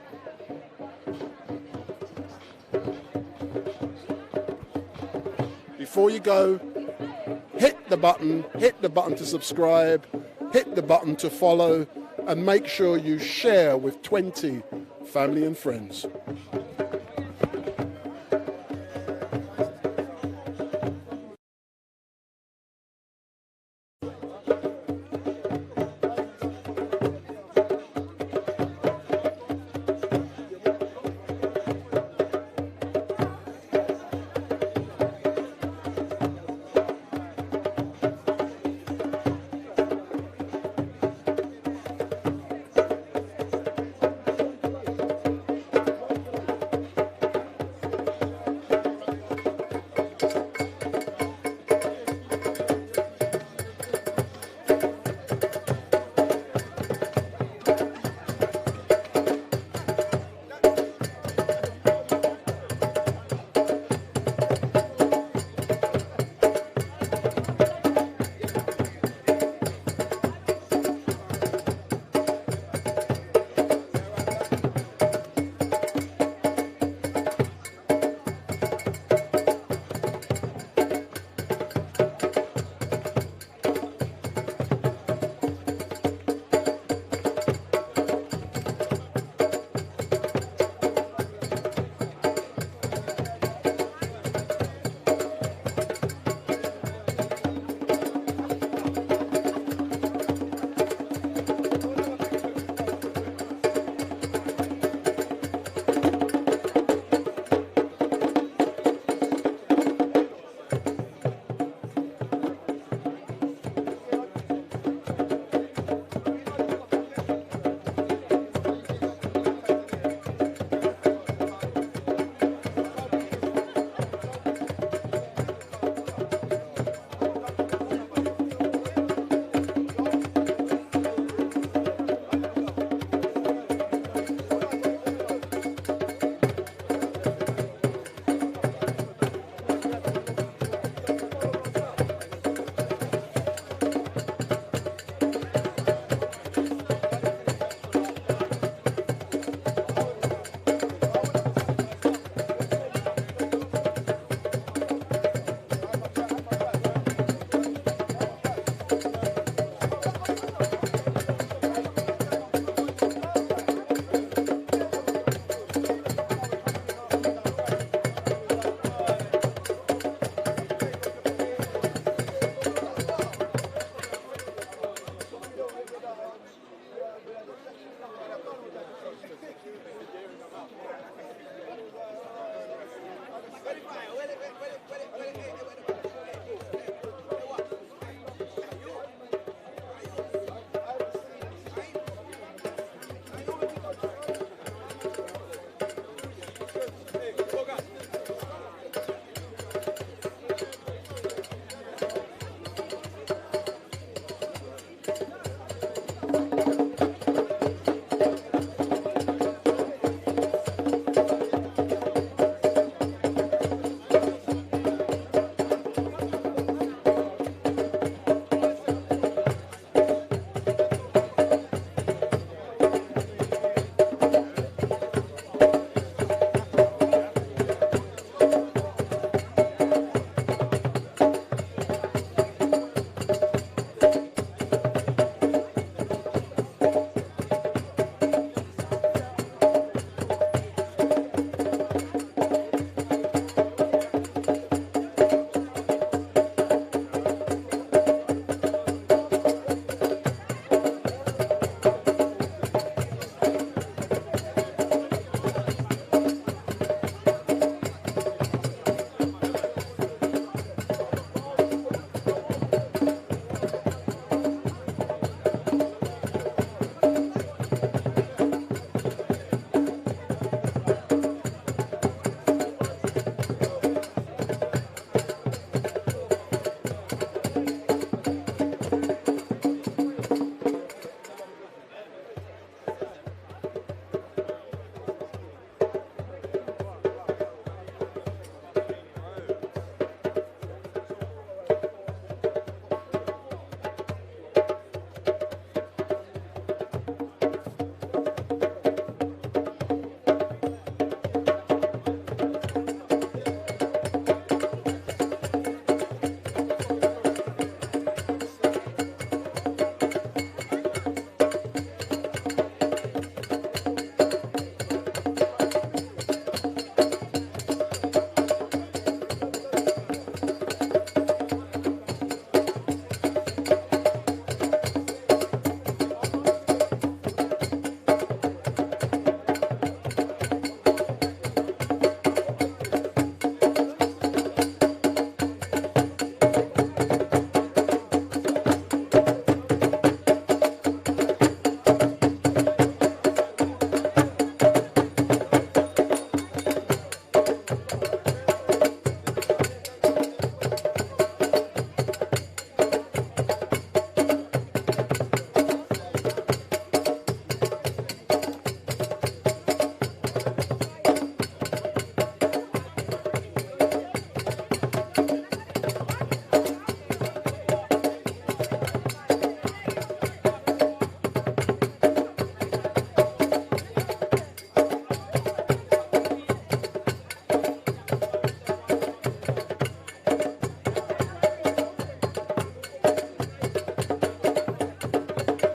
S4: Before you go, hit the button to subscribe, hit the button to follow, and make sure you share with 20 family and friends.